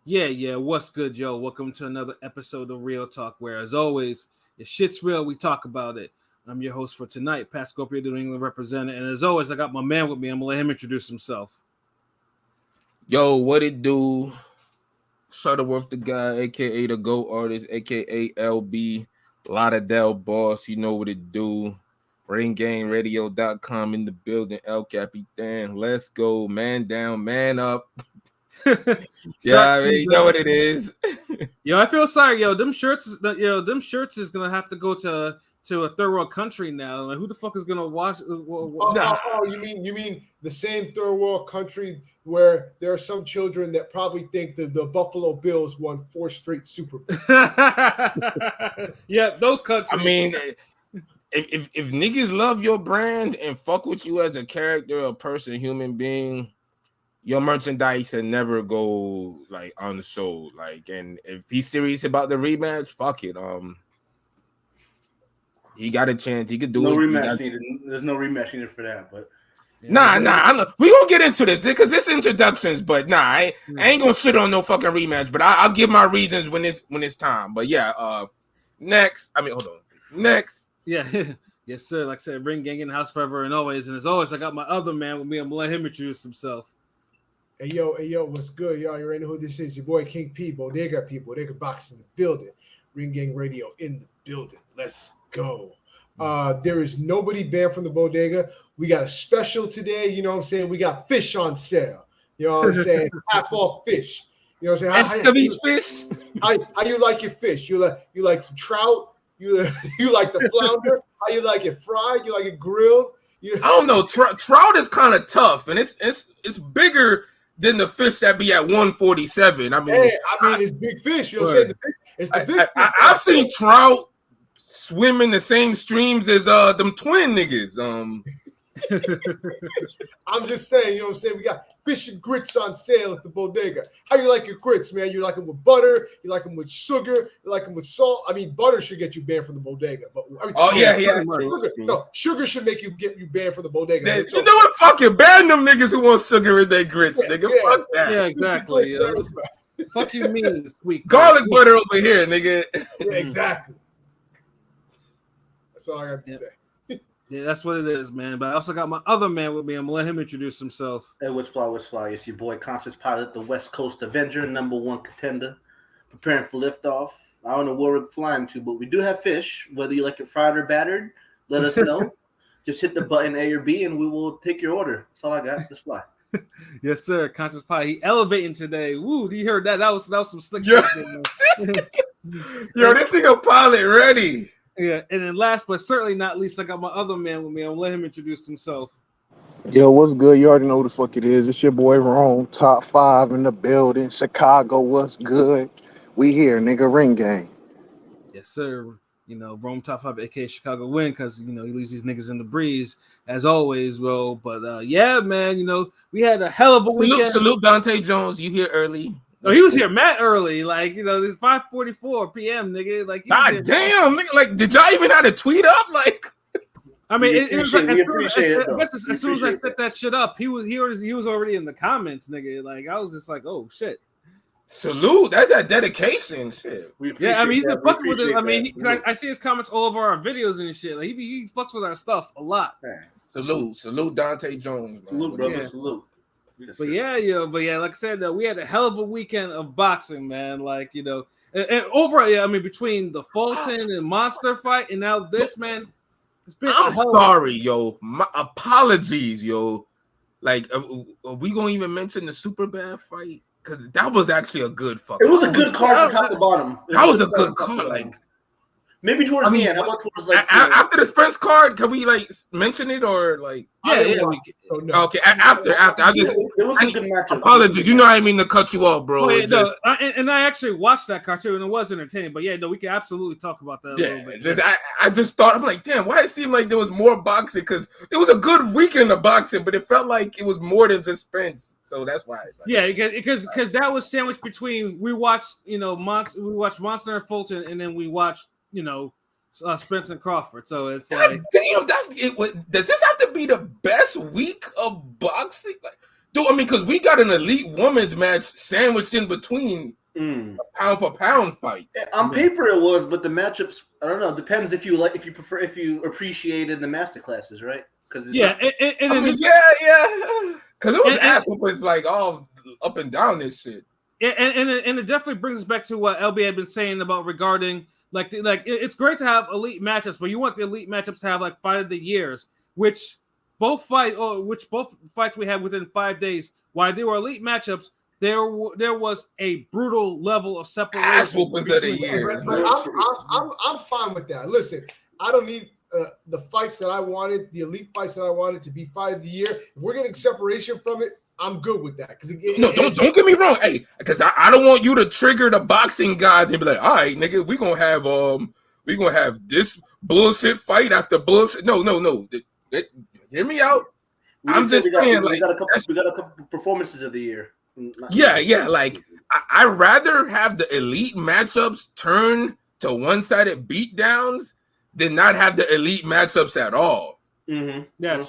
Yeah. What's good, yo? Welcome to another episode of Real Talk, where, as always, if shit's real, we talk about it. I'm your host for tonight, Pat Scopio, the New England representative. And as always, I got my man with me. I'm going to let him introduce himself. Yo, what it do? Shutterworth the guy, a.k.a. the GOAT artist, a.k.a. LB, Lauderdale boss. You know what it do. RingGameRadio.com in the building. El Capitan. Let's go. Man down, man up. Yeah, you know what it is. Yo, I feel sorry, yo. Them shirts is gonna have to go to a third world country now. Like, who the fuck is gonna watch? You mean the same third world country where there are some children that probably think that the Buffalo Bills won 4 straight Super Bowls. Yeah, those countries. I mean, if niggas love your brand and fuck with you as a character, a person, human being, your merchandise and never go like unsold. Like, and if he's serious about the rematch, fuck it. He got a chance. He could do no it. Rematch needed. There's no rematch needed for that. But nah. We gonna get into this because this introductions. But nah, I ain't gonna shit on no fucking rematch. But I'll give my reasons when it's time. But yeah, next. Hold on. Next. Yeah. Yes, sir. Like I said, Ring Gang in the house forever and always. And as always, I got my other man with me. I'm gonna let him introduce himself. Hey yo, what's good, y'all? You already know who this is. Your boy King P, Bodega People, Bodega Box in the building. Ring Gang Radio in the building. Let's go. There is nobody banned from the bodega. We got a special today. You know what I'm saying? We got fish on sale. You know what I'm saying? Half off fish. You know what I'm saying? Fish. How you like your fish? You like some trout? You like the flounder? How you like it fried? You like it grilled? I don't know. Trout is kind of tough, and it's bigger than the fish that be at 147. It's big fish. You know what I'm saying? It's the big fish. I've seen trout swim in the same streams as them twin niggas. I'm just saying, you know what I'm saying? We got fish and grits on sale at the bodega. How you like your grits, man? You like them with butter? You like them with sugar? You like them with salt? Butter should get you banned from the bodega. But sugar should make you banned from the bodega. You know what? Fucking ban them niggas who want sugar in their grits, nigga. Fuck that. Yeah, exactly. Fuck you mean, sweet garlic butter over here, nigga. Yeah, exactly. That's all I got to say. Yeah, that's what it is, man. But I also got my other man with me. I'm going to let him introduce himself. Hey, what's fly? It's your boy, Conscious Pilot, the West Coast Avenger, #1 contender, preparing for liftoff. I don't know where we're flying to, but we do have fish. Whether you like it fried or battered, let us know. Just hit the button A or B, and we will take your order. That's all I got. Let's fly. Yes, sir. Conscious Pilot. He elevating today. Woo, you heard that? That was some slick shit. Yo, this nigga pilot ready. Yeah, and then last but certainly not least, I got my other man with me. I'm gonna let him introduce himself. Yo, what's good? You already know who the fuck it is. It's your boy Rome, top 5 in the building. Chicago, what's good? We here, nigga. Ring Gang. Yes, sir. You know, Rome top 5, aka Chicago win, because he leaves these niggas in the breeze as always, bro. But yeah, man, we had a hell of a weekend. Salute Dante Jones. You here early? Oh, he was here mad early, like it's 5:44 p.m. nigga. Like, God damn, nigga! Like, did y'all even have to tweet up? Like, it was like as soon as I set that shit up, he was already in the comments, nigga. Like, I was just like, oh shit. Salute, that's that dedication, shit. He's been fucking with it. I see his comments all over our videos and shit. Like, he fucks with our stuff a lot. Man. Salute Dante Jones. Man. Salute, brother. Salute. But like I said, we had a hell of a weekend of boxing, man. Like, and overall, between the Fulton and Monster fight, and now this, man, it's been. I'm sorry, yo. My apologies, yo. Like, are we gonna even mention the Super Bad fight? Because that was actually a good fuck. It was a good card from top to bottom. That was a good card, like. Maybe towards the end. How about towards after the Spence card? Can we mention it or like? Yeah. Okay, after. I just it was a good matchup. Apologies, I mean to cut you off, bro. I actually watched that cartoon and it was entertaining. But we can absolutely talk about that a little bit. I just thought, I'm like, damn, why it seemed like there was more boxing? Because it was a good weekend of boxing, but it felt like it was more than just Spence. So that's why. Because that was sandwiched between we watched Monster and Fulton, and then we watched Spence and Crawford. So it's like, damn, that's it. Does this have to be the best week of boxing? Like, Dude, I mean, because we got an elite women's match sandwiched in between pound for pound fights. On paper it was, but the matchups, I don't know. Depends if you appreciated the master classes, right? Because yeah. Because it was ass whoopings like all up and down this shit. And it definitely brings us back to what LB had been saying about regarding like it's great to have elite matchups, but you want the elite matchups to have like fight of the years, which both fights we had within 5 days. While they were elite matchups, there was a brutal level of separation. Ass whoopings of the year. I'm fine with that. Listen, I don't need the fights that I wanted, the elite fights that I wanted to be fight of the year. If we're getting separation from it, I'm good with that. Because don't get me wrong, hey, because I don't want you to trigger the boxing gods and be like, all right, nigga, we gonna have this bullshit fight after bullshit. No. Hear me out. I'm just saying, like, we got a couple performances of the year. Yeah. Like, I'd rather have the elite matchups turn to one-sided beatdowns than not have the elite matchups at all. Mm-hmm. Yeah,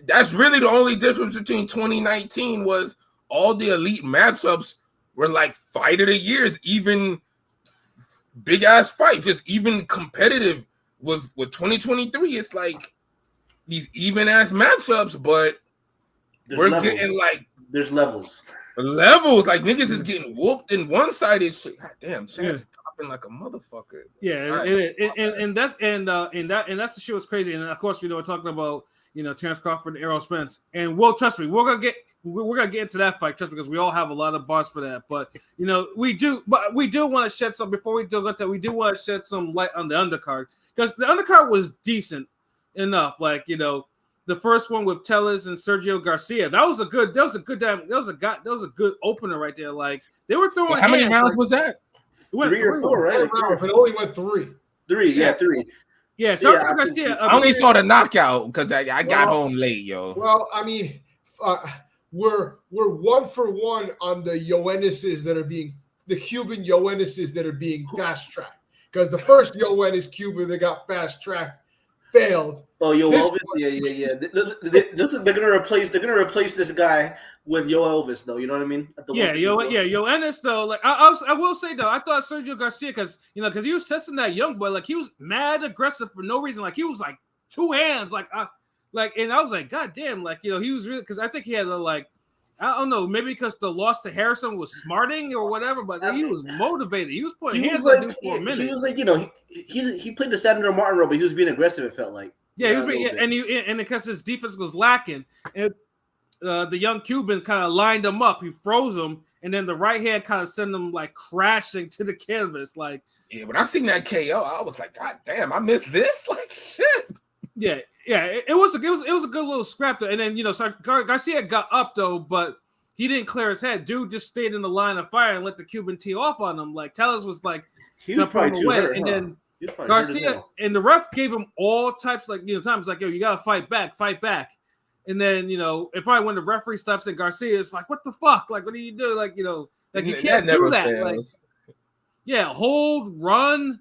that's really the only difference between 2019 was all the elite matchups were like fight of the years, even big ass fight, just even competitive. With 2023, it's like these even ass matchups, but we're getting like there's levels. Like niggas is getting whooped in one-sided shit. God damn, shit. Like a motherfucker. Yeah, right. and that's the shit was crazy. And of course, we're talking about Terence Crawford and Errol Spence. And trust me, we're gonna get into that fight, just because we all have a lot of bars for that. But we do want to shed some before we do into. We do want to shed some light on the undercard, because the undercard was decent enough. Like the first one with Tellez and Sergio Garcia, that was a good opener right there. Like they were throwing. How many rounds was that? 3 or 4, right? But it only went 3. 3, yeah, 3. Yeah, Sergio Garcia. I only saw the knockout because I got home late, yo. Well, I mean, we're 1 for 1 on the Yoennises that are being the Cuban Yoennises that are being fast tracked, because the first Yoennis Cuban that got fast tracked failed. Oh, Yo Elvis, yeah. They're gonna replace this guy with Yo Elvis, though. You know what I mean? Yo Ennis though. Like I will say though, I thought Sergio Garcia, because he was testing that young boy, like he was mad aggressive for no reason. Like he was like 2 hands, and I was like, God damn, like he was really, because I think he had I don't know, maybe because the loss to Harrison was smarting or whatever, but he was motivated. He was putting hands on dude for a minute. He was like, he played the Sandro Martin role, but he was being aggressive. It felt like. Yeah, and because his defense was lacking, and the young Cuban kind of lined him up. He froze him, and then the right hand kind of sent him like crashing to the canvas. Like, yeah, when I seen that KO, I was like, God damn, I missed this. Like, shit. Yeah. It was a good little scrap though. And then so Garcia got up though, but he didn't clear his head. Dude just stayed in the line of fire and let the Cuban tee off on him. Like Tellez was like, he was probably too hurt, and then Garcia and the ref gave him all types times like, yo, you gotta fight back. And then if when the referee stops and Garcia is like, what the fuck? Like, what do you do? Like you can't do that. Fails. Like, hold, run,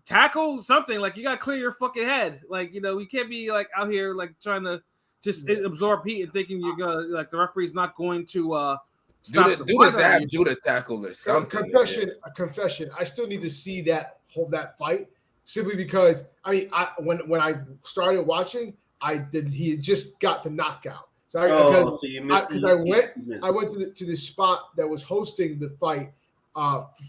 tackle something. Like you gotta clear your fucking head. Like you can't be like out here like trying to just absorb heat and thinking you're gonna like the referee's not going to stop do the tackle or something. Confession. I still need to see that fight, simply because when I started watching, he had just got the knockout. So I went to the spot that was hosting the fight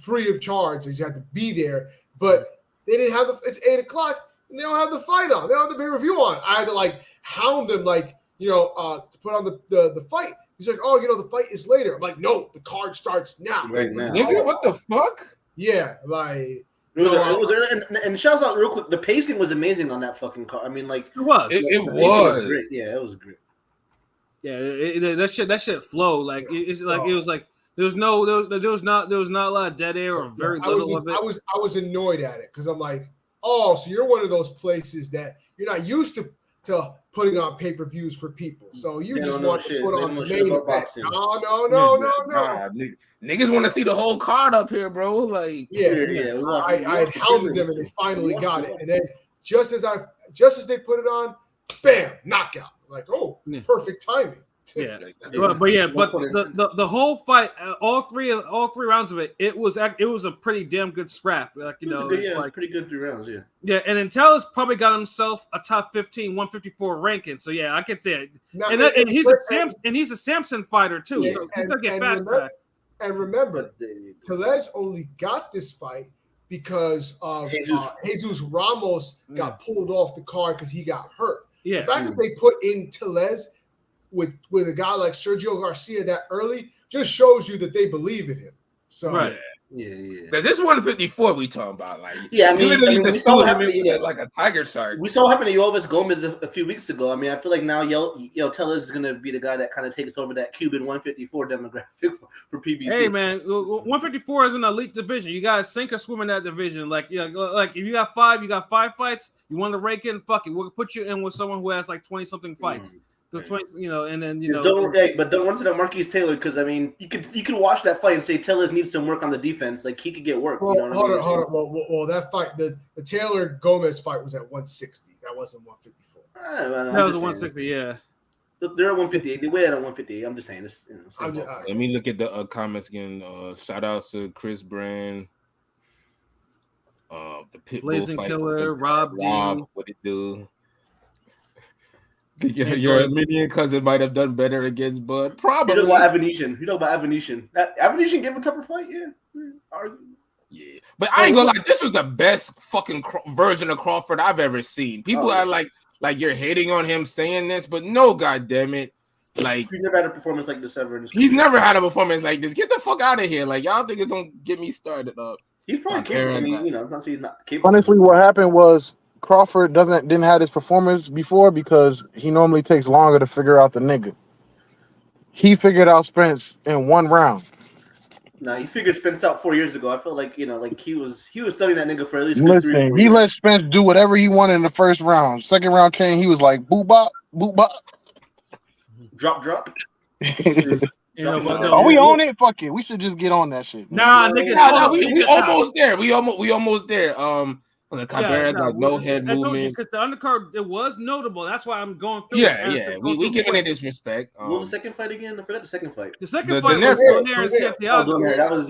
free of charge. You had to be there, but they didn't have it's 8:00 and they don't have the fight on. They don't have the pay-per-view on. I had to hound them to put on the fight. He's like, oh, the fight is later. I'm like, no, the card starts now. Right now. Nigga, what the fuck? Yeah, like and shouts out real quick. The pacing was amazing on that fucking card. I mean, like it was. It was great. Yeah, it was great. Yeah, that shit flowed. Like it's like it was like there was not a lot of dead air or very little of it. I was annoyed at it because I'm like, oh, so you're one of those places that you're not used to putting on pay-per-views for people. So you just want to put on the main event. No. Niggas want to see the whole card up here, bro. Like I had hounded them and they finally got it. And then just as they put it on, bam, knockout. Like, oh, Yeah. perfect timing. Yeah, Yeah. but the whole fight, all three rounds of it, it was a pretty damn good scrap. Like It was pretty good 3 rounds. Yeah. Yeah, and Intel's probably got himself a top 15, 154 ranking. So yeah, I get that. Now, And he's a Samson fighter too, so he's gonna get fast tracked. And remember, Tellez only got this fight because of Jesus Ramos got pulled off the card because he got hurt. Yeah, the fact that they put in Tellez with a guy like Sergio Garcia that early just shows you that they believe in him. So right. Yeah. Because this 154 we talking about, like, yeah, we saw him like a tiger shark. We saw what happened to Yovis Gomez a few weeks ago. I mean, I feel like now Tellez is gonna be the guy that kind of takes over that Cuban 154 demographic for PBC. Hey man, 154 is an elite division. You guys sink or swim in that division. Like if you got five fights. You want to rake in? Fuck it, we'll put you in with someone who has like 20 something fights. The 20, and then but don't run to that Marquise Taylor because I mean you could watch that fight and say Tellez needs some work on the defense. Like he could get work. Well, hold on. Well, that fight, the Taylor Gomez fight was at 160. That wasn't 154. That was a 160. Yeah, they're at 158. They weighed at 158. I'm just saying this. Let me look at the comments again. Shout outs to Chris Brand, the Pitbull Blazing fight, Killer, Rob, what it do? Your Armenian cousin might have done better against Bud. Probably. You know about Avenetian. Avenetian gave a tougher fight. Yeah. But I ain't gonna lie. This was the best fucking version of Crawford I've ever seen. People are like you're hating on him saying this, but no, goddamn it, like he's never had a performance like this ever. He's never had a performance like this. Get the fuck out of here! Like y'all niggas don't get me started up. He's probably capable. I mean, I'm not saying he's not capable. Honestly, what happened was Crawford didn't have his performance before because he normally takes longer to figure out the nigga. He figured out Spence in 1 round. No, he figured Spence out 4 years ago. I felt like like he was studying that nigga for at least. Listen, he let Spence do whatever he wanted in the first round. Second round came, he was like boop bop, drop. Are we on it? Fuck it, we should just get on that shit. Nah, nigga, we almost there. We almost there. The Cabrera got no head movement because the undercard it was notable. That's why I'm going through. Yeah. We giving it this respect. What was the second fight again? I forgot the second fight. The second fight was Donaire and Santiago. That was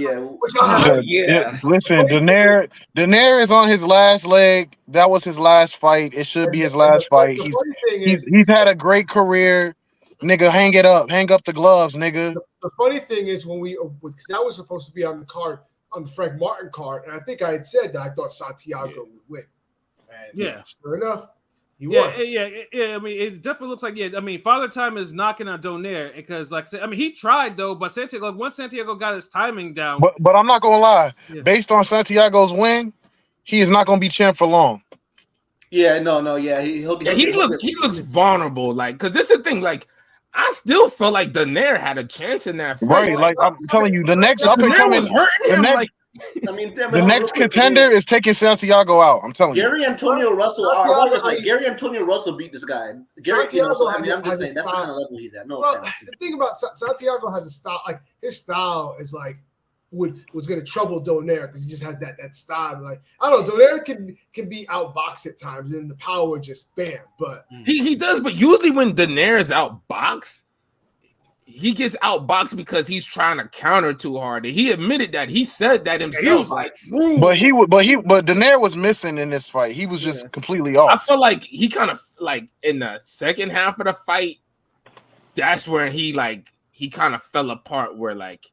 Listen, Donaire is on his last leg. That was his last fight. It should be his last fight. He's had a great career. Nigga, hang it up. Hang up the gloves, nigga. The funny thing is because that was supposed to be on the card. On the Frank Martin card, and I think I had said that I thought Santiago would win. And sure enough, he won. Yeah. I mean, it definitely looks like I mean, Father Time is knocking on Donaire because, like I said, I mean, he tried though, but once Santiago got his timing down. But I'm not gonna lie. Yeah. Based on Santiago's win, he is not gonna be champ for long. Yeah, no, yeah. He looks vulnerable, like because this is the thing, like. I still felt like Donaire had a chance in that fight. Right, like I'm telling you, the next up and coming, the next contender is taking Santiago out. I'm telling you. Gary Antonio Russell beat this guy. I'm just saying that's the kind of level he's at. The thing about Santiago has a style, like his style is like was going to trouble Donaire because he just has that style. Like I don't know, Donaire can be outboxed at times, and the power just bam. But he does. But usually when Donaire is outboxed, he gets outboxed because he's trying to counter too hard. And he admitted that. He said that himself. But Donaire was missing in this fight. He was just completely off. I feel like he kind of like in the second half of the fight. That's where he kind of fell apart. Where like.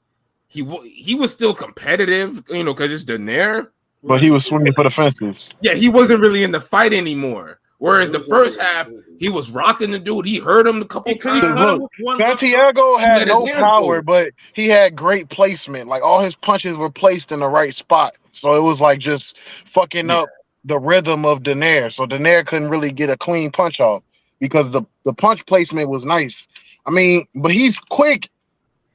He was still competitive, because it's Donaire. But he was swinging for the fences. Yeah, he wasn't really in the fight anymore. Whereas the first half, he was rocking the dude. He hurt him a couple times. Look, Santiago had no power, but he had great placement. Like all his punches were placed in the right spot. So it was like just fucking up the rhythm of Donaire. So Donaire couldn't really get a clean punch off because the punch placement was nice. I mean, but he's quick.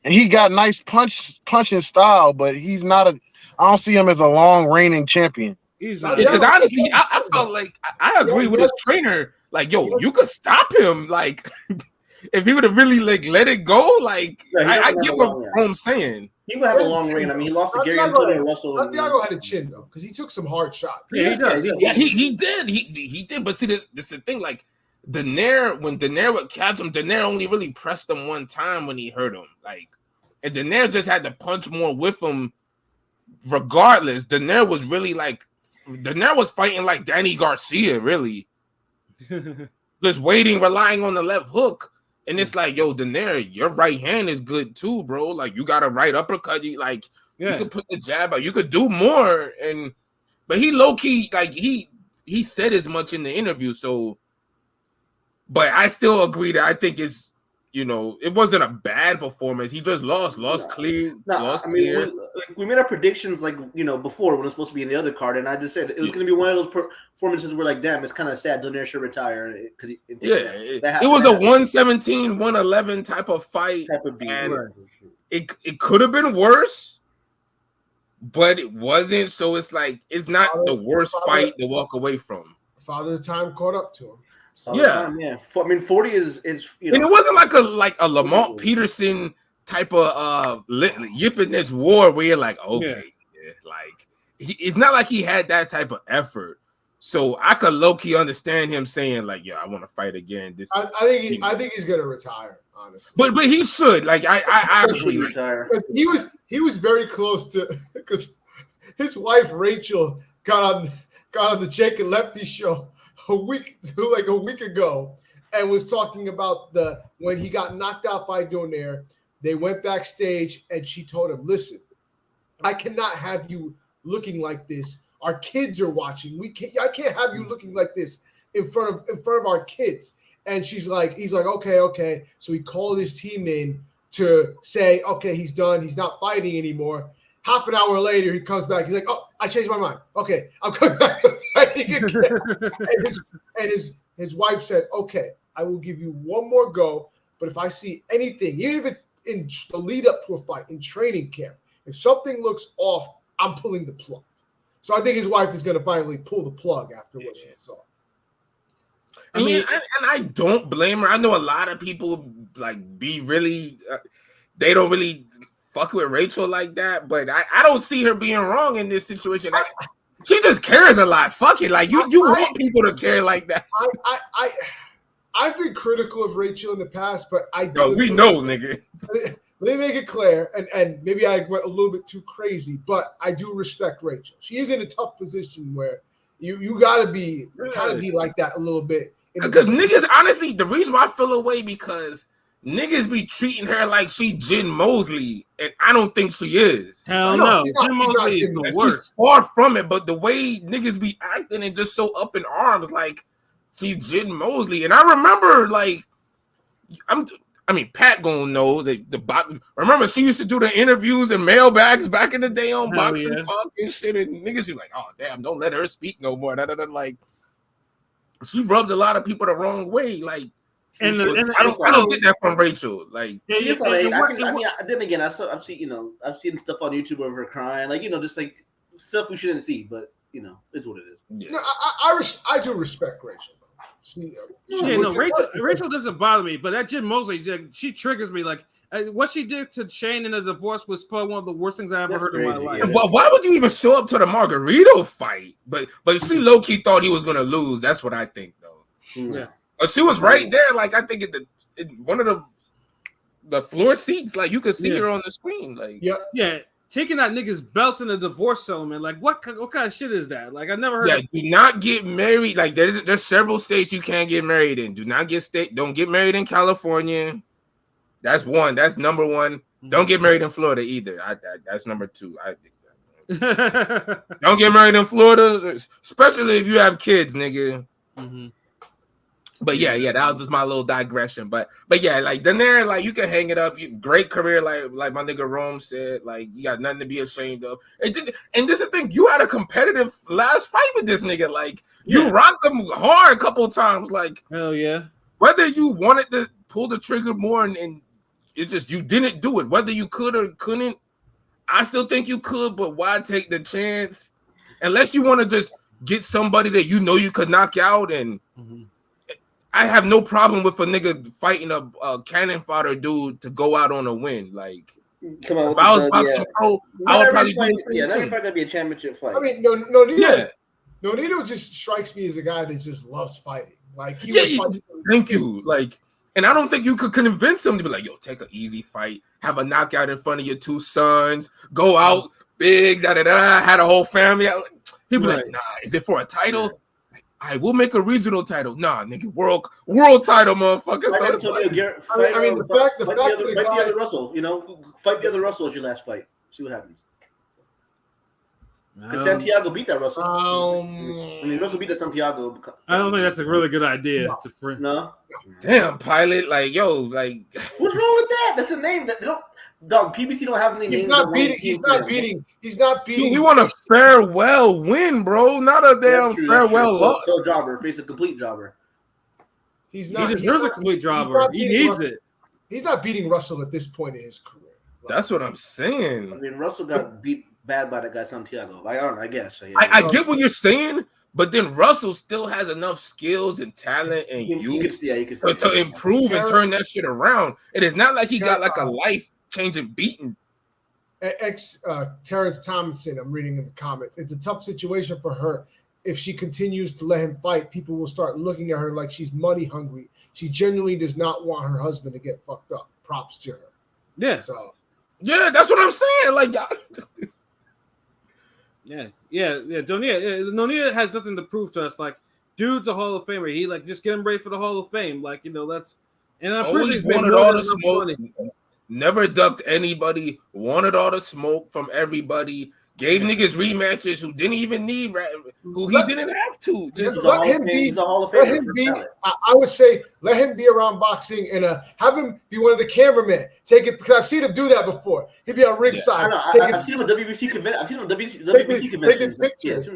He got nice punching style, but he's not I don't see him as a long reigning champion. Because honestly, I felt like I agree with his trainer. Like, yo, you could stop him. Like, if he would have really let it go. Like, I get what I'm saying. He would have a long reign. I mean, he lost to Gary Antonio Russell. Santiago had a chin though, because he took some hard shots. Yeah, he did. He did. But see, this is the thing. Like, when Daenerys would catch him, Daenerys only really pressed him one time when he hurt him. Like, and Daenerys just had to punch more with him. Regardless, Daenerys was really like Daenerys was fighting like Danny Garcia, really. Just waiting, relying on the left hook. And it's like, yo, Daenerys, your right hand is good too, bro. Like, you got a right uppercut. You could put the jab out. You could do more. But he low-key, like, he said as much in the interview. So, but I still agree that I think it's, it wasn't a bad performance. He just lost clear. We made our predictions before when it was supposed to be in the other card, and I just said it was going to be one of those performances where damn, it's kind of sad Daenerys should retire because it was a 117, 111 type of fight, and it could have been worse, but it wasn't. So it's like it's not the worst fight to walk away from. Father Time caught up to him. Yeah. I mean, 40 is and it wasn't like a Lamont Peterson type of yippiness war where you're like, okay, it's not like he had that type of effort. So I could low-key understand him saying like, yeah, I want to fight again. I think he's gonna retire, honestly. But he should. Like I agree. Retire. He was very close to, because his wife Rachel got on the Jake and Lefty show a week ago and was talking about when he got knocked out by Donaire. They went backstage and she told him, listen, I cannot have you looking like this. Our kids are watching. I can't have you looking like this in front of our kids. And he's like, okay. So he called his team in to say, okay, he's done. He's not fighting anymore. Half an hour later, he comes back. He's like, oh, I changed my mind. Okay, I'm coming back to fighting again. and his wife said, okay, I will give you one more go. But if I see anything, even if it's in the lead up to a fight, in training camp, if something looks off, I'm pulling the plug. So I think his wife is going to finally pull the plug after what she saw. I mean, I don't blame her. I know a lot of people be really, they don't really fuck with Rachel like that, but I don't see her being wrong in this situation. She just cares a lot. Fuck it, like you want people to care like that. I've been critical of Rachel in the past, but we know, nigga. Let me make it clear, and maybe I went a little bit too crazy, but I do respect Rachel. She is in a tough position where you gotta be like that a little bit. Because niggas, honestly, the reason why I feel away because niggas be treating her like she Jen Mosley, and I don't think she is. Hell no. Jen Mosley is the worst. She's far from it, but the way niggas be acting and just so up in arms, like she's Jen Mosley. And I remember, Pat gonna know that remember she used to do the interviews and mailbags back in the day on Boxing Talk and shit, and niggas be like, oh damn, don't let her speak no more. Like she rubbed a lot of people the wrong way, like. I don't get that from Rachel. Like, then again, I've seen stuff on YouTube of her crying, just like stuff we shouldn't see, but it's what it is. Yeah. No, I do respect Rachel. Rachel doesn't bother me, but that Jen Mosley, she triggers me. Like what she did to Shane in the divorce was probably one of the worst things I ever heard in my life. Well, why would you even show up to the Margarito fight? But she low key thought he was gonna lose. That's what I think, though. Yeah. But she was right there, like I think in one of the floor seats, like you could see her on the screen, like taking that nigga's belts in a divorce settlement, like what kind of shit is that? Like I never heard. Do not get married. Like there's several states you can't get married in. Don't get married in California. That's one. That's number one. Don't get married in Florida either. That's number two. I think don't get married in Florida, especially if you have kids, nigga. Mm-hmm. But yeah, that was just my little digression. But yeah, like Daenerys, like you can hang it up. Great career, like my nigga Rome said. Like you got nothing to be ashamed of. And this is the thing, you had a competitive last fight with this nigga. Like you rocked him hard a couple of times. Like hell yeah. Whether you wanted to pull the trigger more and it just you didn't do it. Whether you could or couldn't, I still think you could. But why take the chance? Unless you want to just get somebody that you know you could knock out and. Mm-hmm. I have no problem with a nigga fighting a cannon fodder dude to go out on a win. Like, come on, if I was boxing pro, I would probably do the same thing. Not every fight gotta be a championship fight. I mean, Nonito just strikes me as a guy that just loves fighting. Like he Yeah, would fight. thank you. Like, and I don't think you could convince him to be like, yo, take an easy fight, have a knockout in front of your 2 sons, go out big, had a whole family. He'd be like, nah, is it for a title? I will make a regional title. Nah, nigga, world title, motherfucker. The fact fight the other Russell, you know, fight the other Russell as your last fight. See what happens. Because Santiago beat that Russell. Russell beat that Santiago. I don't think that's a really good idea. No. Damn, Pilot. Like, yo, like. What's wrong with that? That's a name that they don't. Dog, PBC don't have any names. He's not beating. Dude, we want a farewell win, bro. Not a damn farewell loss. So jobber, face a complete jobber. He deserves a complete jobber. He needs it. He's not beating Russell at this point in his career. That's what I'm saying. I mean, Russell got beat bad by that guy Santiago. I don't know. I guess. So, yeah. I get what you're saying, but then Russell still has enough skills and talent and youth to improve and turn that shit around. It is not like he got like a life-changing beating. Terence Thompson, I'm reading in the comments. It's a tough situation for her. If she continues to let him fight, people will start looking at her like she's money hungry. She genuinely does not want her husband to get fucked up. Props to her. Yeah. So. Yeah, that's what I'm saying. Like, Nonita has nothing to prove to us. Like, dude's a Hall of Famer. He like just get him ready for the Hall of Fame. Like, you know, that's and I'm pretty sure wanted all the smoke. Never ducked anybody. Wanted all the smoke from everybody. Gave niggas rematches who didn't even need, who he didn't have to. Just let him be. Let him be. I would say let him be around boxing and have him be one of the cameramen. Take it because I've seen him do that before. He'd be on ringside. I've seen him at WBC convention. I've seen him at WBC conventions. Taking pictures.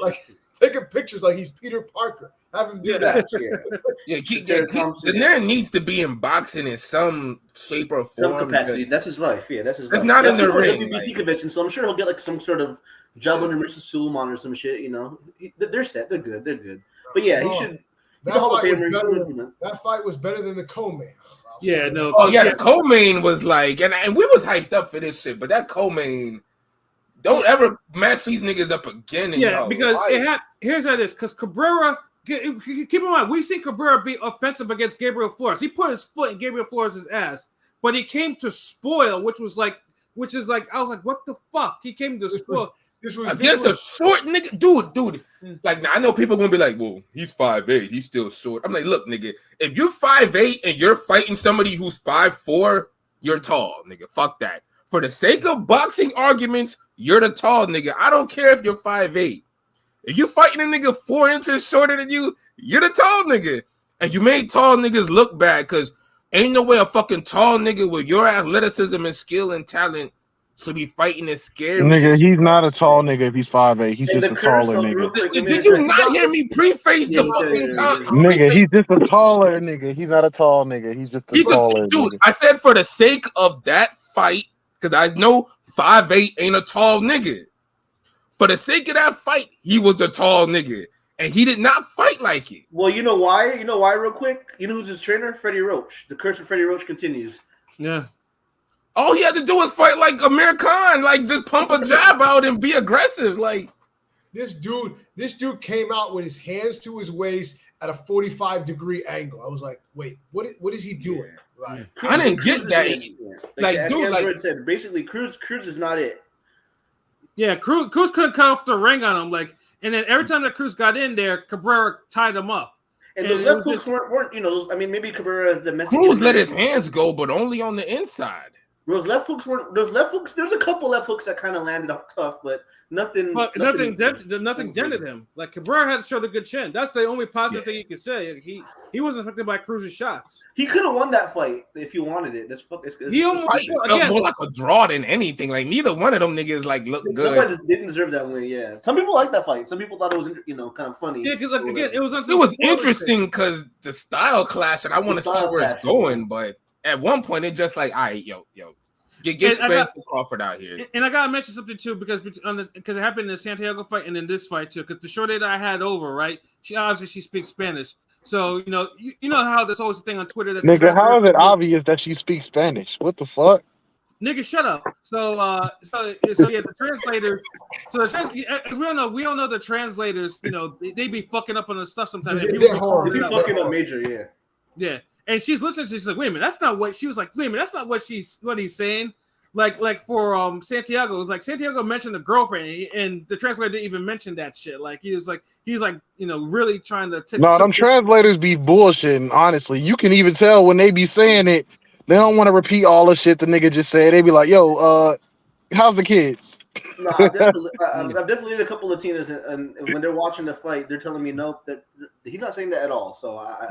Like taking pictures like he's Peter Parker. Have him do that. The man needs to be in boxing in some shape or form. Some capacity. That's his life. Yeah, that's his life. It's not in the ring. WBC convention, so I'm sure he'll get like some sort of job under Mr. Suleiman or some shit. You know, they're set. They're good. They're good. But yeah, he should. That fight was better than the co-main. Yeah, no. Oh yeah, the co-main was like, and we was hyped up for this shit, but that co-main. Don't ever match these niggas up again. Because here's how it is. Because Cabrera, keep in mind, we've seen Cabrera be offensive against Gabriel Flores. He put his foot in Gabriel Flores' ass, but he came to spoil, which is like, I was like, what the fuck? He came to spoil. This was a short nigga, dude. Like, now I know people are gonna be like, well, he's 5'8", he's still short. I'm like, look, nigga, if you're 5'8" and you're fighting somebody who's 5'4", you're tall, nigga. Fuck that. For the sake of boxing arguments, you're the tall nigga. I don't care if you're 5'8". If you're fighting a nigga 4 inches shorter than you, you're the tall nigga. And you made tall niggas look bad because ain't no way a fucking tall nigga with your athleticism and skill and talent should be fighting this scary. Nigga, he's not a tall nigga if he's 5'8". He's just a taller nigga. Did you not hear me preface the fucking time? Nigga, he's just a taller nigga. He's not a tall nigga. He's just a taller dude, nigga. I said for the sake of that fight, because I know 5'8" ain't a tall nigga. For the sake of that fight, he was a tall nigga. And he did not fight like it. Well, you know why? You know why, real quick? You know who's his trainer? Freddie Roach. The curse of Freddie Roach continues. Yeah. All he had to do was fight like Amir Khan. Like, just pump a jab out and be aggressive. Like, this dude came out with his hands to his waist at a 45-degree angle. I was like, wait, what is he doing? Right. I didn't get that. Like dude, like said, basically, Cruz is not it. Yeah, Cruz couldn't cut off the ring on him. Like, and then every time that Cruz got in there, Cabrera tied him up. And those left hooks weren't, you know, I mean, maybe Cabrera the Mexican. Cruz let his hands go, but only on the inside. Those left hooks weren't. Those left hooks. There's a couple left hooks that kind of landed up tough, but nothing. But nothing dented him. Like Cabrera had to show the good chin. That's the only positive thing you could say. He wasn't affected by Cruz's shots. He could have won that fight if he wanted it. He almost felt more like a draw than anything. Like neither one of them niggas like looked good. Nobody didn't deserve that win. Yeah, some people like that fight. Some people thought it was, you know, kind of funny. Yeah, because like, again, it was interesting because the style clash, and I want to see where it's going. But at one point, it's just like, all right, yo. Get Spence and Crawford out here. And I gotta mention something too, because it happened in the Santiago fight and in this fight too. Because the short that I had over, right? She speaks Spanish, so you know how there's always a thing on Twitter that nigga, how is it obvious that she speaks Spanish? What the fuck? Nigga, shut up. So yeah, the translators. As we all know the translators. You know, they be fucking up on the stuff sometimes. They're horrible. They be fucking up major, yeah. Yeah, and she's listening. She's like, wait a minute, that's not what she was like. Wait a minute, that's not what he's saying. Like for Santiago, like Santiago mentioned a girlfriend, and the translator didn't even mention that shit. Like he's like really trying to. No, them translators be bullshitting. Honestly, you can even tell when they be saying it. They don't want to repeat all the shit the nigga just said. They be like, "Yo, how's the kids?" No, I've definitely had a couple of Latinas, and when they're watching the fight, they're telling me nope, that he's not saying that at all. So I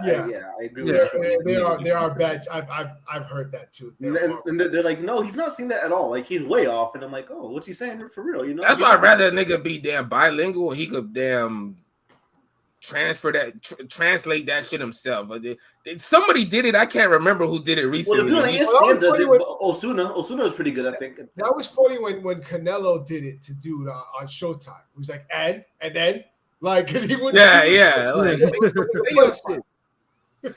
agree with you. They are bad. I've heard that too. And they're like, no, he's not saying that at all. Like he's way off, and I'm like, oh, what's he saying for real? You know, that's why I'd rather a nigga be damn bilingual. He could damn translate that shit himself. Somebody did it. I can't remember who did it recently. Well, ESPN does it. Osuna is pretty good, I think. That was funny when Canelo did it to do on Showtime. He was like, and then, like, because he wouldn't. Yeah. Like,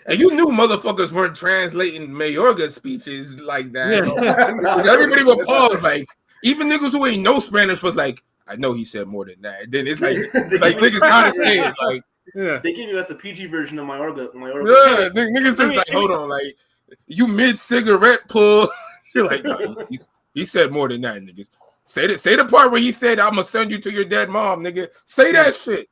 and you knew motherfuckers weren't translating Mayorga's speeches like that. Yeah. Everybody would pause. Like, even niggas who ain't know Spanish was like, I know he said more than that. And then it's like niggas gotta say it. Like, yeah, they give you us the PG version of Mayorga. Yeah, niggas just like, hold on, like you mid cigarette pull. You're like, no, he said more than that, niggas. Say the part where he said, "I'm gonna send you to your dead mom," nigga. Say that shit.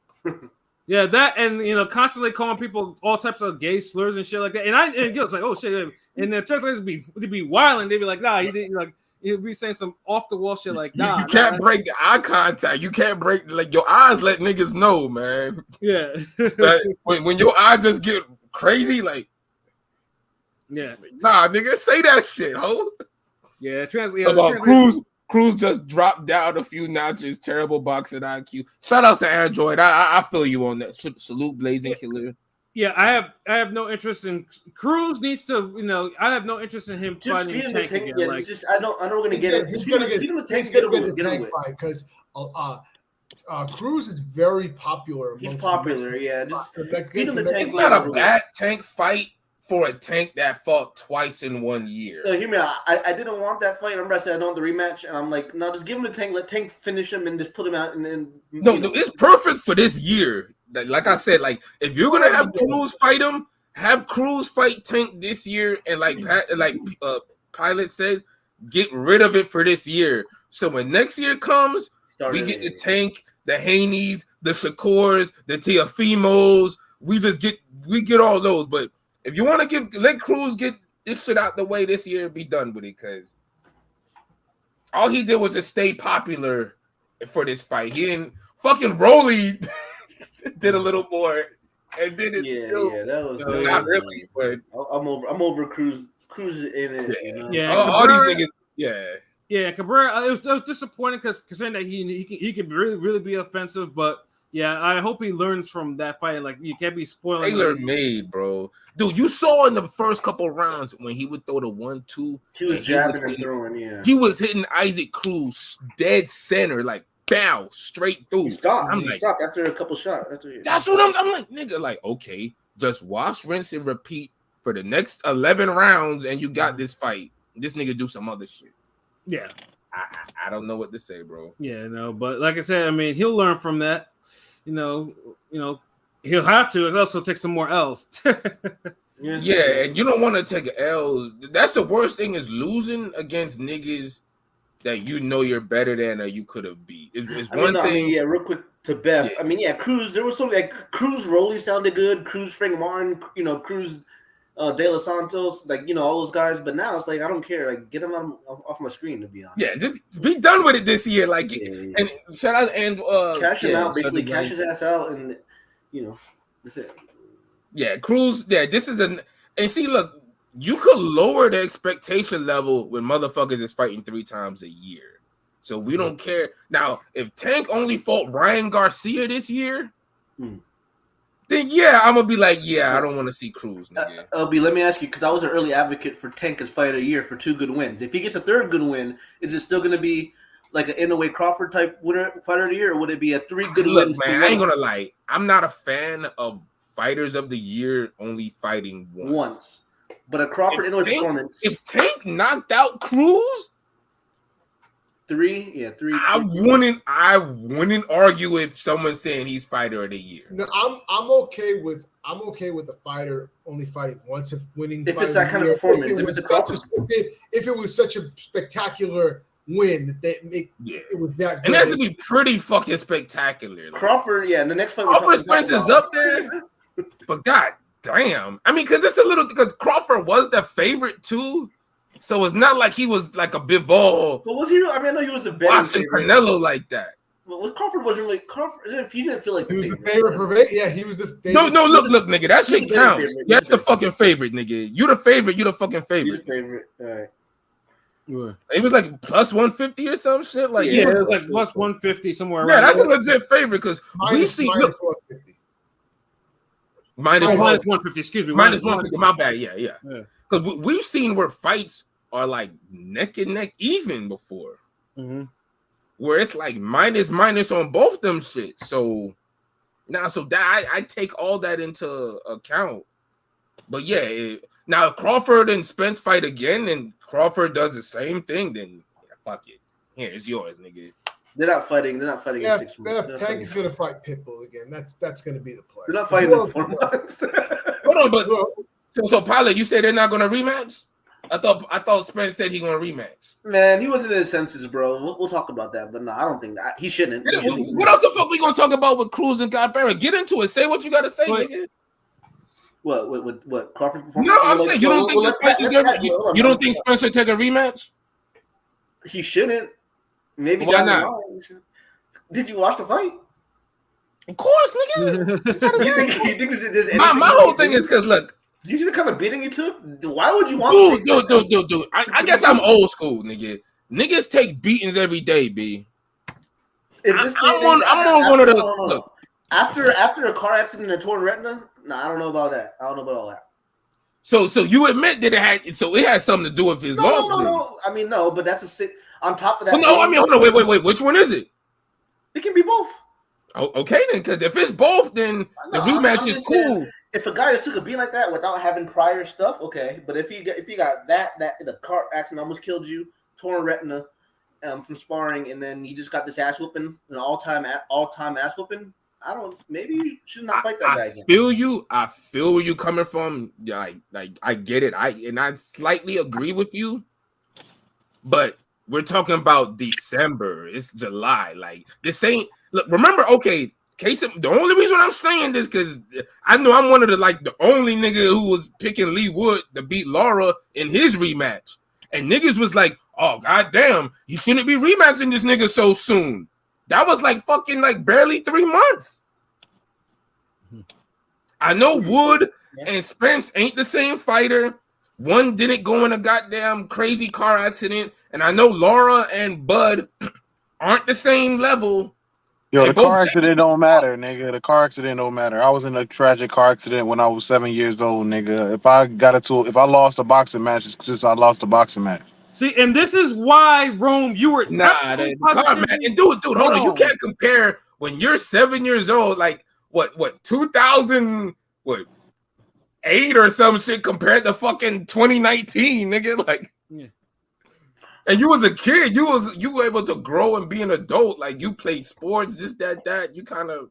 Yeah, that and constantly calling people all types of gay slurs and shit like that. And it's like, oh shit. And the translators be wilding. They be like, nah, he didn't like. He'll be saying some off the wall shit like, nah. You can't break the eye contact. You can't break like your eyes. Let niggas know, man. Yeah. But when your eyes just get crazy, like, yeah, nah, nigga, say that shit, ho. Yeah, Cruz just dropped down a few notches. Terrible boxing IQ. Shout out to Android. I feel you on that. Salute, Blazing Killer. Yeah, I have no interest in Cruz. Needs to, I have no interest in him just fighting Tank again. Yeah, like, just I don't gonna get it. He's gonna get the Tank fight because Cruz is very popular. He's popular, yeah. It's not a bad Tank fight for a Tank that fought twice in 1 year. No, hear me out. I didn't want that fight. Remember I said I don't want the rematch, and I'm like, no, just give him the Tank. Let Tank finish him and just put him out. And then no, it's perfect for this year. Like I said, like if you're gonna have Cruz fight him, have Cruz fight Tank this year, and like Pilot said, get rid of it for this year. So when next year comes, we get the Tank, the Haneys, the Shakurs, the Teofimos. We get all those. But if you want to let Cruz get this shit out the way this year, be done with it, because all he did was just stay popular for this fight. He didn't fucking Rolly. Did a little more, and then it's still that was not really. But I'm over Cruz in it. Yeah, you know? yeah. all these niggas. Yeah. Cabrera. It was disappointing because saying that he could really be offensive, but yeah, I hope he learns from that fight. Like you can't be spoiling. Taylor made, bro. Dude, you saw in the first couple rounds when he would throw the 1-2. He was jabbing and throwing. Yeah, he was hitting Isaac Cruz dead center, like. Bow straight through. He stopped after a couple shots. That's what I'm like, nigga. Like, okay, just wash, rinse, and repeat for the next 11 rounds, and you got this fight. This nigga do some other shit. Yeah, I don't know what to say, bro. Yeah, no, but like I said, I mean, he'll learn from that. He'll have to. It also take some more L's. Yeah, and you don't want to take L's. That's the worst thing is losing against niggas that you know you're better than or you could have beat. It's one thing. Real quick to Beth. Yeah. Cruz. There was something like Cruz Rolly sounded good. Cruz Frank Martin. Cruz De Los Santos. Like all those guys. But now it's like I don't care. Like get them off my screen, to be honest. Yeah, just be done with it this year. Like and shout out and cash him out. Basically, cash his ass out, and that's it. Yeah, Cruz. Yeah, this is and see, look. You could lower the expectation level when motherfuckers is fighting 3 times a year. So we don't care. Now, if Tank only fought Ryan Garcia this year, then I'm going to be like, I don't want to see Cruz, nigga. LB, let me ask you, because I was an early advocate for Tank as fight of the year for 2 good wins. If he gets a 3rd good win, is it still going to be like an Inoue Crawford type winner fighter of the year, or would it be a 3 good wins? Man, I ain't going to lie. I'm not a fan of fighters of the year only fighting once. But a Crawford Inoue performance. If Tank knocked out Cruz, 3. I wouldn't argue with someone saying he's fighter of the year. No, I'm okay with a fighter only fighting once if winning. If it's that kind of performance, if it was such a spectacular win that it was that good. And that's to be pretty fucking spectacular. Like. Crawford, the next fight. Crawford Spence is up there, but god damn, I mean, because Crawford was the favorite too. So it's not like he was like a Bivol. But was he? I mean, I know he was a better favorite. Canelo like that. Well, Crawford wasn't really Crawford. If he didn't feel like he was the favorite, yeah, he was the favorite. No, look, nigga, that shit counts. That's the fucking favorite, nigga. You the favorite. You the fucking favorite. You the favorite. All right. Yeah. It was like plus 150 or some shit. Like it was like plus 150 somewhere. Yeah, that's a legit favorite because we see minus 150. Minus 150. Excuse me. Minus 150. My bad. Yeah. Because we've seen where fights are like neck and neck even before, where it's like minus on both them shit. So now, that I take all that into account. But yeah, now if Crawford and Spence fight again, and Crawford does the same thing, then fuck it. Here, it's yours, nigga. They're not fighting in 6 months. Tank is going to fight Pitbull again. That's going to be the play. They're not fighting in 4 months. Hold on, but so Pilot, you said they're not going to rematch? I thought Spence said he's going to rematch. Man, he wasn't in his senses, bro. We'll talk about that, but no, I don't think that he shouldn't. What else the fuck we going to talk about with Cruz and Godberry? Get into it. Say what you got to say, nigga. What Crawford's performance? No, I'm saying you don't think Spence should take a rematch? He shouldn't. Maybe why not? Did you watch the fight? Of course, nigga. My whole thing is because look, do you see the kind of beating he took? Why would you want? Dude. I guess I'm old school, nigga. Niggas take beatings every day, B. I'm on one of the look. After a car accident and torn retina, I don't know about that. I don't know about all that. So you admit that it had something to do with his loss? No. I mean, no, but that's a sick. On top of that, no. I mean, hold on, wait. Which one is it? It can be both. Oh, okay, then, because if it's both, then the rematch is cool. Saying, if a guy just took a beat like that without having prior stuff, okay. But if you got that the car accident almost killed you, torn retina, from sparring, and then you just got this ass whooping, an all time ass whooping. Maybe you should not fight that guy again. I feel where you coming from. Like I get it. I slightly agree with you, but we're talking about December. It's July. Like this ain't. Look, remember? Okay, the only reason I'm saying this because I know I'm one of the only nigga who was picking Lee Wood to beat Laura in his rematch, and niggas was like, "Oh goddamn, you shouldn't be rematching this nigga so soon." That was barely 3 months. I know Wood and Spence ain't the same fighter. One didn't go in a goddamn crazy car accident. And I know Laura and Bud aren't the same level. Yo, the car accident don't matter, nigga. The car accident don't matter. I was in a tragic car accident when I was 7 years old, nigga. If I lost a boxing match, it's just I lost a boxing match. See, and this is why, Rome, you were the car match. And dude, hold on. You can't compare when you're 7 years old, like what 2008 or some shit compared to fucking 2019, nigga. And you was a kid, you were able to grow and be an adult. Like you played sports, this, that. You kind of.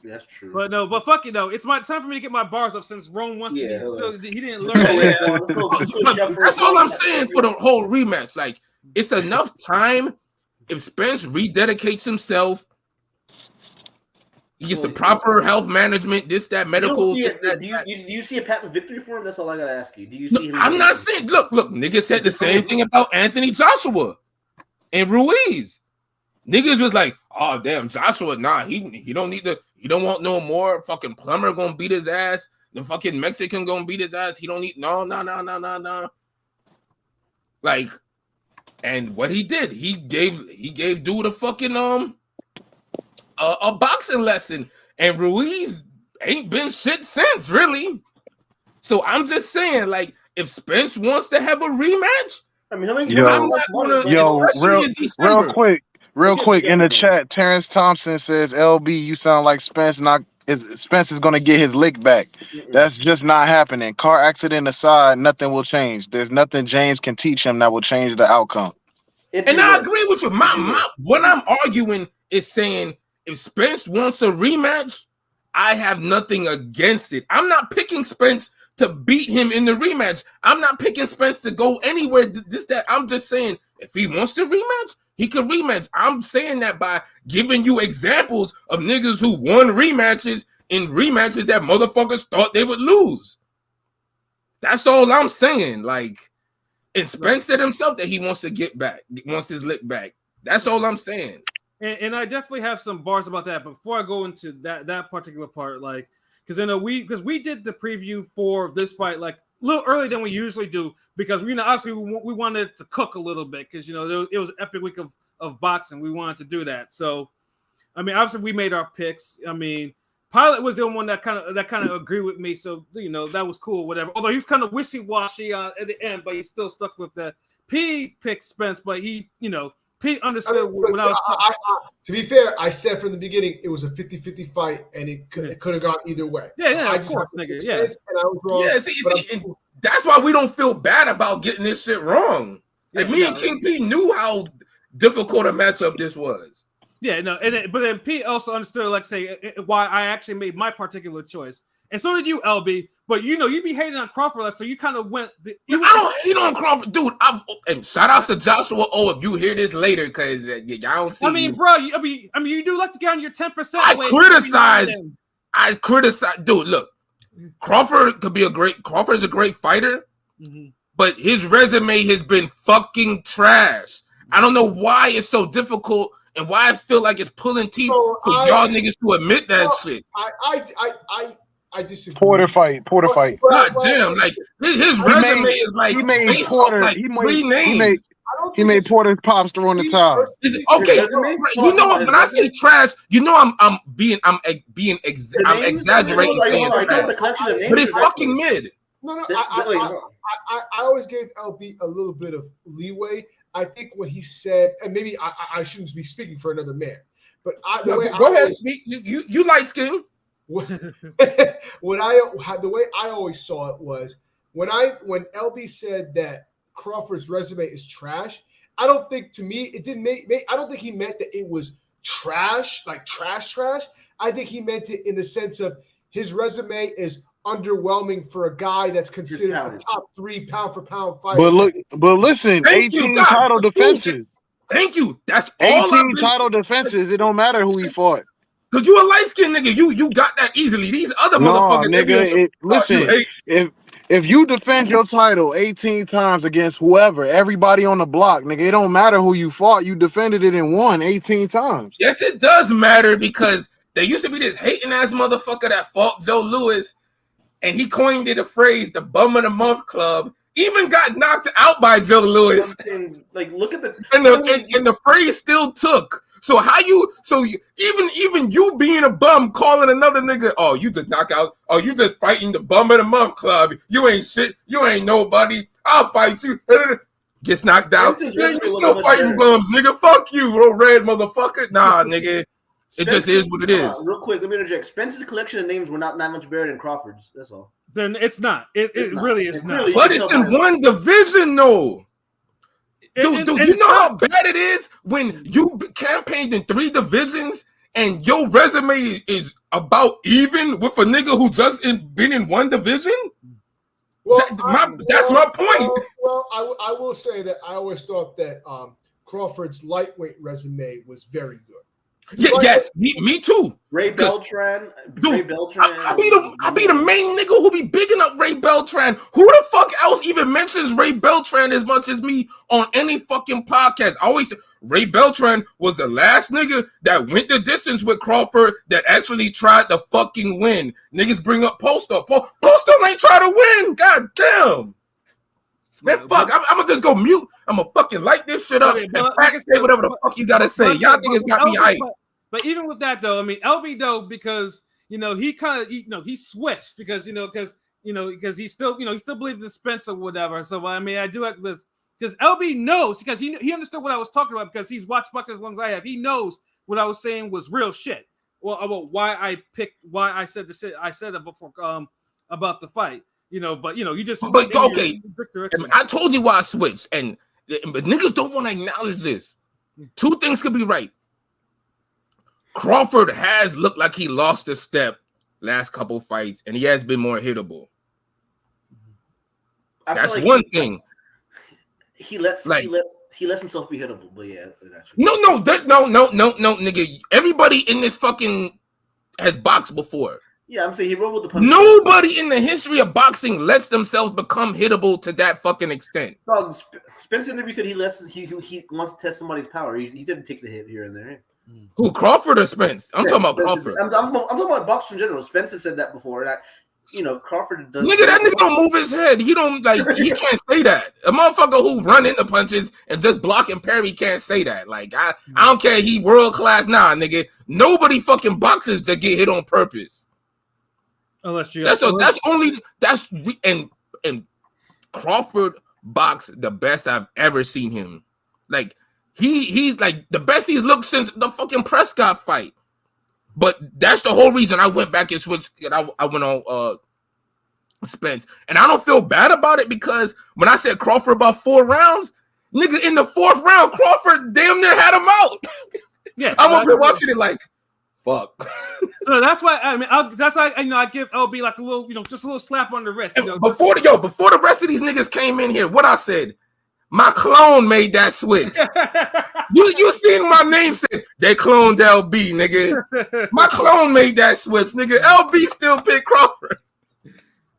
That's true. But fuck it though. It's time for me to get my bars up since Rome wants to. He didn't learn. That's all I'm saying for the whole rematch. Like it's enough time if Spence rededicates himself. He gets the proper health management, this, that, medical. Do you see a path of victory for him? That's all I gotta ask you. Do you see him? I'm not saying. Look. Niggas said the same thing about Anthony Joshua and Ruiz. Niggas was like, "Oh damn, Joshua, nah, he don't need he don't want no more. Fucking plumber gonna beat his ass. The fucking Mexican gonna beat his ass. He don't need no. Like, and what he did, he gave dude a fucking a boxing lesson, and Ruiz ain't been shit since, really. So I'm just saying, like, if Spence wants to have a rematch, I mean, real quick in the chat, Terence Thompson says, "LB, you sound like Spence. Spence is gonna get his lick back. That's just not happening. Car accident aside, nothing will change. There's nothing James can teach him that will change the outcome." And I agree with you. What I'm arguing is saying if Spence wants a rematch, I have nothing against it. I'm not picking Spence to beat him in the rematch. I'm not picking Spence to go anywhere. That. I'm just saying if he wants to rematch, he can rematch. I'm saying that by giving you examples of niggas who won rematches in rematches that motherfuckers thought they would lose. That's all I'm saying. Like, and Spence said himself that he wants to get back, wants his lick back. That's all I'm saying. And I definitely have some bars about that. But before I go into that particular part, like, because I know we did the preview for this fight like a little earlier than we usually do, because obviously we wanted to cook a little bit because it was an epic week of boxing. We wanted to do that. So, I mean, obviously we made our picks. I mean, Pilot was the one that kind of agreed with me, so that was cool, whatever. Although he was kind of wishy-washy at the end, but he still stuck with that. P picked Spence, but he, P understood what I was. To be fair, I said from the beginning it was a 50-50 fight, and it could have gone either way. Yeah, of course, nigga. Yeah, and I was wrong. Yeah, see, that's why we don't feel bad about getting this shit wrong. Like me and King P knew how difficult a matchup this was. Yeah, no, but then Pete also understood, like, say, why I actually made my particular choice, and so did you, LB. But you be hating on Crawford, so you kind of went. I don't hate on Crawford, dude. And shout out to Joshua O if you hear this later, because y'all don't see. I mean, bro, you do like to get on your 10%. I criticize, dude. Look, Crawford is a great fighter, but his resume has been fucking trash. I don't know why it's so difficult. And why I feel like it's pulling teeth for y'all niggas to admit that shit. I disagree. Porter fight. God damn, like his resume is like he made Porter. Like three names. He made Porter's pops throw in the towel. Okay, when I say trash, I'm exaggerating saying trash, but it's fucking mid. No, I always gave LB a little bit of leeway. I think when he said, and maybe I shouldn't be speaking for another man, but go ahead, speak. You light skin. The way I always saw it was when LB said that Crawford's resume is trash. I don't think I don't think he meant that it was trash, like trash. I think he meant it in the sense of his resume is underwhelming for a guy that's considered a top 3 pound for pound fighter. But listen, 18 title defenses. Thank you. That's 18 title defenses. It don't matter who he fought. Cause you a light skinned nigga. You got that easily. These other motherfuckers. Nigga. Listen, if you defend your title 18 times against whoever, everybody on the block, nigga, it don't matter who you fought. You defended it and won 18 times. Yes, it does matter, because there used to be this hating ass motherfucker that fought Joe Louis. And he coined it a phrase, the Bum of the Month Club. Even got knocked out by Joe Louis. And look at and the phrase still took. So even you being a bum, calling another nigga, oh, you just knock out, oh, you just fighting the Bum of the Month Club. You ain't shit. You ain't nobody. I'll fight you. Gets knocked out. You still fighting bums, nigga. Fuck you, little red motherfucker. Nah, nigga. It just is what it is. Real quick, let me interject. Spence's collection of names were not much better than Crawford's. That's all. Then it's not. It really is not. Really, but it's in one division, though. Dude, you know how bad it is when you campaigned in 3 divisions and your resume is about even with a nigga who just been in 1 division? Well, that's my point. Well, I will say that I always thought that Crawford's lightweight resume was very good. Yeah, yes, me too. Ray Beltran. Dude, Ray Beltran. I be the main nigga who be bigging up Ray Beltran. Who the fuck else even mentions Ray Beltran as much as me on any fucking podcast? I always say Ray Beltran was the last nigga that went the distance with Crawford that actually tried to fucking win. Niggas bring up Poster. Poster ain't try to win. God damn. Man, fuck, I'm gonna just go mute. I'm gonna fucking light this shit up and say whatever the fuck you gotta say. Y'all niggas got me hyped. But even with that though, I mean, LB though, because he kind of he switched because because he still he still believes in Spence or whatever. So I mean, I do have this because LB knows because he understood what I was talking about because he's watched boxing as long as I have. He knows what I was saying was real shit. Well, about why I said the shit I said about the fight. But you just. But okay, I told you why I switched, and but niggas don't want to acknowledge this. Two things could be right. Crawford has looked like he lost a step last couple fights, and he has been more hittable. That's like one thing. He lets himself be hittable, but yeah. No, nigga. Everybody in this fucking has boxed before. Yeah, I'm saying he rolled with the punch. Nobody in the history of boxing lets themselves become hittable to that fucking extent. Dog, Spence interview said he wants to test somebody's power. He said he takes a hit here and there. Who, Crawford or Spence? I'm talking about Crawford. I'm talking about boxing in general. Spence said that before, and Crawford does. Nigga, that nigga don't move his head. He don't he can't say that. A motherfucker who run into punches and just block and parry can't say that. Like I don't care. He world class now, nigga. Nobody fucking boxes to get hit on purpose. Unless you and Crawford boxed the best I've ever seen him. Like he's like the best he's looked since the fucking Prescott fight. But that's the whole reason I went back and switched. And I went on Spence, and I don't feel bad about it because when I said Crawford about 4 rounds, nigga, in the 4th round, Crawford damn near had him out. Yeah, I'm up here watching it like, fuck. So that's why I give LB like a little, just a little slap on the wrist. Before the rest of these niggas came in here, what I said, my clone made that switch. you seen my name said they cloned LB, nigga. My clone made that switch, nigga. LB still picked Crawford.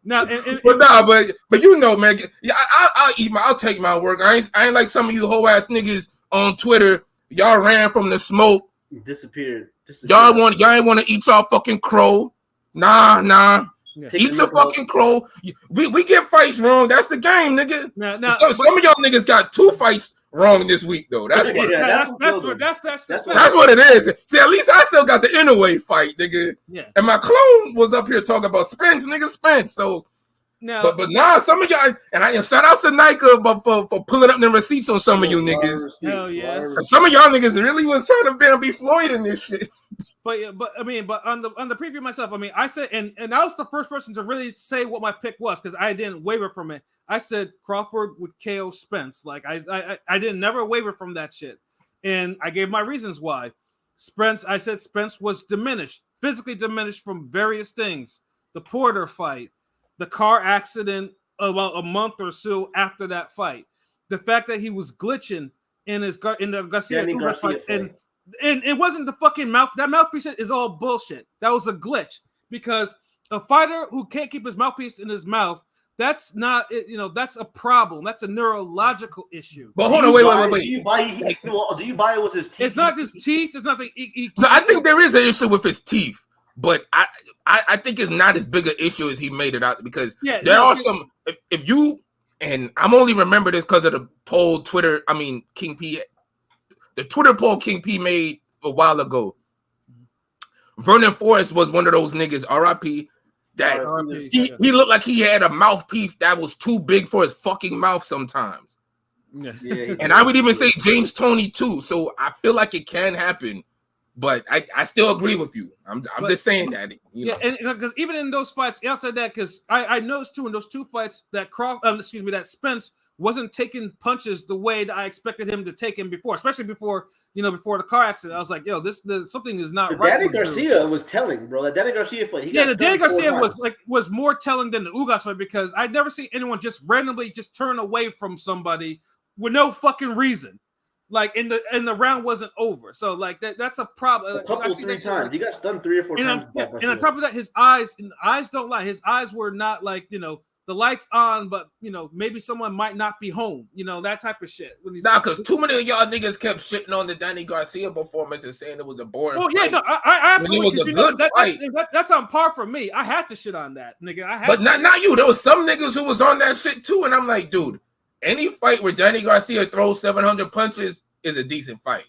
Now, but you know, man, yeah, I'll take my work. I ain't like some of you whole ass niggas on Twitter. Y'all ran from the smoke. Disappeared. Y'all ain't want to eat y'all fucking crow. Nah. Yeah. Eat your fucking crow. We get fights wrong. That's the game, nigga. Some of y'all niggas got 2 fights wrong this week, though. That's what. That's what it is. See, at least I still got the Inouye fight, nigga. Yeah. And my clone was up here talking about Spence, nigga, Spence. So, but some of y'all, and shout out to Nike for pulling up the receipts on some of you niggas. Hell yeah. Some of y'all niggas really was trying to be Floyd in this shit. But on the preview myself, I said, and I was the first person to really say what my pick was because I didn't waver from it. I said Crawford would KO Spence. Like I didn't never waver from that shit, and I gave my reasons why. I said Spence was physically diminished from various things. The Porter fight, the car accident about a month or so after that fight, the fact that he was glitching in the Garcia fight, and it wasn't the fucking mouth. That mouthpiece is all bullshit. That was a glitch because a fighter who can't keep his mouthpiece in his mouth, that's not, that's a problem. That's a neurological issue. But hold on, wait. Do you buy it with his teeth? It's not just teeth. There's nothing. No, I think there is an issue with his teeth, but I think it's not as big an issue as he made it out because there are some. If you and I'm only remember this because of the poll Twitter. King P. The Twitter poll King P made a while ago. Vernon Forrest was one of those niggas, RIP, that he looked like he had a mouthpiece that was too big for his fucking mouth sometimes. Yeah. And I would even say James Toney too. So I feel like it can happen, but I still agree with you. I'm just saying that. And because even in those fights, outside that, because I noticed too in those 2 fights that that Spence wasn't taking punches the way that I expected him to take him before, especially before the car accident. I was like, something is not right. Danny Garcia was telling, bro. That Danny Garcia fight. The Danny Garcia was more telling than the Ugas fight because I'd never seen anyone just randomly just turn away from somebody with no fucking reason. Like in the round wasn't over. So like that's a problem. A couple 3 times. He got stunned 3 or 4 times. And on top of that, his eyes don't lie. His eyes were not like, the lights on, but maybe someone might not be home. That type of shit. Because too many of y'all niggas kept shitting on the Danny Garcia performance and saying it was a boring. Oh yeah, fight. No, I absolutely. It was a good fight. That's on par for me. I had to shit on that, nigga. But not you. There was some niggas who was on that shit too, and I'm like, dude, any fight where Danny Garcia throws 700 punches is a decent fight.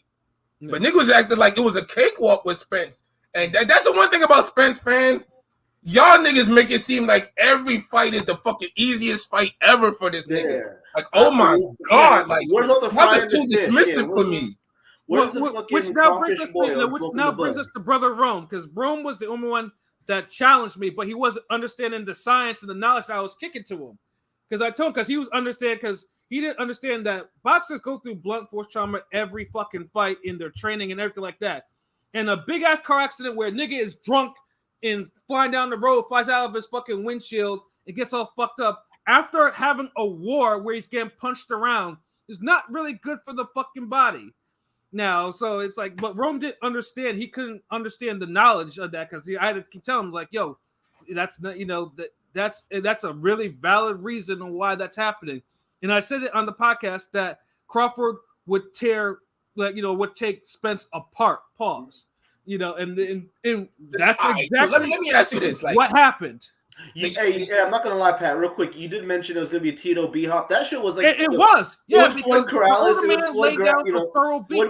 Yeah. But niggas acted like it was a cakewalk with Spence, and that's the one thing about Spence fans. Y'all niggas make it seem like every fight is the fucking easiest fight ever for this nigga. Yeah. Like, oh my God. Like, that was too dismissive for me. Which now brings us to Brother Rome, because Rome was the only one that challenged me, but he wasn't understanding the science and the knowledge that I was kicking to him. because I told him because he didn't understand that boxers go through blunt force trauma every fucking fight in their training and everything like that. And a big ass car accident where a nigga is drunk and flying down the road, flies out of his fucking windshield and gets all fucked up after having a war where he's getting punched around is not really good for the fucking body. Now, so it's like, but Rome didn't understand. He couldn't understand the knowledge of that because I had to keep telling him, like, yo, that's not, that's a really valid reason on why that's happening. And I said it on the podcast that Crawford would would take Spence apart. Pause. And that's exactly. Let me ask you this: like, what happened? I'm not gonna lie, Pat. Real quick, you did mention it was gonna be a Tito B hop. That shit was like it was, yeah. It was Floyd Corrales, Floyd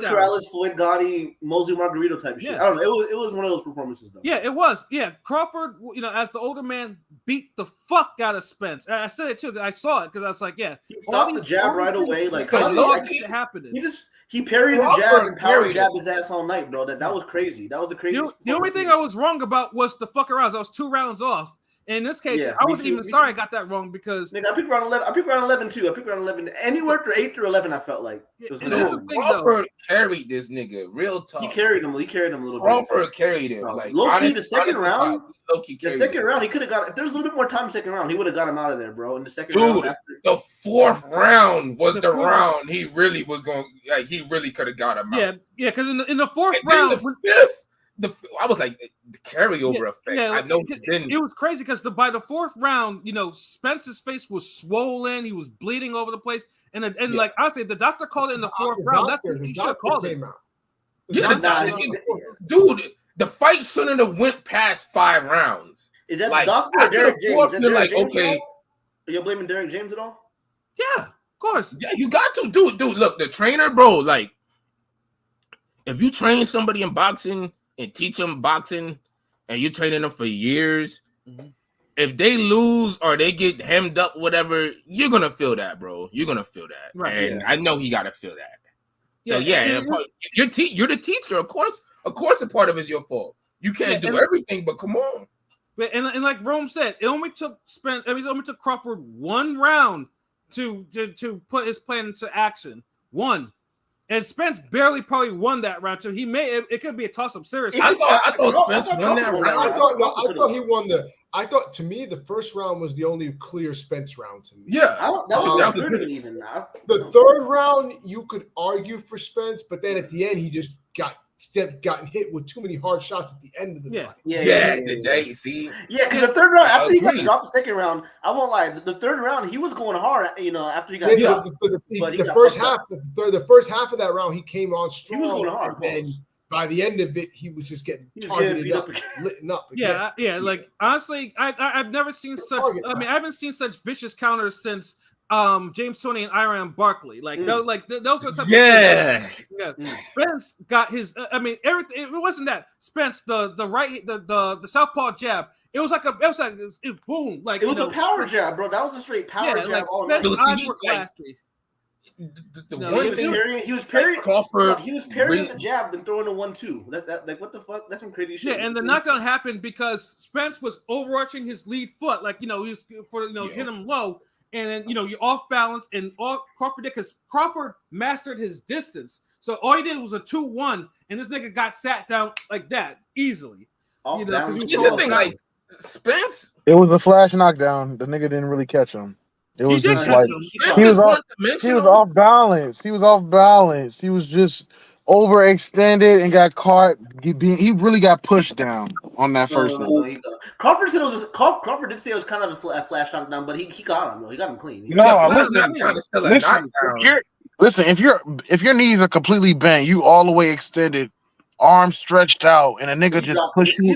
Corrales, Floyd Gotti, Mosley Margarito type of shit. Yeah. I don't know. It was one of those performances though. Yeah, it was. Yeah, Crawford, as the older man, beat the fuck out of Spence. And I said it too. I saw it because I was like, yeah, he stopped the jab right away. Like, happening. He parried the jab and power jab his ass all night, bro. That was crazy. That was the craziest. The only thing I was wrong about was the fuck around. I was 2 rounds off. And in this case, I wasn't even sorry I got that wrong because I picked around 11. I picked around 11 too. I picked around 11 anywhere through 8 through 11. I felt like it was Crawford carried this nigga real tough. He carried him a little bit. Crawford carried him. Like low key, the second round. The second round, he could have got. If there was a little bit more time, second round, he would have got him out of there, bro. In the second round, the 4th round was the round he really was going. Like he really could have got him out. Yeah, because in the 4th round, I was like the carryover effect. I know it was crazy because by the 4th round, Spence's face was swollen. He was bleeding over the place, and like I said, the doctor called it in the 4th round. That's what he should have called it. Dude, the fight shouldn't have went past 5 rounds. Is that the doctor or Derek James? You're like, okay, are you blaming Derek James at all? Yeah, of course. Yeah, you got to, dude. Look, the trainer, bro. Like, if you train somebody in boxing and teach them boxing, and you're training them for years, if they lose or they get hemmed up, whatever, you're gonna feel that, bro. You're gonna feel that, right? And I know he gotta feel that. So you're the teacher, of course. Of course, a part of it's your fault. You can't do everything, but come on. And like Rome said, it only took Crawford 1 round to put his plan into action. 1. And Spence barely probably won that round, so it could be a toss-up. Seriously, I thought Spence won that round. I thought he won to me, the first round was the only clear Spence round to me. Yeah, that was even now. The 3rd round, you could argue for Spence, but then at the end, he just gotten hit with too many hard shots at the end of the fight. See? Yeah, because the 3rd round, after he got dropped the 2nd round, I won't lie, the 3rd round, he was going hard, after he got dropped. The first half of that round, he came on strong. He was going hard, and by the end of it, he was just getting targeted up, lit up. Again. Yeah. Like, honestly, I've never seen such, I haven't seen such vicious counters since James Toney and Iran Barkley, those are the type of things. Spence got his. Everything. It wasn't that Spence the southpaw jab. It was like boom, like it was a power jab, bro. That was a straight power jab. Like all night. He was parrying Crawford. He was parrying the jab and throwing a 1-2. That like what the fuck? That's some crazy shit. Yeah, and the knockdown happened because Spence was overarching his lead foot, like he was hit him low. And then, you're off balance, and all Crawford did because Crawford mastered his distance. So all he did was a 2-1, and this nigga got sat down like that easily. Like Spence. It was a flash knockdown. The nigga didn't really catch him. It was just like he was off balance. He was just overextended and got caught. He really got pushed down on that first one. Crawford did say it was kind of a flash knockdown, but he got him though. He got him clean. Listen. If your knees are completely bent, you all the way extended, arms stretched out, and a nigga just push you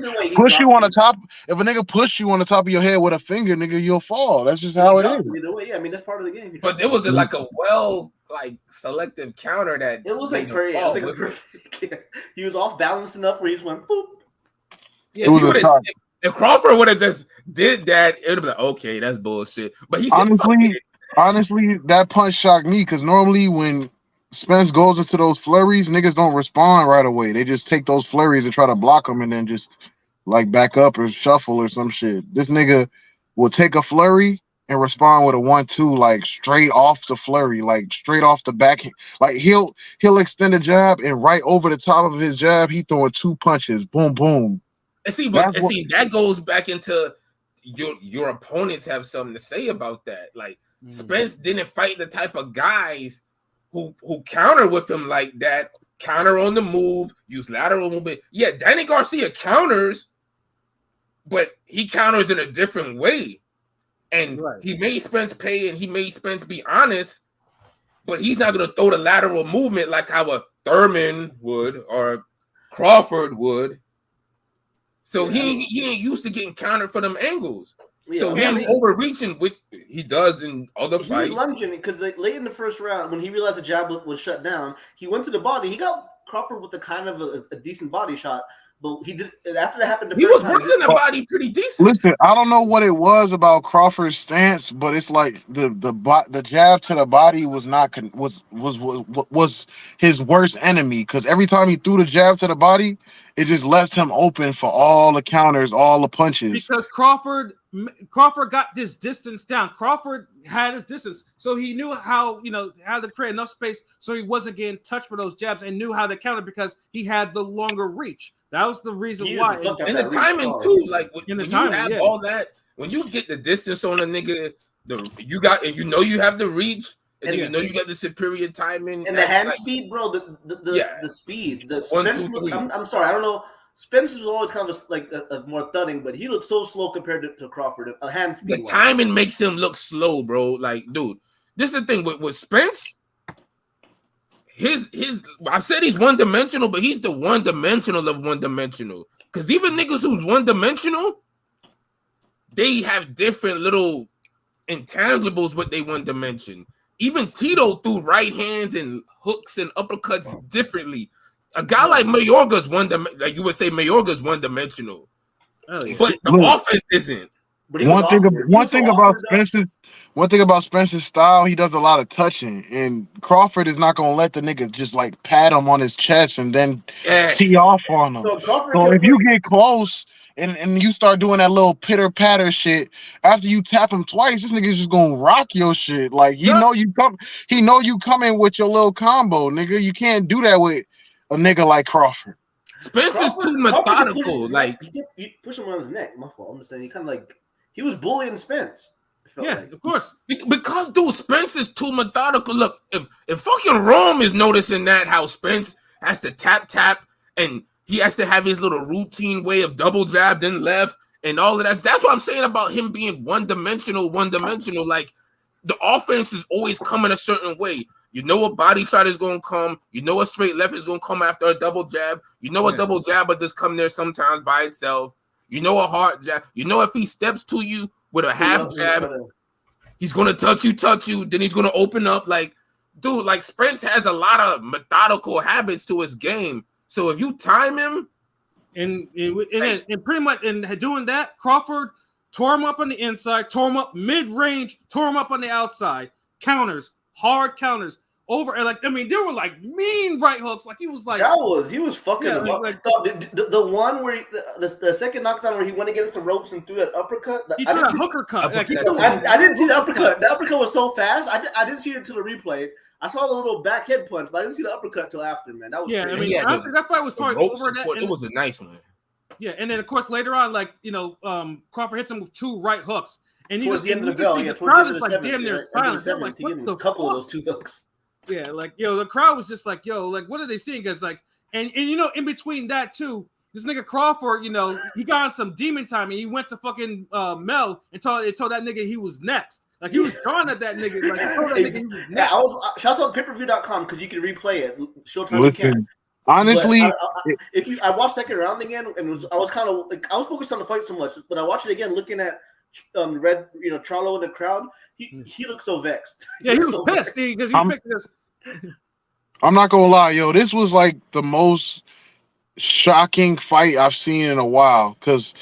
on the top. If a nigga push you on the top of your head with a finger, nigga, you'll fall. That's just how it is. Either way, yeah, that's part of the game. But it was like a selective counter that it was like crazy. It was like perfect. He was off balance enough where he just went boop. Yeah, if Crawford would have just did that, it would have been like, okay, that's bullshit. But he said, honestly, that punch shocked me because normally when Spence goes into those flurries, niggas don't respond right away. They just take those flurries and try to block them and then just like back up or shuffle or some shit. This nigga will take a flurry and respond with a 1-2, like straight off the flurry, like straight off the back. Like he'll extend a jab, and right over the top of his jab, he throwing 2 punches. Boom, boom. And see, that goes back into your opponents have something to say about that. Like Spence didn't fight the type of guys who counter with him like that. Counter on the move, use lateral movement. Yeah, Danny Garcia counters, but he counters in a different way. And he made Spence pay, and he made Spence be honest, but he's not going to throw the lateral movement like how a Thurman would or Crawford would. So he ain't used to getting countered for them angles. Yeah, so him overreaching, which he does in other fights. He was lunging because late in the first round, when he realized the jab was shut down, he went to the body. He got Crawford with a kind of a decent body shot, but he did after that happened. He was working the body pretty decent. Listen, I don't know what it was about Crawford's stance, but it's like the jab to the body was his worst enemy, because every time he threw the jab to the body, it just left him open for all the counters, all the punches. Because Crawford got this distance down. Crawford had his distance, so he knew how to create enough space so he wasn't getting touched for those jabs, and knew how to counter because he had the longer reach. That was the reason why. And the timing too, like when you have all that, when you get the distance on a nigga, you have the reach. And you got the superior timing and the hand speed, bro. The speed. I'm sorry, I don't know. Spence was always kind of a more thudding, but he looked so slow compared to Crawford. A hand speed. The timing makes him look slow, bro. Like, dude, this is the thing with Spence. I said he's one dimensional, but he's the one dimensional of one dimensional. Because even niggas who's one dimensional, they have different little intangibles with they one dimension. Even Tito threw right hands and hooks and uppercuts differently. A guy like Mayorga's like you would say Mayorga's one dimensional, but the offense isn't. But one thing about Spence's style, he does a lot of touching, and Crawford is not gonna let the nigga just like pat him on his chest and then tee off on him. So if you get close and you start doing that little pitter patter shit, after you tap him twice, this nigga's just gonna rock your shit. Like he know you coming with your little combo, nigga. You can't do that with a nigga like Crawford. Spence is too methodical. Like he pushed him on his neck. My fault. I'm just saying he kind of like he was bullying Spence. Of course. Because dude, Spence is too methodical. Look, if fucking Rome is noticing that how Spence has to tap and he has to have his little routine way of double jab, then left, and all of that. That's what I'm saying about him being one dimensional. Like the offense is always coming a certain way. You know a body shot is going to come. You know a straight left is going to come after a double jab. You know a double jab will just come there sometimes by itself. You know a hard jab. You know if he steps to you with a half jab, he's going to touch you. Then he's going to open up. Like, dude, like Spence has a lot of methodical habits to his game. So if you time him, and pretty much in doing that, Crawford tore him up on the inside, tore him up mid-range, tore him up on the outside. Counters, hard counters. Over and there were like mean right hooks. Like he was fucking him up. The one where the second knockdown where he went against the ropes and threw that uppercut. He threw a hooker cut. I didn't see the uppercut. The uppercut was so fast. I didn't see it until the replay. I saw the little back head punch, but I didn't see the uppercut till after. Man, that was crazy. Honestly, that fight was probably over. It was a nice one. Yeah, and then of course later on, Crawford hits him with 2 right hooks, and towards the end of the bell, the crowd is like damn near silent. I'm like, what the couple of those 2 hooks. Yeah, the crowd was just like, what are they seeing? Because and in between that too, this nigga Crawford, he got on some demon time, and he went to fucking Mel and told that nigga he was next. Like he was drawing at that nigga. Like he told that nigga he was next. Shouts out payperview.com because you can replay it. Showtime. Listen, honestly, I watched second round again, and I was kind of I was focused on the fight so much, but I watched it again, looking at Red, Charlo in the crowd. He looked so vexed. Yeah, he was so pissed because he picked this. I'm not gonna lie, this was like the most shocking fight I've seen in a while. Because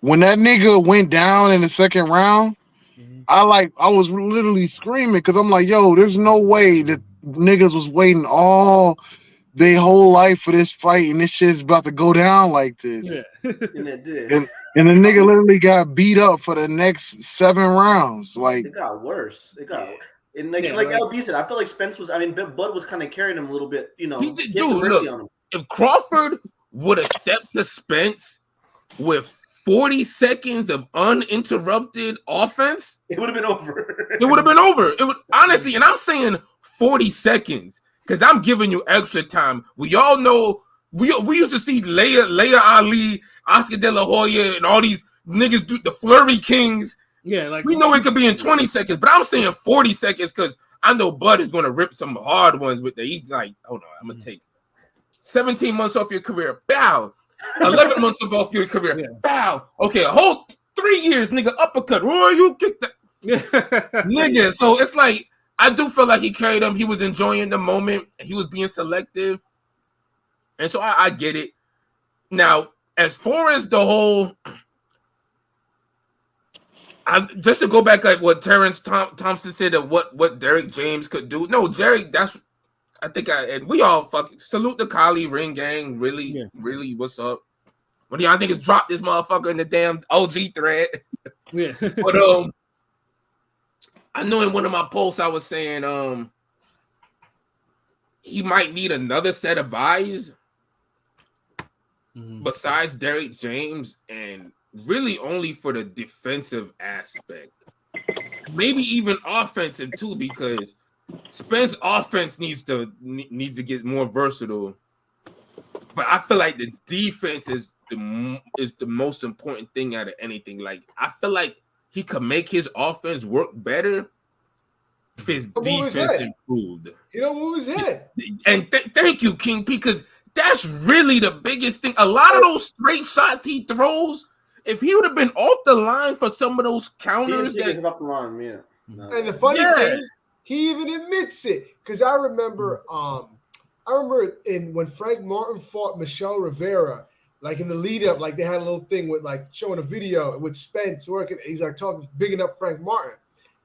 when that nigga went down in the second round, I was literally screaming because I'm like, there's no way that niggas was waiting all their whole life for this fight, and this shit's about to go down like this. Yeah. And it did. And the nigga literally got beat up for the next 7 rounds. Like, It got worse. And like Yeah, like like- LB said, I feel like Spence was. I mean, Bud was kind of carrying him a little bit. You know, He did, get some dude. mercy Look, on him. if Crawford would have stepped to Spence with 40 seconds of uninterrupted offense, It would have been over. it would have been over. It would honestly, and I'm saying 40 seconds because I'm giving you extra time. We all know we used to see Leia Ali, Oscar De La Hoya, and all these niggas do the Flurry Kings. Yeah, like We know it could be in 20 seconds, but I'm saying 40 seconds because I know Bud is going to rip some hard ones with the he's like, hold on, I'm going to take 17 months off your career. Bow. 11 months off your career. Yeah. Bow. Okay, a whole 3 years, nigga, uppercut. Oh, you kicked that. Nigga, so it's like, I do feel like he carried him. He was enjoying the moment. He was being selective. And so I get it. Now, as far as the whole... just to go back at what Terence Thompson said of what Derek James could do. No, Jerry, and we all fucking salute the Kali Ring Gang. Really, really, what's up? When y'all niggas drop this motherfucker in the damn OG thread. Yeah. But I know in one of my posts I was saying he might need another set of eyes besides Derek James, and really only for the defensive aspect. Maybe even offensive too, because Spence offense needs to get more versatile. But I feel like the defense is the most important thing out of anything. Like, I feel like he could make his offense work better if his defense improved. He don't move his head. And thank you, King P, because that's really the biggest thing. A lot of those straight shots he throws, if he would have been off the line for some of those counters, He off the line, yeah. No. And the funny thing is, he even admits it. Because I remember, when Frank Martin fought Michelle Rivera, like in the lead up, like they had a little thing with like showing a video with Spence working. He's like talking, bigging up Frank Martin,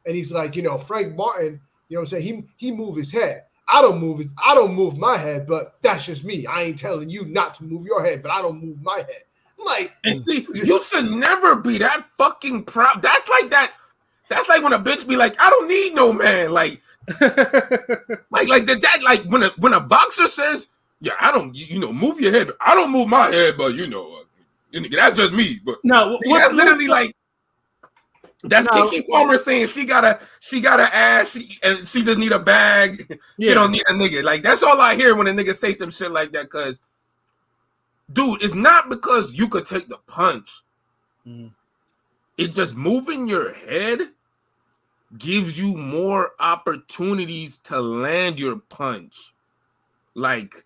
and he's like, Frank Martin, you know what I'm saying? He move his head. I don't move my head, but that's just me. I ain't telling you not to move your head, but I don't move my head. Like, and see, you should never be that fucking proud. That's like that. That's like when a bitch be like, I don't need no man. Like that. Like when a boxer says, yeah, I don't, move your head. I don't move my head, but that's just me. But no, that's literally like that's Kiki Palmer saying she got a ass and she just need a bag. She don't need a nigga. Like, that's all I hear when a nigga say some shit like that. Cause, dude, it's not because you could take the punch. It's just moving your head gives you more opportunities to land your punch. Like,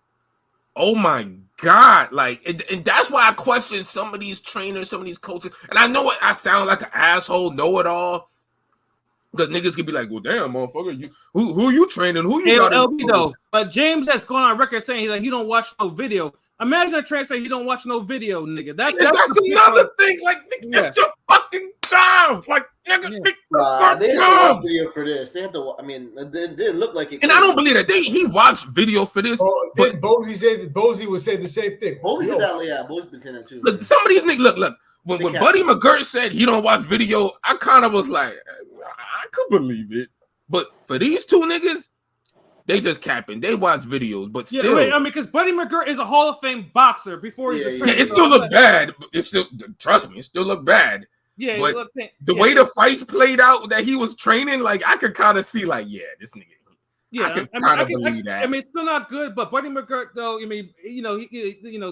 oh my God. Like, and that's why I question some of these trainers, some of these coaches. And I know I sound like an asshole, know-it-all. Because niggas can be like, well, damn, motherfucker, who you training? Who you got? LB though. But James has gone on record saying he don't watch no video. Imagine a trainer saying he don't watch no video, nigga. That's another thing. Like, that's your fucking job. Like, nigga, they had to watch video for this. They had to. I mean, it didn't look like it. And I don't believe that he watched video for this. Didn't Bozy say that? Bozy would say the same thing. Bozy said that. Yeah, Bozy's been saying that too. Look, some of these niggas. Look. When Buddy McGirt said he don't watch video, I kind of was like, I could believe it. But for these two niggas, they just capping. They watch videos, but still. I mean, because Buddy McGirt is a Hall of Fame boxer before he's a trainer. It still look bad. It still, trust me, it still look bad. Yeah, but the way the fights played out that he was training, like, I could kind of see, like, yeah, this nigga. Yeah, I could kind of believe that. I mean, it's still not good, but Buddy McGirt, though, I mean,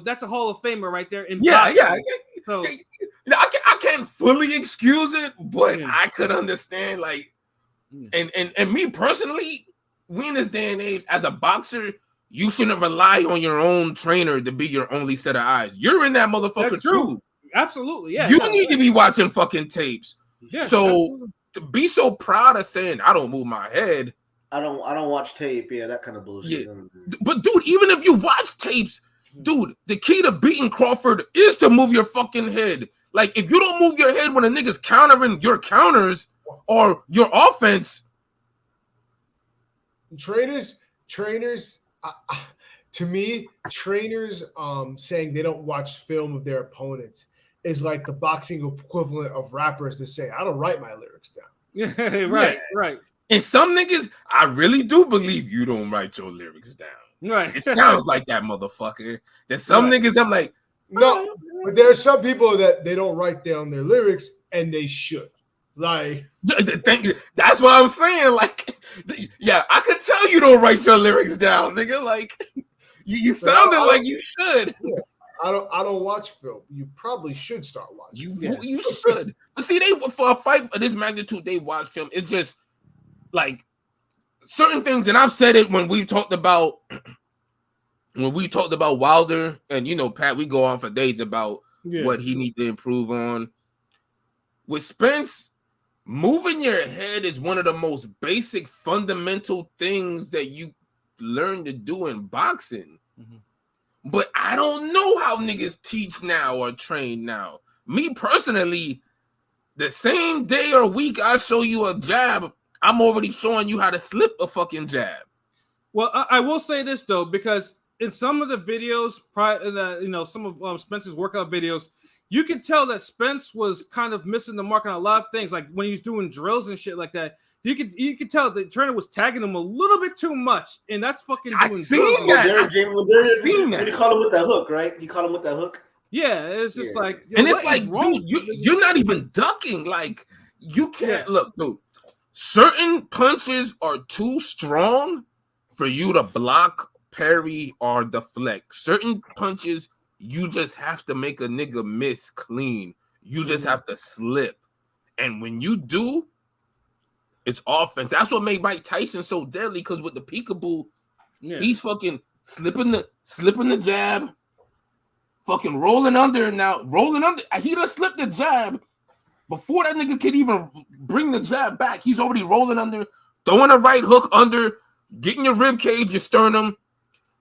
that's a Hall of Famer right there. So I can't fully excuse it, but I could understand, like, and me personally, we in this day and age, as a boxer, you shouldn't rely on your own trainer to be your only set of eyes. You're in that motherfucker too. Absolutely, yeah. You need to be watching fucking tapes. Yeah, so absolutely. To be so proud of saying I don't move my head. I don't watch tape. Yeah, that kind of bullshit. Yeah. But dude, even if you watch tapes, dude, the key to beating Crawford is to move your fucking head. Like, if you don't move your head when a nigga's countering your counters or your offense. Trainers, to me, trainers saying they don't watch film of their opponents is like the boxing equivalent of rappers that say, I don't write my lyrics down. Yeah, right, right. And some niggas, I really do believe you don't write your lyrics down. Right. It sounds like that mother,fucker. There's some niggas I'm like, no, but there are some people that they don't write down their lyrics and they should. Like, that's what I'm saying. Like, yeah, I could tell you don't write your lyrics down, nigga. Like, you sounded like you should. Yeah. I don't watch film. You probably should start watching. You should. But see, they for a fight of this magnitude, they watch him. It's just like certain things, and I've said it when we talked about Wilder, and you know, Pat, we go on for days about what he needs to improve on. With Spence, moving your head is one of the most basic, fundamental things that you learn to do in boxing. Mm-hmm. But I don't know how niggas teach now or train now. Me personally, the same day or week I show you a jab, I'm already showing you how to slip a fucking jab. Well, I will say this though, because in some of the videos, some of Spence's workout videos, you can tell that Spence was kind of missing the mark on a lot of things. Like when he's doing drills and shit like that, you could tell the trainer was tagging him a little bit too much, and that's fucking. I seen that. You call him with that hook, right? You call him with that hook. Yeah, it's just like, and it's like, dude, you're not even ducking. Like you can't look, dude. Certain punches are too strong for you to block, parry, or deflect. Certain punches you just have to make a nigga miss clean. You just have to slip, and when you do, it's offense. That's what made Mike Tyson so deadly. Because with the peekaboo, he's fucking slipping the jab, fucking rolling under. He done slipped the jab before that nigga could even bring the jab back. He's already rolling under, throwing a right hook under, getting your rib cage, your sternum,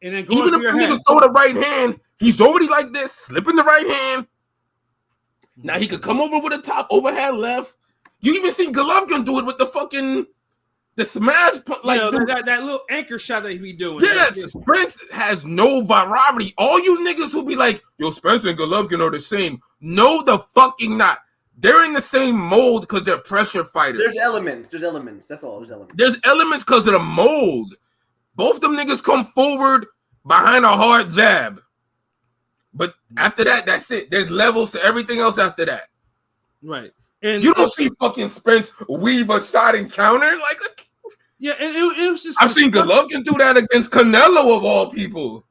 and then even if the nigga throw the right hand, he's already like this, slipping the right hand. Now he could come over with a top overhand left. You even see Golovkin do it with the smash, like that little anchor shot that he be doing. Yes, Spence has no variety. All you niggas who be like, yo, Spence and Golovkin are the same. No, the fucking not. They're in the same mold because they're pressure fighters. There's elements. That's all. There's elements because of the mold. Both them niggas come forward behind a hard jab. But after that, that's it. There's levels to everything else after that. Right. And you don't see fucking Spence weave a shot and counter. Like, yeah, and it was just. I've seen Golovkin do that against Canelo of all people.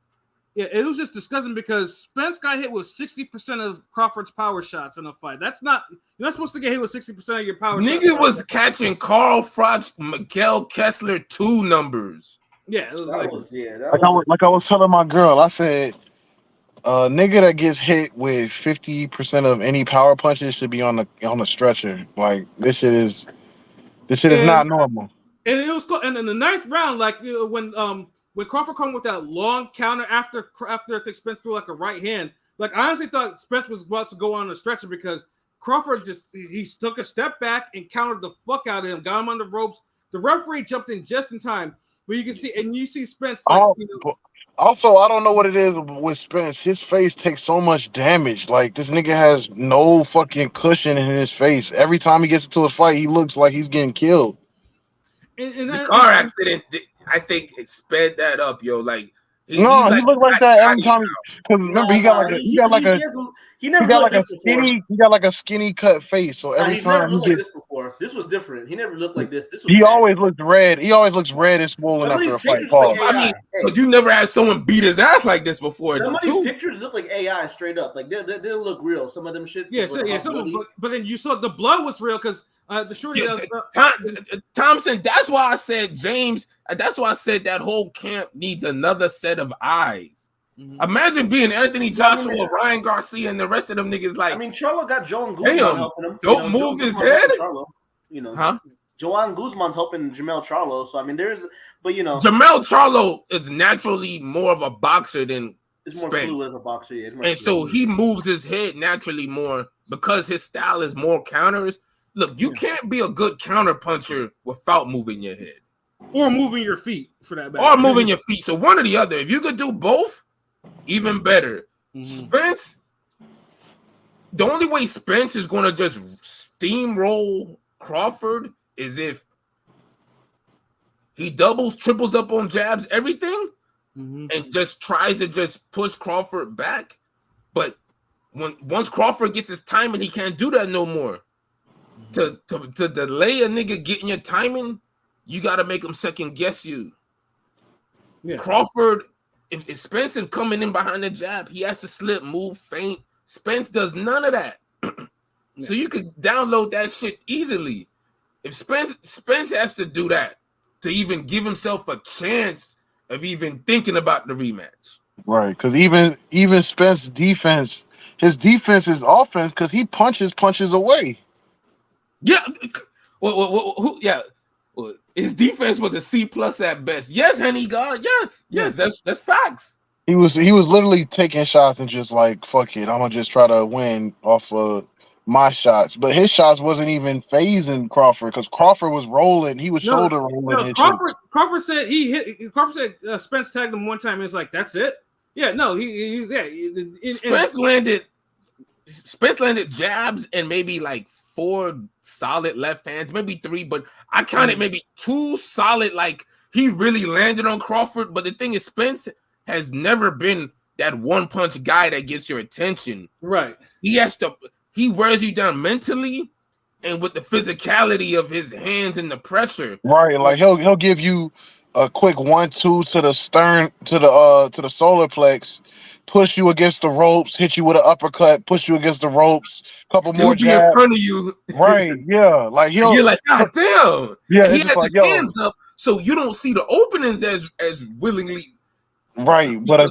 Yeah, it was just disgusting because Spence got hit with 60% of Crawford's power shots in a fight. You're not supposed to get hit with 60% of your power shots. Nigga was catching Carl Froch, Miguel Kessler 2 numbers. Yeah, it was like I was telling my girl, I said, nigga that gets hit with 50% of any power punches should be on the stretcher. Like this shit is not normal. And it was cool. And in the 9th round, like when Crawford come with that long counter after I think Spence threw like a right hand, like I honestly thought Spence was about to go on the stretcher because Crawford he took a step back and countered the fuck out of him, got him on the ropes. The referee jumped in just in time, but you see Spence. Also, I don't know what it is with Spence. His face takes so much damage. Like this nigga has no fucking cushion in his face. Every time he gets into a fight, he looks like he's getting killed. The car accident, I think, it sped that up, yo. Like he looked like that every time. Because remember, he got like a skinny cut face. So every time he gets this was different. He never looked like this. He always looks red. He always looks red and swollen after a fight. I mean, but you never had someone beat his ass like this before. Some of these pictures look like AI straight up. Like they look real. Some of them shits. But then you saw the blood was real because the shorty Thompson. That's why I said James. That's why I said that whole camp needs another set of eyes. Mm-hmm. Imagine being Anthony Joshua, Ryan Garcia, and the rest of them niggas. Like, I mean, Charlo got Joan Guzman helping him. Don't move his head. Joan Guzman's helping Jamel Charlo. So I mean, Jamel Charlo is naturally more of a boxer than it's more Spence. fluid as a boxer. Yeah, and so he moves his head naturally more because his style is more counters. Look, you can't be a good counter puncher without moving your head. Or moving your feet, for that matter. Or moving your feet. So one or the other. If you could do both, even better. Mm-hmm. Spence, the only way Spence is gonna just steamroll Crawford is if he doubles, triples up on jabs, everything, and just tries to just push Crawford back. But once Crawford gets his timing, he can't do that no more. To delay a nigga getting your timing, you got to make him second guess you. Yeah. Crawford, if Spence is coming in behind the jab, he has to slip, move, feint. Spence does none of that. So you could download that shit easily. If Spence has to do that to even give himself a chance of even thinking about the rematch. Right, because even Spence's defense, his defense is offense because he punches away. Yeah. Well, his defense was a C+ at best. Yes, Henny God. Yes, that's facts. He was literally taking shots and just like, fuck it, I'm gonna just try to win off of my shots. But his shots wasn't even phasing Crawford because Crawford was rolling. He was shoulder rolling. Crawford said Spence tagged him one time. It's like, that's it. Yeah, no, he's Spence landed jabs and maybe like 4 solid left hands, maybe 3, but I counted maybe 2 solid. Like he really landed on Crawford. But the thing is, Spence has never been that one punch guy that gets your attention. Right. He wears you down mentally and with the physicality of his hands and the pressure. Right, like he'll give you a quick 1-2 to the stern, to the solar plex, push you against the ropes, hit you with an uppercut, push you against the ropes, couple Still more jabs in front of you. Right, yeah, like you're like, God damn. Yeah, he has his hands up, so you don't see the openings as willingly. Right, but a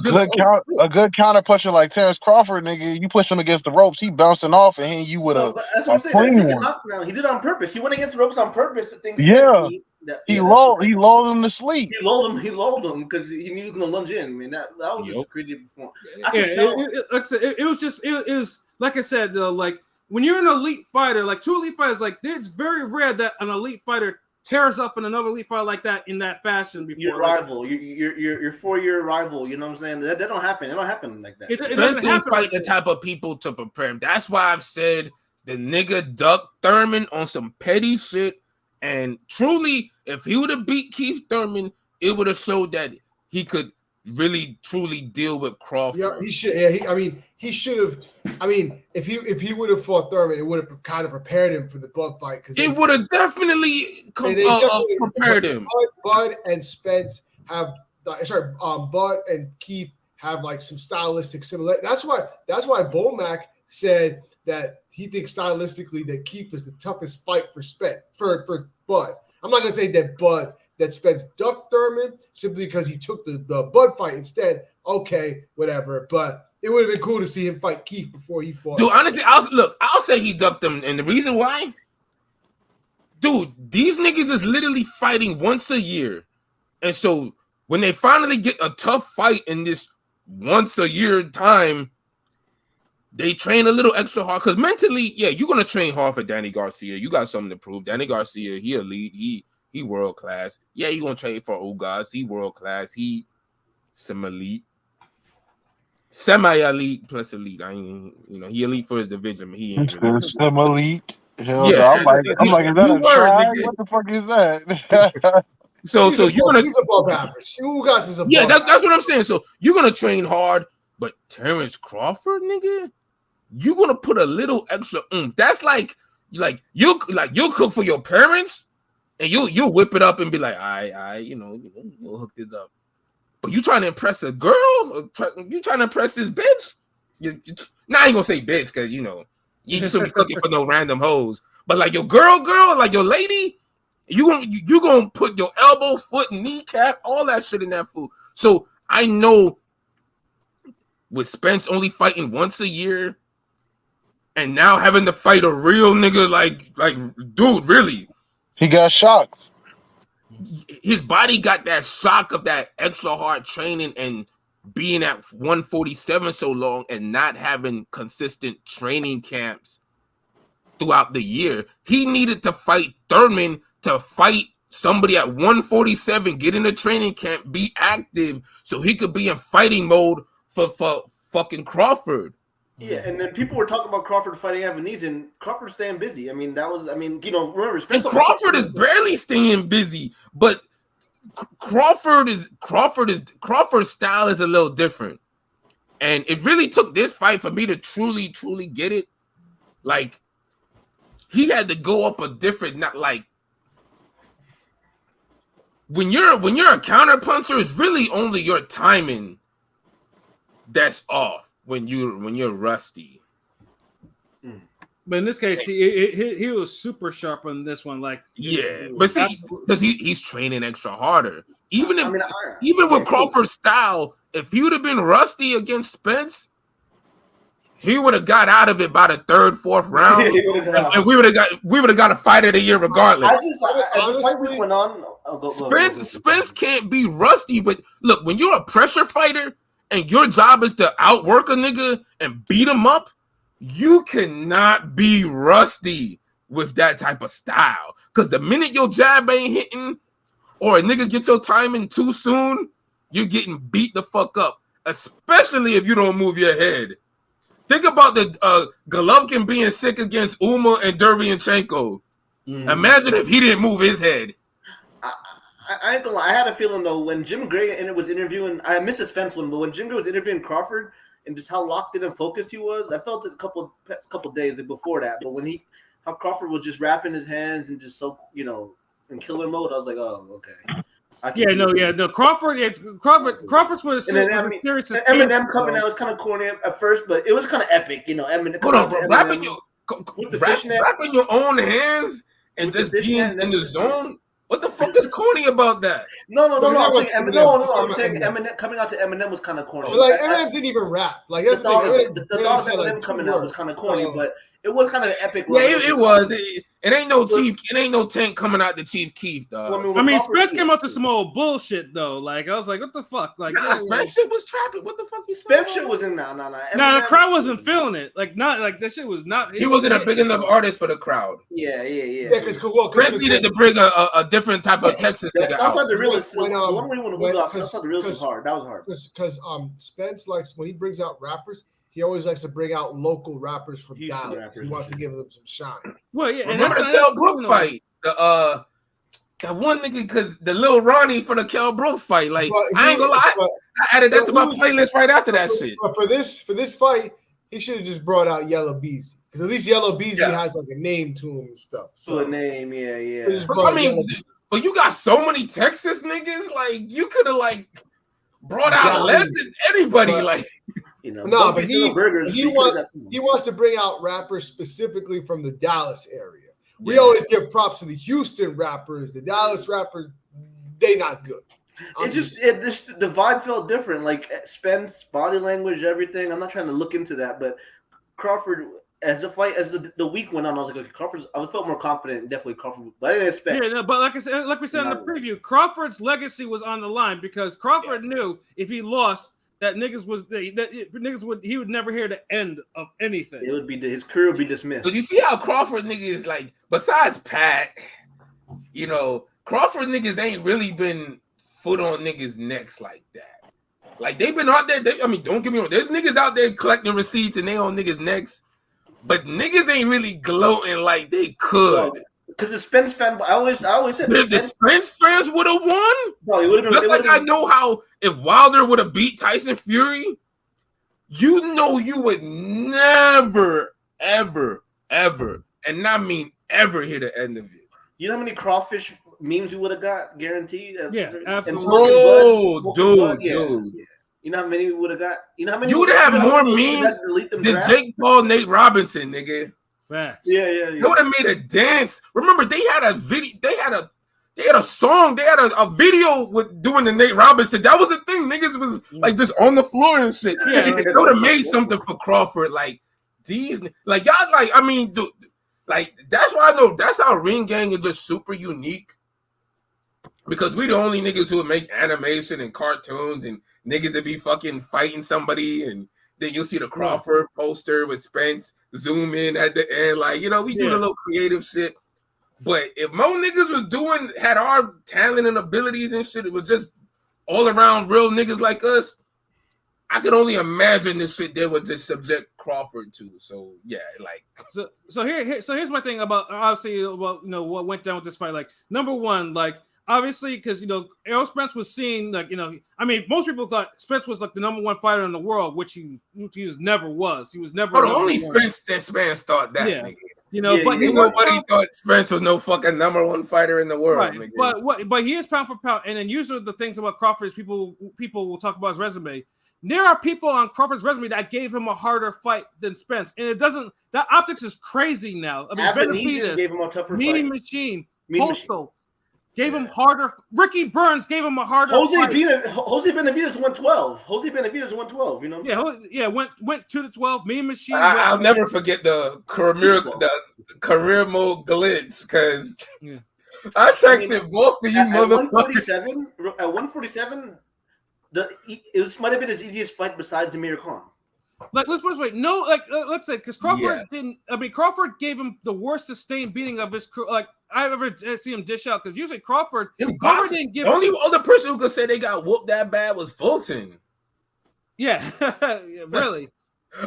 good counter puncher like Terence Crawford, nigga, you push him against the ropes, he bouncing off and hitting you with that's what I'm saying. He did it on purpose. He went against the ropes on purpose. He lulled him to sleep. He lulled him because he knew he was gonna lunge in. I mean, that was just a crazy performance. It was like I said, like when you're an elite fighter, like 2 elite fighters, like it's very rare that an elite fighter tears up in another elite fighter like that in that fashion before. Your rival, your 4-year rival, you know what I'm saying? That don't happen. It don't happen like that. It doesn't fight the type of people to prepare him. That's why I've said the nigga ducked Thurman on some petty shit. And truly, if he would have beat Keith Thurman, it would have showed that he could really truly deal with Crawford. Yeah, he should. Yeah, he should have. I mean, if he would have fought Thurman, it would have kind of prepared him for the Bud fight because it would have definitely prepared him. Bud and Spence have Bud and Keith have like some stylistic similarity. That's why Bomac said that he thinks stylistically that Keith is the toughest fight for Spence for Bud. I'm not gonna say that Spence ducked Thurman simply because he took the Bud fight instead. Okay, whatever. But it would have been cool to see him fight Keith before he fought. Dude, honestly, I'll say he ducked him, and the reason why, dude, these niggas is literally fighting once a year, and so when they finally get a tough fight in this once a year time, they train a little extra hard because mentally, yeah, you're gonna train hard for Danny Garcia. You got something to prove. Danny Garcia, he elite, he world class. Yeah, you're gonna train for Ugas. He world class. He semi-elite plus elite. I ain't, he elite for his division. But he ain't really semi-elite. Hell yeah, I'm like, is that a try? What the fuck is that? So he's above average. Ugas is above. Yeah, that's what I'm saying. So you're gonna train hard, but Terence Crawford, nigga, you're gonna put a little extra. That's like you'll cook for your parents, and you'll whip it up and be like, we'll hook this up. But you trying to impress a girl? You trying to impress this bitch? Now I ain't gonna say bitch because you should be cooking for no random hoes. But like your girl, like your lady, you gonna put your elbow, foot, kneecap, all that shit in that food. So I know with Spence only fighting once a year, and now having to fight a real nigga like dude, really, he got shocked. His body got that shock of that extra hard training and being at 147 so long and not having consistent training camps throughout the year. He needed to fight Thurman to fight somebody at 147, get in a training camp, be active, so he could be in fighting mode for fucking Crawford. Yeah, and then people were talking about Crawford fighting Ebenezer, and Crawford staying busy. I mean, remember Spence. And Crawford is barely staying busy, but Crawford's style is a little different. And it really took this fight for me to truly, truly get it. Like, he had to go up a different, not like when you're a counter puncher, it's really only your timing that's off when you're rusty. But in this case, he was super sharp on this one. Like, but see, because he's training extra harder. Even with Crawford's style, if he would have been rusty against Spence, he would have got out of it by the third, fourth round, and we would have got a fight of the year regardless. Spence can't be rusty, but look, when you're a pressure fighter and your job is to outwork a nigga and beat him up, you cannot be rusty with that type of style. Because the minute your jab ain't hitting or a nigga get your timing too soon, you're getting beat the fuck up, especially if you don't move your head. Think about the Golovkin being sick against Uma and Derevyanchenko. Imagine if he didn't move his head. I ain't gonna lie. I had a feeling, though, when Jim Gray was interviewing, I missed the Spence one, but when Jim Gray was interviewing Crawford, and just how locked in and focused he was, I felt it a couple days before that. But when how Crawford was just wrapping his hands and just so in killer mode, I was like, oh, okay. Crawford's was serious. Eminem coming out was kind of corny at first, but it was kind of epic, Eminem. Hold on, wrapping your own hands and just being in the zone. What the fuck is corny about that? No. I'm saying Eminem coming out to Eminem was kind of corny. But like Eminem didn't even rap. Like that's the thing. The thought of Eminem coming out was kind of corny, but it was kind of an epic. Yeah, it was. It ain't no Chief. It ain't no Tank coming out to Chief Keef, dog. I mean, Spence came out to some old bullshit though. Like I was like, what the fuck? Like Spence shit was trapping. What the fuck you saying? Spence shit was in nah. The crowd wasn't feeling it. Like not like that shit was not. He wasn't a big enough artist for the crowd. Yeah. Because Spence needed to bring a different type of Texas nigga out. Outside the realist, the one where he went to outside the realist was hard. That was hard. Because Spence likes when he brings out rappers. He always likes to bring out local rappers from Dallas. He wants to give them some shine. Well, yeah. Remember the Kell Brook fight? That one nigga, because the Lil Ronnie for the Kell Brook fight. Like, I ain't gonna lie, I added that to my playlist right after that shit. But for this fight, he should have just brought out Yellow Beezy. Because at least Yellow Beezy has like a name to him and stuff. So a name, yeah. I mean, but you got so many Texas niggas. Like, you could have like brought out legend anybody. But he wants to bring out rappers specifically from the Dallas area. We always give props to the Houston rappers. The Dallas rappers, they not good. The vibe felt different. Like Spence, body language, everything. I'm not trying to look into that, but Crawford, as the week went on, I was like, okay, Crawford. I felt more confident, and definitely Crawford. But I didn't expect. Yeah, but like we said in the preview, Crawford's legacy was on the line because Crawford knew if he lost, that he would never hear the end of anything. It would be his career would be dismissed. But you see how Crawford niggas like, besides Pat, Crawford niggas ain't really been foot on niggas' necks like that. Like they've been out there. Don't get me wrong. There's niggas out there collecting receipts and they on niggas' necks, but niggas ain't really gloating like they could. Because the Spence fan, I always said if the Spence fans would have won, no, it would have been. Just like I know how if Wilder would have beat Tyson Fury, you would never, ever, and not mean ever hear the end of it. You know how many crawfish memes you would have got, guaranteed? Yeah, absolutely. Dude. You know how many we would have got? You know how many? You would have had more memes than Jake Paul, Nate Robinson, nigga. Facts. Yeah. They would have made a dance. Remember, they had a video. They had a song. They had a video with doing the Nate Robinson. That was the thing. Niggas was like just on the floor and shit. Yeah, they would have made something for Crawford. Like these, like y'all, like I mean, dude, like that's why I know that's how Ring Gang is just super unique. Because we the only niggas who would make animation and cartoons and niggas that be fucking fighting somebody and. Then you'll see the Crawford poster with Spence zoom in at the end. Like, we do the little creative shit. But if more niggas had our talent and abilities and shit, it was just all around real niggas like us, I could only imagine this shit they would just subject Crawford to. So yeah, like so here's my thing about obviously about what went down with this fight. Like number one, like obviously because Errol Spence was seen like I mean most people thought Spence was like the number one fighter in the world, which he never was. He was never. Only Spence thought that. Yeah. Nigga. But nobody thought Spence was no fucking number one fighter in the world. Right. Nigga. But he is pound for pound, and then usually the things about Crawford is people will talk about his resume. There are people on Crawford's resume that gave him a harder fight than Spence, and it doesn't. That optics is crazy now. I mean, Benavidez gave him a tougher Mean fight. Machine, Postal gave him harder. Ricky Burns gave him a harder. Jose Benavidez 112. Jose Benavidez 112. You know. Went 2-12. Mean Machine. I'll never forget the career mode glitch because I texted both of you motherfuckers. At 147. It might have been his easiest fight besides Amir Khan. Like let's wait. No, like let's say because Crawford didn't. I mean, Crawford gave him the worst sustained beating of his like I've ever seen him dish out. Because usually Crawford didn't give. The only other person who could say they got whooped that bad was Fulton. Yeah, really.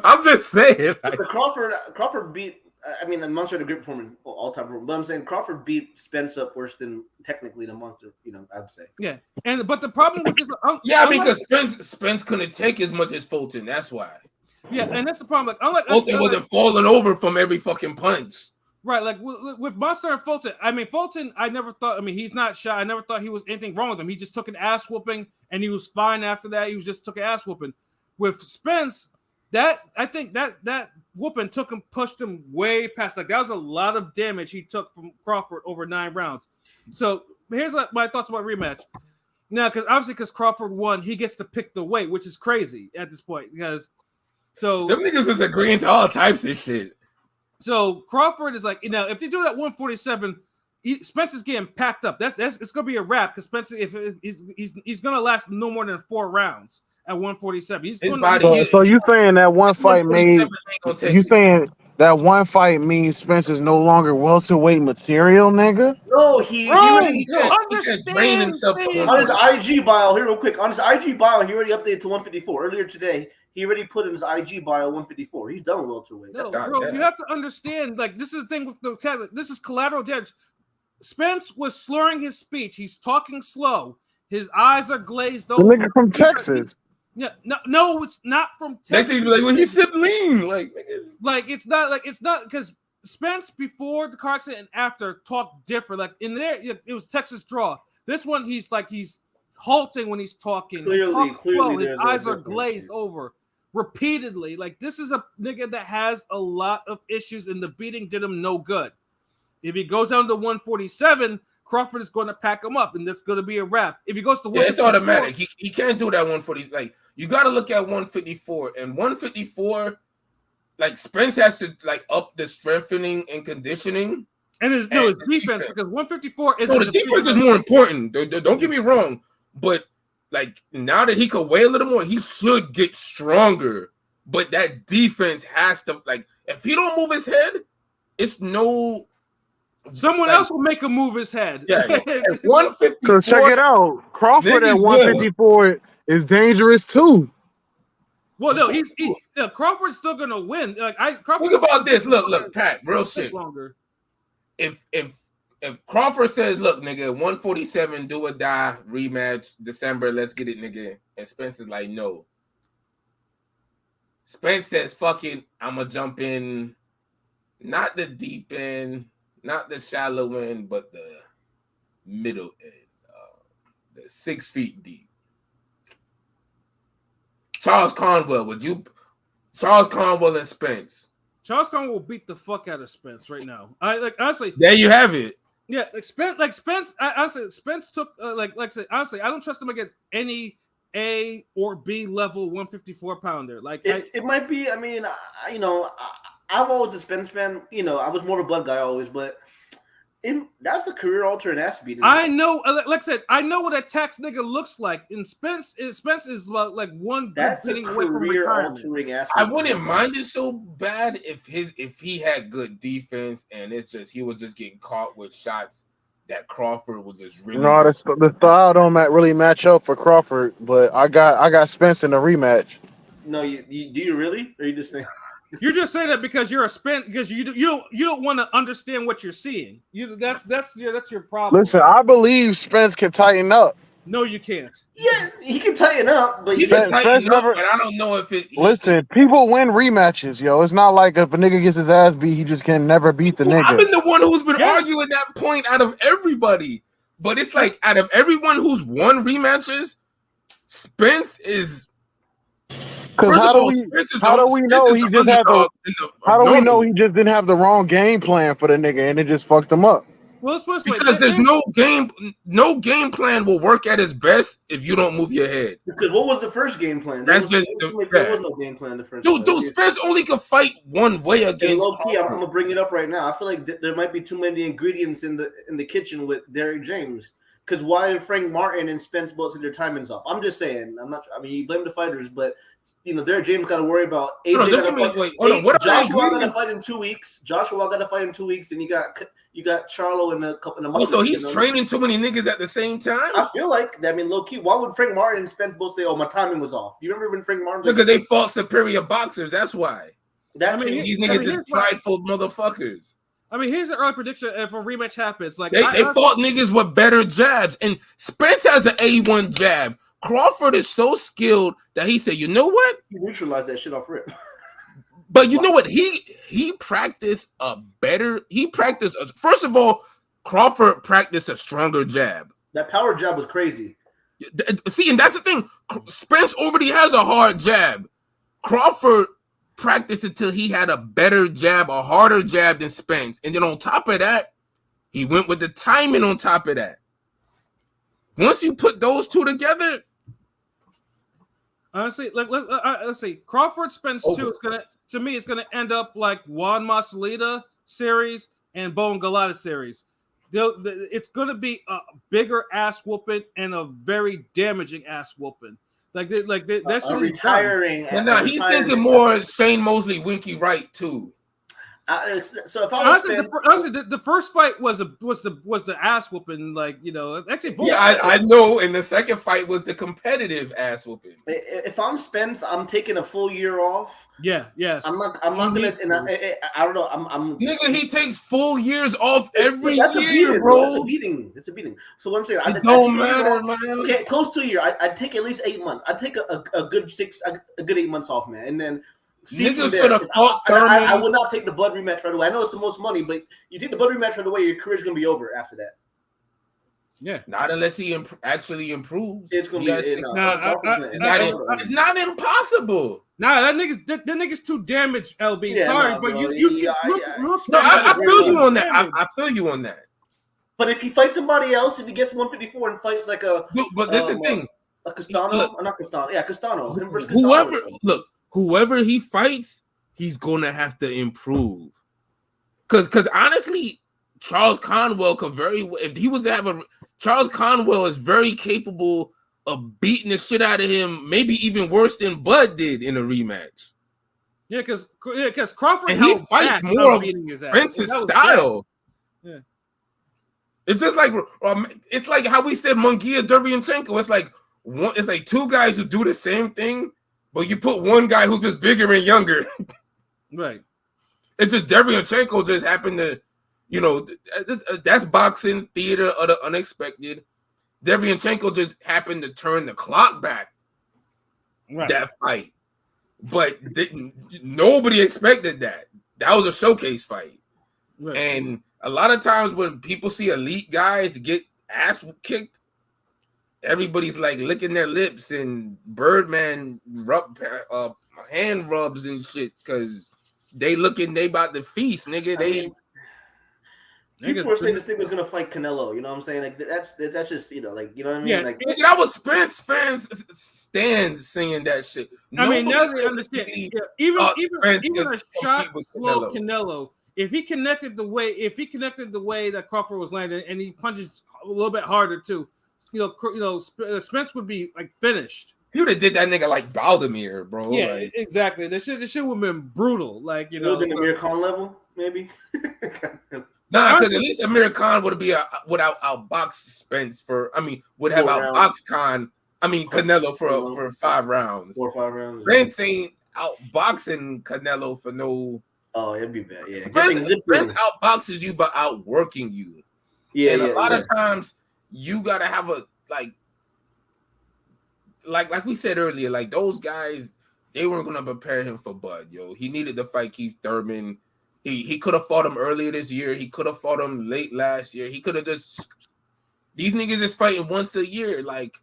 I'm just saying. Like, Crawford beat. I mean, the Monster had a great performance all time, but I'm saying Crawford beat Spence up worse than technically the Monster. I'd say. Yeah, but the problem with this, because Spence couldn't take as much as Fulton. That's why. Yeah, and that's the problem. Like, Fulton wasn't falling over from every fucking punch. Right, like with Monster and Fulton. I mean, Fulton, I never thought. I mean, he's not shy. I never thought he was anything wrong with him. He just took an ass whooping, and he was fine after that. He just took an ass whooping. With Spence, I think that whooping pushed him way past. Like that was a lot of damage he took from Crawford over 9 rounds. So here's my thoughts about rematch. Now, because Crawford won, he gets to pick the weight, which is crazy at this point. Because them niggas is agreeing to all types of shit. So Crawford is like, if they do that 147, Spence is getting packed up. It's gonna be a wrap because Spence, if he's gonna last no more than 4 rounds. At 147, so you saying that one fight made? You saying that one fight means Spence is no longer welterweight material, nigga? No, he drain himself on his IG bio. Here, real quick, on his IG bio, he already updated to 154 earlier today. He already put in his IG bio 154. He's done with welterweight. No, bro, you have to understand. Like this is the thing with the this is collateral damage. Spence was slurring his speech. He's talking slow. His eyes are glazed over. The nigga from Texas. Yeah, no, it's not from Texas. Like when he sipped lean, it's not because Spence before the car accident and after talked different. Like in there, it was Texas draw. This one, he's halting when he's talking. Clearly, his eyes are glazed over repeatedly. Like this is a nigga that has a lot of issues, and the beating did him no good. If he goes down to 147. Crawford is going to pack him up, and that's going to be a wrap. If he goes to 154, it's automatic. He can't do that 140. Like you got to look at 154, and 154, like Spence has to up the strengthening and conditioning, and his defense because 154 is the defense is more important. Don't get me wrong, but like now that he can weigh a little more, he should get stronger. But that defense has to if he don't move his head, it's no. Someone else will make him move his head. Yeah, 154. Because check it out, Crawford at 154 is dangerous too. Well, no, Crawford's still gonna win. Think about this. Look, Pat, real shit. Longer. If Crawford says, "Look, nigga, 147, do or die, rematch, December, let's get it, nigga," and Spence is like, "No." Spence says, "Fuck it, I'm gonna jump in, not the deep end." Not the shallow end, but the middle end, the 6 feet deep. Charles Conwell and Spence. Charles Conwell will beat the fuck out of Spence right now. Honestly. There you have it. Yeah, Spence. Honestly, Spence took honestly, I don't trust him against any A or B level 154 pounder. It might be. I mean, I've always a Spence fan. I was more of a blood guy always, but that's a career altering ass beating. I know. Like I said, I know what a tax nigga looks like. And Spence is like one. That's a career altering ass. I wouldn't mind it so bad if he had good defense and he was just getting caught with shots that Crawford was just really. No, the style don't really match up for Crawford, but I got Spence in the rematch. No, you do you really? Or are you just saying? You're just saying that because you're a Spence, because you don't want to understand what you're seeing. That's your problem. Listen, I believe Spence can tighten up. No, you can't. Yeah, he can tighten up, but He Spence- can tighten Spence up, never- but I don't know if it. Listen, people win rematches, yo. It's not like if a nigga gets his ass beat, he just can never beat the I've nigga. been the one who's been Yes. arguing that point out of everybody. But it's like out of everyone who's won rematches, Spence is. Because how do we know he just had the? How do we know he just didn't have the wrong game plan for the nigga and it just fucked him up? Well, let's put it this way. Because there's no game plan will work at its best if you don't move your head. Because what was the first game plan? That's There just was no game plan the first. Dude, Spence only could fight one way And against. low key, I'm gonna bring it up right now. I feel like there might be too many ingredients in the kitchen with Derrick James. Because why Frank Martin and Spence both said their timing's off? I'm just saying. I mean, you blame the fighters, but Derrick James got to worry about AJ. Joshua got to fight in 2 weeks. Joshua got to fight in 2 weeks, and you got Charlo in a month. Also, he's training too many niggas at the same time. I feel like I mean, low key. Why would Frank Martin and Spence both say, "Oh, my timing was off"? Do you remember when Frank Martin? Because they fought superior boxers. That's why. These niggas is prideful motherfuckers. I mean, here's an early prediction if a rematch happens. Like they fought niggas with better jabs, and Spence has an A1 jab. Crawford is so skilled that he said, "You know what? He neutralized that shit off rip." But you know what? He practiced a better. First of all, Crawford practiced a stronger jab. That power jab was crazy. See, and that's the thing. Spence already has a hard jab. Crawford practiced until he had a better jab, a harder jab than Spence. And then on top of that, he went with the timing on top of that. Once you put those two together, honestly, let's see. Crawford Spence 2 is gonna end up like Juan Masalita series and Bone Galata series. It's gonna be a bigger ass whooping and a very damaging ass whooping. That's retiring. And he's thinking more Shane Mosley, Winky Wright too. So if I was the first fight was the ass whooping, actually both. Yeah, I know. And the second fight was the competitive ass whooping. If I'm Spence, I'm taking a full year off. Yeah, yes. I'm not gonna. I don't know. I'm nigga. He takes full years off every year, beating, bro. It's a beating. So what I'm saying, it don't matter, man. Okay, close to a year. I'd take at least 8 months. I'd take a good 8 months off, man, and then. I will not take the Bud rematch right away. I know it's the most money, but you take the Bud rematch right away, your career's gonna be over after that. Yeah, not unless he actually improves. It's gonna be. It's not impossible. Nah, that nigga's too damaged. LB, yeah, sorry, no, but bro. I feel you on that. I feel you on that. But if he fights somebody else, if he gets 154 and fights like a, but this is the thing. A Castano, or not Castano, yeah, Castano. Him versus Castano. Whoever he fights, he's gonna have to improve. Cause honestly, Charles Conwell could if he was to have Charles Conwell is very capable of beating the shit out of him, maybe even worse than Bud did in a rematch. Yeah, because Crawford and he fights more of Spence's style. Yeah. It's just like it's like how we said Munguia Derevyanchenko. It's like two guys who do the same thing. But you put one guy who's just bigger and younger. Right. It's just Derevyanchenko just happened to, that's boxing theater of the unexpected. Derevyanchenko just happened to turn the clock back. Right. That fight. But nobody expected that. That was a showcase fight. Right. And a lot of times when people see elite guys get ass kicked, everybody's like licking their lips and Birdman hand rubs and shit because they about to feast, nigga. People are saying this thing was gonna fight Canelo. You know what I'm saying? Like that's just you know what I mean? Yeah, like that was Spence fans stands saying that shit. I mean, now they understand. Even a shot slow Canelo. If he connected the way that Crawford was landing, and he punches a little bit harder too. Spence would be like finished. He would have did that nigga like Baldemir, bro. Yeah, exactly. This shit would have been brutal. Like would have been Amir Khan level, maybe. Nah, because at least Amir Khan would have outboxed Spence would have outboxed Khan I mean Canelo for 5 rounds. 4 or 5 rounds. Spence ain't outboxing Canelo for no. Oh, it'd be bad. Yeah, Spence outboxes you by outworking you. Yeah, and a lot of times you gotta have a like we said earlier, like those guys, they weren't gonna prepare him for Bud, yo. He needed to fight Keith Thurman. He could have fought him earlier this year. He could have fought him late last year. He could have just. These niggas is fighting once a year, like,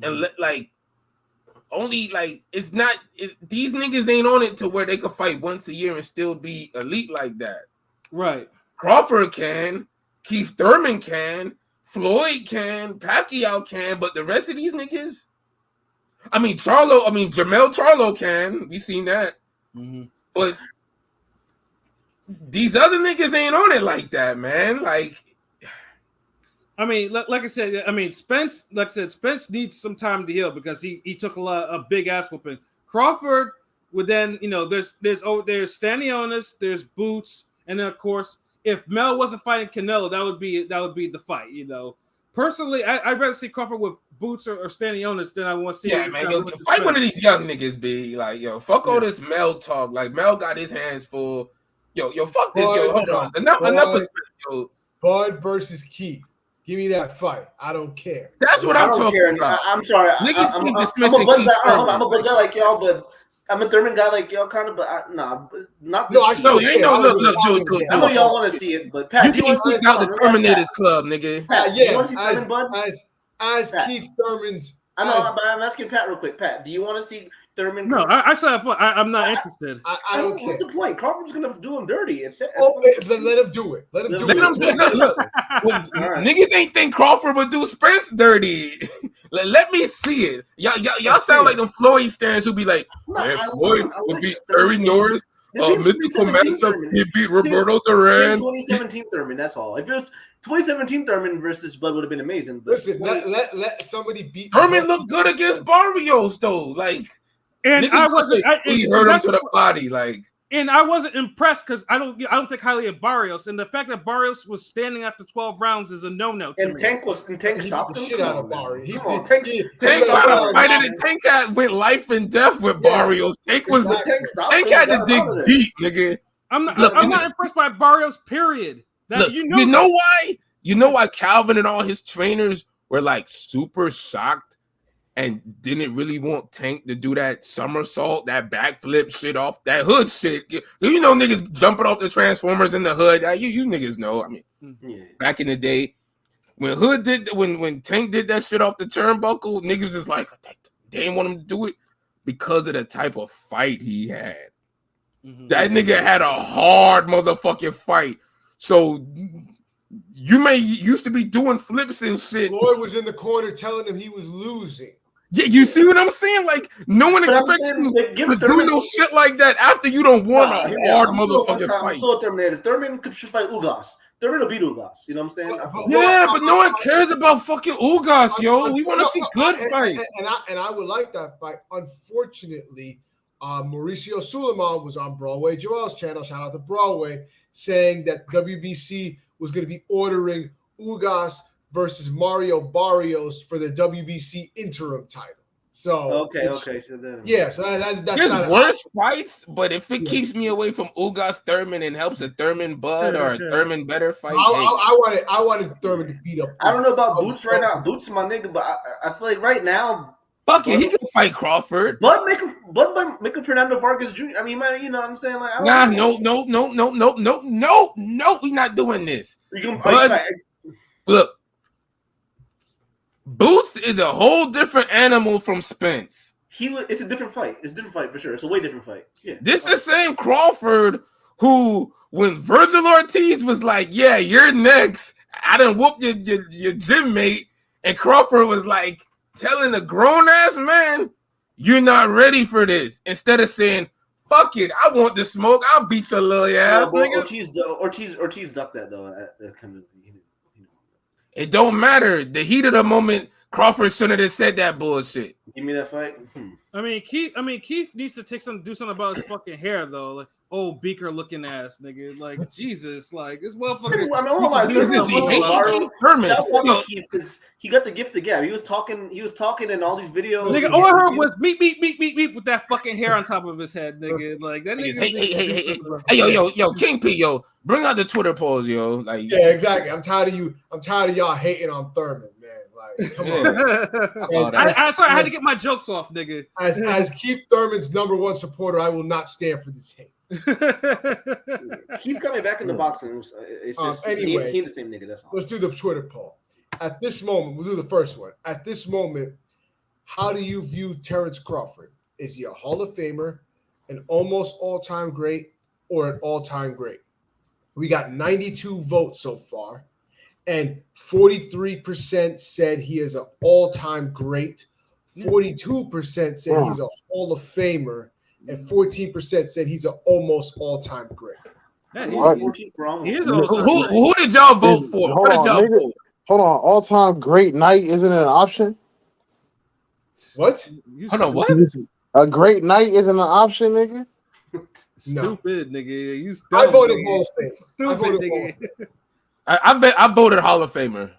and only like it's not. These niggas ain't on it to where they could fight once a year and still be elite like that. Right. Crawford can, Keith Thurman can, Floyd can, Pacquiao can, but the rest of these niggas. Jamel Charlo can. We seen that, but these other niggas ain't on it like that, man. Like. I mean, like I said, Spence. Like I said, Spence needs some time to heal because he took a big ass whooping. Crawford would then, there's Stanionis, there's Boots, and then of course, if Mel wasn't fighting Canelo, that would be the fight. Personally, I'd rather see Crawford with Boots or Stanionis than I want to see. Yeah, man, fight one of these young niggas. Be like, fuck all this Mel talk. Like Mel got his hands full. Yo, fuck this. Hold on. Enough of Spence. Yo. Bud versus Keith. Give me that fight. I don't care. That's what I'm talking about. I'm sorry. Niggas I'm dismissing a Bud guy like y'all, but I'm a Thurman guy like y'all, kind of. But not. No, I still care. Look, I know y'all want to see it, but Pat, you can't kick out the Terminators Club, nigga. Pat, you want to see Thurman, Bud? As Keith Thurman's. I know, but I'm asking Pat real quick. Pat, do you want to see Thurman? No, I still have fun. I'm not interested. I don't care. What's the point? Crawford's gonna do him dirty. Then let him do it. Let him do it. Look. Niggas ain't think Crawford would do Spence dirty. Let me see it. Y'all sound like the Floyd stands who be like, Floyd would beat Terry Norris. Mythical matchup. He beat Roberto Duran. 2017 Thurman. That's all. If it was 2017 Thurman versus Bud, would have been amazing. But listen, let somebody beat. Thurman looked good against Barrios though. Like, and I wasn't. He hurt him to the body. Like, and I wasn't impressed because I don't think highly of Barrios, and the fact that Barrios was standing after 12 rounds is a no-no. And Tank stopped the shit out of Barrios. Tank went life and death with Barrios. Tank had to dig deep, nigga. I'm not impressed by Barrios. Period. You know why? You know why Calvin and all his trainers were like super shocked and didn't really want Tank to do that somersault, that backflip shit off that hood shit. Niggas jumping off the Transformers in the hood. You niggas know. I mean, back in the day, when Tank did that shit off the turnbuckle, niggas is like, they didn't want him to do it because of the type of fight he had. That nigga had a hard motherfucking fight. So you used to be doing flips and shit. Lloyd was in the corner telling him he was losing. Yeah, you see what I'm saying? Like, no one expects you to do no shit like that after you don't want a hard motherfucking fight. I'm so Terminator. Thurman should fight Ugas. Thurman will beat Ugas. You know what I'm saying? Yeah, but no one cares about fucking Ugas, yo. We want to see good fights. And I would like that fight. Unfortunately, Mauricio Suleiman was on Broadway Joel's channel. Shout out to Broadway, saying that WBC was going to be ordering Ugas versus Mario Barrios for the WBC interim title. So okay. So that's there's worse fights, but if it keeps me away from Ugas Thurman and helps a Thurman Bud or a Thurman better fight, I wanted Thurman to beat up. I don't know about Boots right now. Boots is my nigga, but I feel like right now, fuck it, he can fight Crawford. Bud make him Fernando Vargas Jr. I mean, man, you know what I'm saying? Like, no, we're not doing this. Look. Boots is a whole different animal from Spence. It's a different fight. It's a different fight for sure. It's a way different fight. Yeah. This is the same Crawford who, when Virgil Ortiz was like, "Yeah, you're next," I done whooped your gym mate, and Crawford was like telling a grown ass man, "You're not ready for this." Instead of saying, "Fuck it, I want the smoke. I'll beat your little ass." Ortiz ducked that though. It don't matter. The heat of the moment, Crawford shouldn't have said that bullshit. Give me that fight. I mean, Keith needs to do something about his fucking hair though. Like, old beaker looking ass nigga. Like, Jesus, like this motherfucker. I mean, I'm like, shout out Keith because he got the gift of gab. He was talking in all these videos. Nigga, all I heard was beep with that fucking hair on top of his head, nigga. Like that nigga. Hey, yo, King P, yo, bring out the Twitter polls, yo. Like, yeah, exactly. I'm tired of you. I'm tired of y'all hating on Thurman, man. Like, come on. I had to get my jokes off, nigga. As Keith Thurman's #1 supporter, I will not stand for this hate. Keith coming back in the boxing. It's just anyway, he's the same nigga. That's all. Let's do the Twitter poll. At this moment, we'll do the first one. At this moment, how do you view Terence Crawford? Is he a Hall of Famer, an almost all-time great, or an all-time great? We got 92 votes so far, and 43% said he is an all-time great, 42% said he's a Hall of Famer, and 14% said he's an almost all-time great. Yeah, who did y'all vote for? Hold on, all-time great night isn't an option? What? Hold on, what? A great night isn't an option, nigga? Stupid, nigga. You I voted Hall of Fame. Stupid, nigga. I voted Hall of Famer.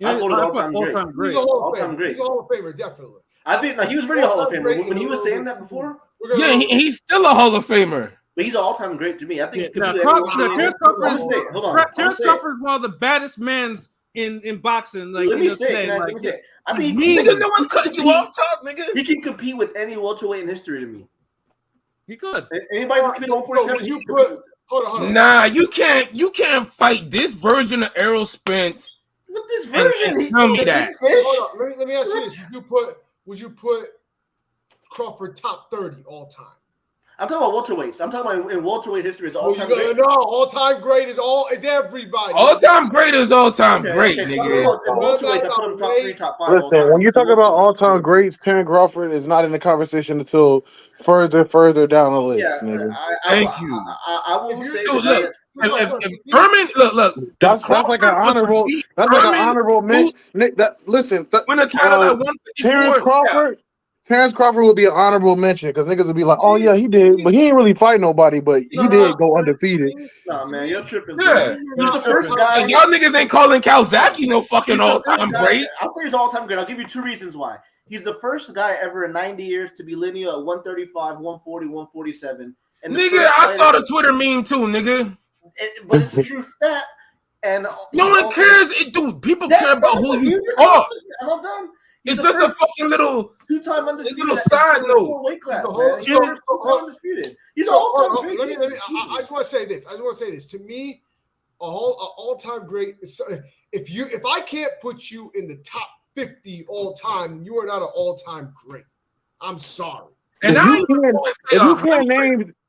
I voted all-time great. He's a Hall of Famer. He's a Hall of Famer, definitely. I think he was really a Hall of Famer. When he was saying that before? Yeah, he's still a Hall of Famer. But he's an all-time great to me. I think Terence Crawford is one of the baddest men in boxing. Like, let me say. I mean, nigga, no one's cutting you off, talk, nigga. He can compete with any welterweight in history to me. He could. Anybody can compete on 147. Hold on. Nah, you can't fight this version of Errol Spence. With this version, tell me that. Hold on. Let me ask you this: Would you put Crawford top 30 all time? I'm talking about welterweights. I'm talking about in welterweight history is all-time great. No, all-time great is everybody. All-time great is all-time great, nigga. Welterweights, I put him top 3, top 5. Listen, when you talk about all-time greats, Terence Crawford is not in the conversation until further down the list. Yeah, nigga. Thank you. I will say, look, if Thurman, look, that's like an honorable. That's like an honorable mention. Listen, when the title at 154, Terence Crawford would be an honorable mention because niggas would be like, "Oh yeah, he did, but he ain't really fight nobody, but he did go undefeated." Nah, man, you're tripping. Yeah, he's the first guy. And y'all niggas ain't calling Calzaki no fucking all-time great. I'll say he's all-time great. I'll give you 2 reasons why. He's the first guy ever in 90 years to be linear at 135, 140, 147. And nigga, I saw the Twitter meme too, nigga. But it's a true stat. And no one cares, dude. People care about who you are. I'm not done. It's just a fucking little two-time undisputed. Little side note. Weight class, undisputed. He's all-time great. I just want to say this. To me, all-time great is if I can't put you in the top 50 all time, then you are not an all-time great. I'm sorry. And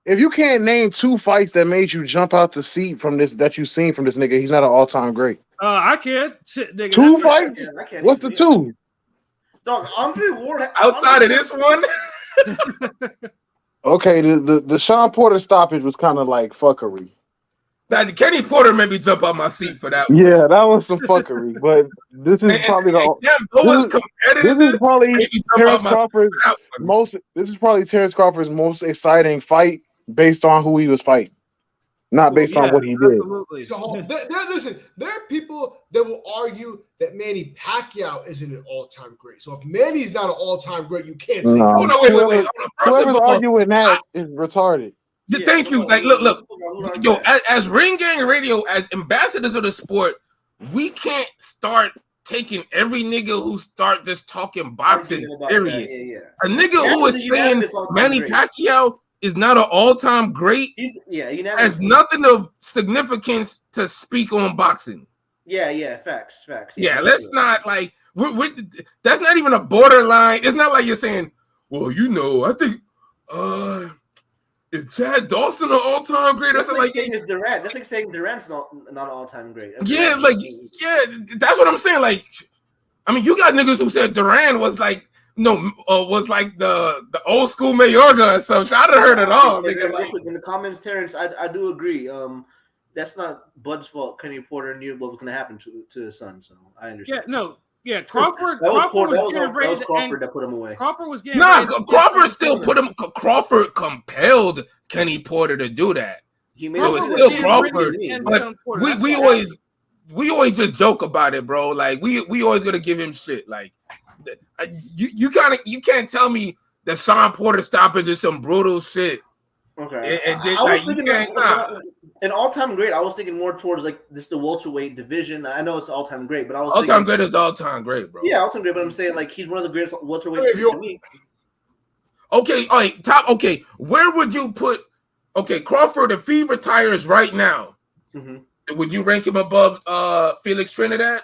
if you can't name 2 fights that made you jump out the seat from this that you've seen from this nigga, he's not an all-time great. I can't. Shit, nigga, 2 fights? What's the 2? Dog, Andre Ward outside of this one. Okay, the Sean Porter stoppage was kind of like fuckery. Now, Kenny Porter made me jump out my seat for that one. Yeah, that was some fuckery. But this is probably this is probably Terence Crawford's most. This is probably Terence Crawford's most exciting fight based on who he was fighting, not based on what he did. So listen, there are people that will argue that Manny Pacquiao isn't an all-time great. So if Manny's not an all-time great, you can't say. No, wait. Whoever's arguing that is retarded. Thank you. Like, look, yo, as Ring Gang Radio, as ambassadors of the sport, we can't start taking every nigga who start just talking boxing serious. A nigga who is saying Manny Pacquiao is not an all-time great has nothing of significance to speak on boxing. Yeah, facts. Yeah, let's not like we're that's not even a borderline. It's not like you're saying, well, I think is Chad Dawson an all-time great? That's like saying it's Durant. That's like saying Durant's not an all-time great. Yeah, that's what I'm saying. Like, I mean, you got niggas who said Durant was like, was like the old school Mayorga or something. I done heard it all. In the comments, Terence, I do agree. That's not Bud's fault. Kenny Porter knew what was going to happen to his son, so I understand. Yeah, no. Yeah, Crawford. That was Crawford was that getting was ready to Crawford end. that put him away. Crawford was getting Nah, ready to Crawford end still put him. Crawford compelled Kenny Porter to do that. He made So him it's do still that. Crawford, Yeah, but we always just joke about it, bro. Like we always gonna give him shit. Like you can't tell me that Sean Porter stoppage is some brutal shit. Okay, And I was thinking an all-time great. I was thinking more towards like this the welterweight division. I know it's all-time great, but I was all-time great is all-time great, bro. Yeah, all-time great. But I'm saying like he's one of the greatest welterweights to me. Okay, all right, top. Okay, where would you put? Okay, Crawford, if he retires right now, would you rank him above Felix Trinidad?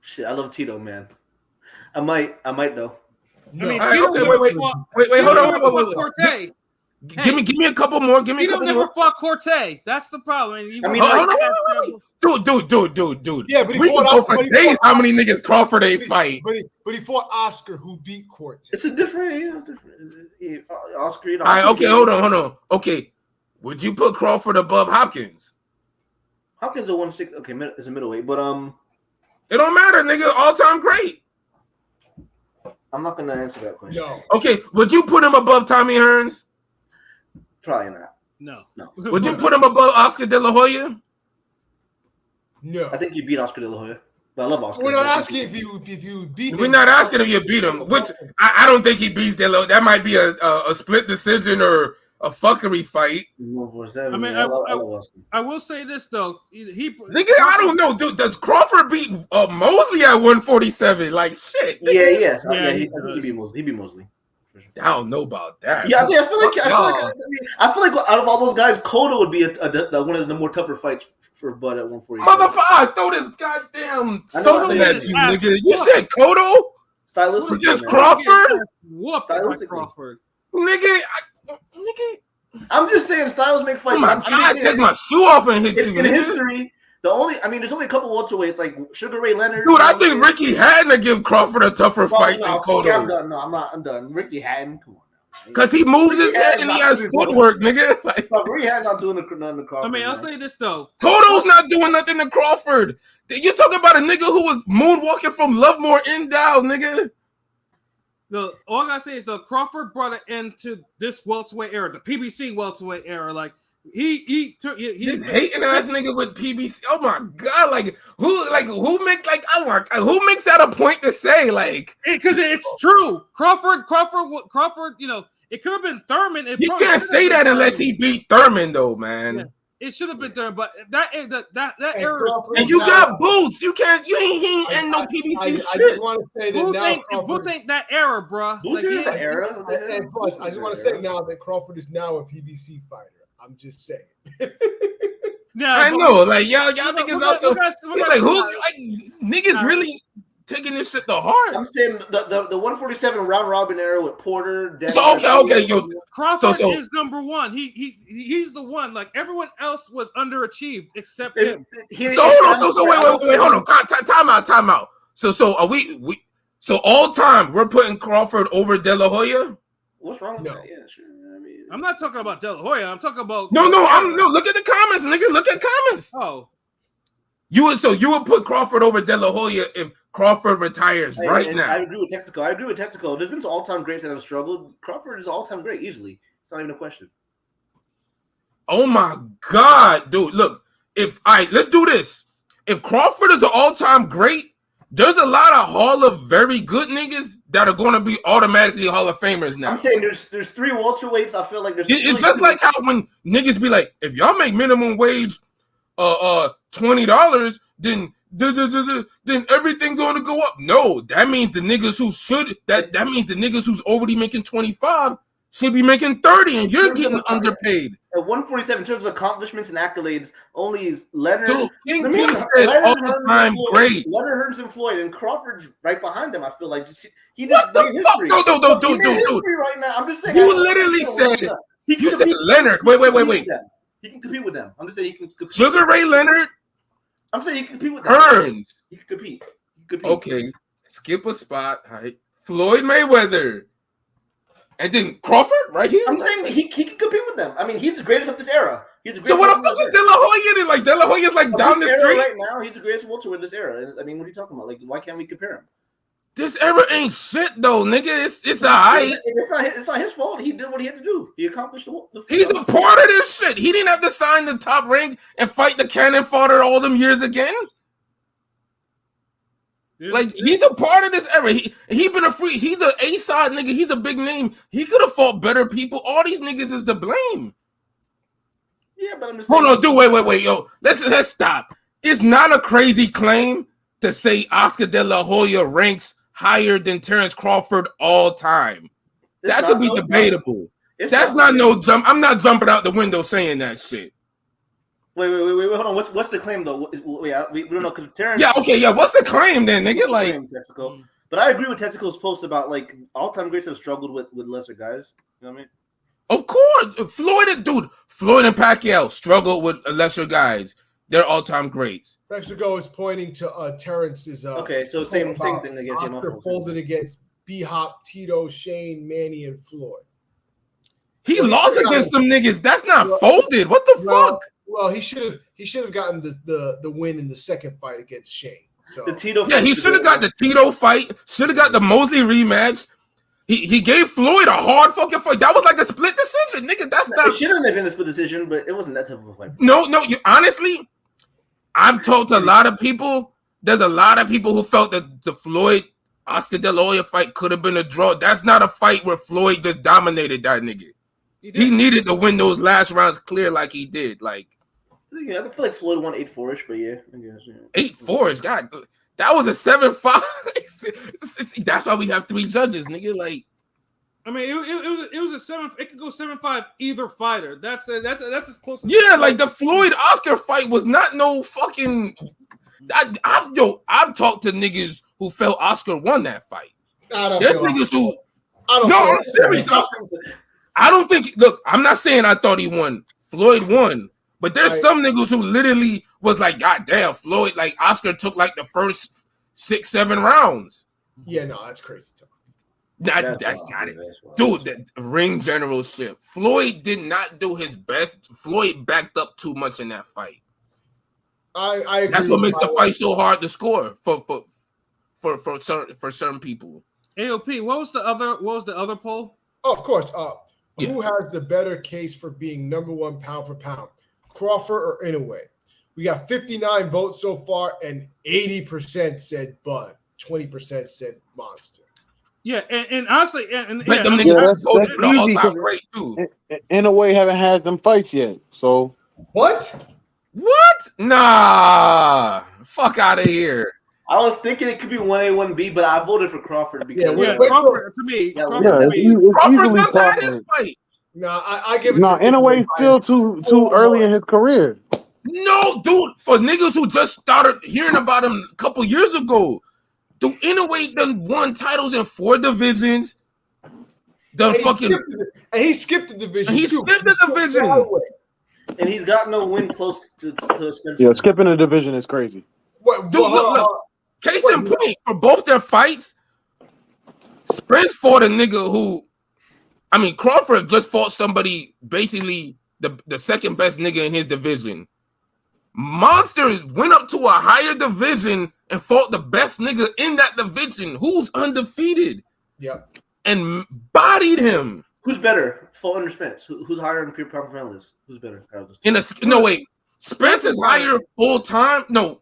Shit, I love Tito, man. I might though. No. I mean, wait, hold on. Wait. Give me a couple more. Give me a couple more. Never fought Corte. That's the problem. Dude. Yeah, but he we fought can go for days. How many niggas Crawford ain't fight? But he fought Oscar, who beat Corte. It's a different Oscar. All right, okay, hold on. Okay, would you put Crawford above Hopkins? Hopkins is a 160. Okay, is a middleweight, but it don't matter, nigga. All-time great. I'm not gonna answer that question. No. Okay, would you put him above Tommy Hearns? Probably not. No. Would you put him above Oscar De La Hoya? No. I think you beat Oscar De La Hoya. But I love Oscar. We're not asking if you beat him. We're not asking if you beat him. Which I don't think he beats De La Hoya. That might be a split decision or a fuckery fight. I mean, I will say this though. Nigga, I don't know, dude. Does Crawford beat Mosley at 147? Like shit. Yeah. I think he beat Mosley. He beat Mosley. I don't know about that. Yeah, I feel like out of all those guys, Cotto would be one of the more tougher fights for Bud at 147. Motherfucker, I throw this goddamn something at you, nigga. You said Cotto? Stylistic against Crawford? Crawford. Nigga. I'm just saying styles make fights. Oh my God, take my shoe off and hit you. In history, there's only a couple welterweights like Sugar Ray Leonard. Dude, I think Ricky Hatton to give Crawford a tougher fight than Cotto. I'm done. Ricky Hatton, come on now. Because he moves his head and he has footwork, nigga. Like, Ricky Hatton's not doing nothing to Crawford. I mean, I'll say this though. Cotto's not doing nothing to Crawford. You talking about a nigga who was moonwalking from Lovemore Endow, nigga. All I gotta say is Crawford brought an end to this welterweight era, the PBC welterweight era. Like he's hating ass nigga with PBC. Oh my God! Who makes that a point to say? Like, because it's true. Crawford. You know, it could have been Thurman. You can't say that unless he beat Thurman, though, man. Yeah. It should have been Thurman, but that era. And you got Boots. You can't. You ain't in no PBC shit. I just want to say that Boots ain't that era, bro. Boots ain't that era. And plus, I just want to say now that Crawford is now a PBC fighter. I'm just saying. Yeah, I know. Like y'all niggas also. Niggas really taking this shit to heart. I'm saying the 147 round robin era with Porter. So okay, yo. Crawford is number one. He's the one. Like everyone else was underachieved except him. Wait, hold on. Time out. So are we so all time we're putting Crawford over De La Hoya? What's wrong with that? Yeah, sure. I'm not talking about De La Hoya. I'm talking about No. Look at the comments, nigga. Look at comments. Oh, you would put Crawford over De La Hoya if Crawford retires right now. I agree with Texaco. There's been some all-time greats that have struggled. Crawford is all-time great easily. It's not even a question. Oh my God, dude! Look, let's do this. If Crawford is an all-time great, there's a lot of Hall of very good niggas that are going to be automatically Hall of Famers now. I'm saying there's three welterweights. I feel like there's. It's just like how when niggas be like, if y'all make minimum wage, $20, then everything going to go up. No, that means the niggas who should that means the niggas who's already making 25 should be making 30, and you're getting underpaid. At 147, in terms of accomplishments and accolades, only Leonard. Dude, King P said all-time great. Leonard, Hearns, and Floyd, and Crawford's right behind him. I feel like he just made history. No, dude. Right now, I'm just saying. You literally said you said Leonard. Wait. He can compete with them. I'm just saying he can compete. Sugar Ray Leonard. I'm saying he can compete with them. Hearns. He can compete. Okay, skip a spot. Right. Floyd Mayweather. And then Crawford right here. I'm saying he can compete with them. I mean, he's the greatest of this era. He's a great. So what the fuck is De La Hoya? Like De La Hoya's like down the street right now. He's the greatest welterweight in this era. I mean, what are you talking about? Like, why can't we compare him? This era ain't shit though, nigga. It's alright. It's not his fault. He did what he had to do. He accomplished the He's a part of this shit. He didn't have to sign the top rank and fight the cannon fodder all them years again. Like he's a part of this era. He been a free. He's an A-side nigga. He's a big name. He could have fought better people. All these niggas is to blame. Yeah, but I'm just saying. Hold on, dude. Wait, yo. Let's stop. It's not a crazy claim to say Oscar De La Hoya ranks higher than Terence Crawford all time. That could be debatable. That's not no jump. I'm not jumping out the window saying that shit. Wait, hold on. What's the claim though? We don't know because Terence. Yeah, okay, yeah. What's the claim then, nigga? Like, Texaco. But I agree with Texaco's post about like all-time greats have struggled with lesser guys. You know what I mean? Of course, Floyd and Pacquiao struggled with lesser guys. They're all-time greats. Texaco is pointing to Terence's. Okay, so same thing against Oscar folded against B-Hop, Tito, Shane, Manny, and Floyd. He lost against them niggas. That's not folded. What the fuck? Well, he should have gotten the win in the second fight against Shane. So the Tito. Yeah, he should have got the Tito fight. Should have got the Mosley rematch. He gave Floyd a hard fucking fight. That was like a split decision, nigga. That's not. It shouldn't have been a split decision, but it wasn't that tough of a fight. No. You honestly, I've talked to a lot of people. There's a lot of people who felt that the Floyd Oscar De La Hoya fight could have been a draw. That's not a fight where Floyd just dominated that nigga. He needed to win those last rounds clear like he did. Like, yeah, I feel like Floyd won 8-4ish, but yeah, I guess, yeah. 8-4ish. God, that was a 7-5. That's why we have 3 judges, nigga. Like, I mean, it was a 7. It could go 7-5 either fighter. That's as close. Yeah, like the Floyd Oscar fight was not no fucking. I've talked to niggas who felt Oscar won that fight. There's niggas who. I'm serious. I don't think. Look, I'm not saying I thought he won. Floyd won, but there's some niggas who literally was like, God damn, Floyd. Like Oscar took like the first 6-7 rounds. Yeah, no, that's crazy talk. That's not it, dude. The ring generalship. Floyd did not do his best. Floyd backed up too much in that fight. I agree. That's what makes the fight so hard to score for certain people. AOP. What was the other poll? Oh, of course. Who has the better case for being #1 pound for pound, Crawford or Inoue? We got 59 votes so far, and 80% said Bud, 20% said Monster. Yeah, and honestly, and that's easy because great too. Inoue haven't had them fights yet. So what? Nah, fuck out of here. I was thinking it could be 1A, 1B, but I voted for Crawford because Crawford to me. Crawford just had his fight. No, I give it. No, Inoue still too early in his career. No, dude, for niggas who just started hearing about him a couple years ago, dude, Inoue done won titles in 4 divisions. And he skipped the division. And he's got no win close to Spence. Yeah, skipping a division is crazy. Dude, look. Case in point, for both their fights, Spence fought a nigga who, I mean, Crawford just fought somebody basically the second best nigga in his division. Monster went up to a higher division and fought the best nigga in that division who's undefeated. Yeah. And bodied him. Who's better? Fought under Spence. Who's higher in pure pound for pound list? Who's better? Spence is higher full time. No.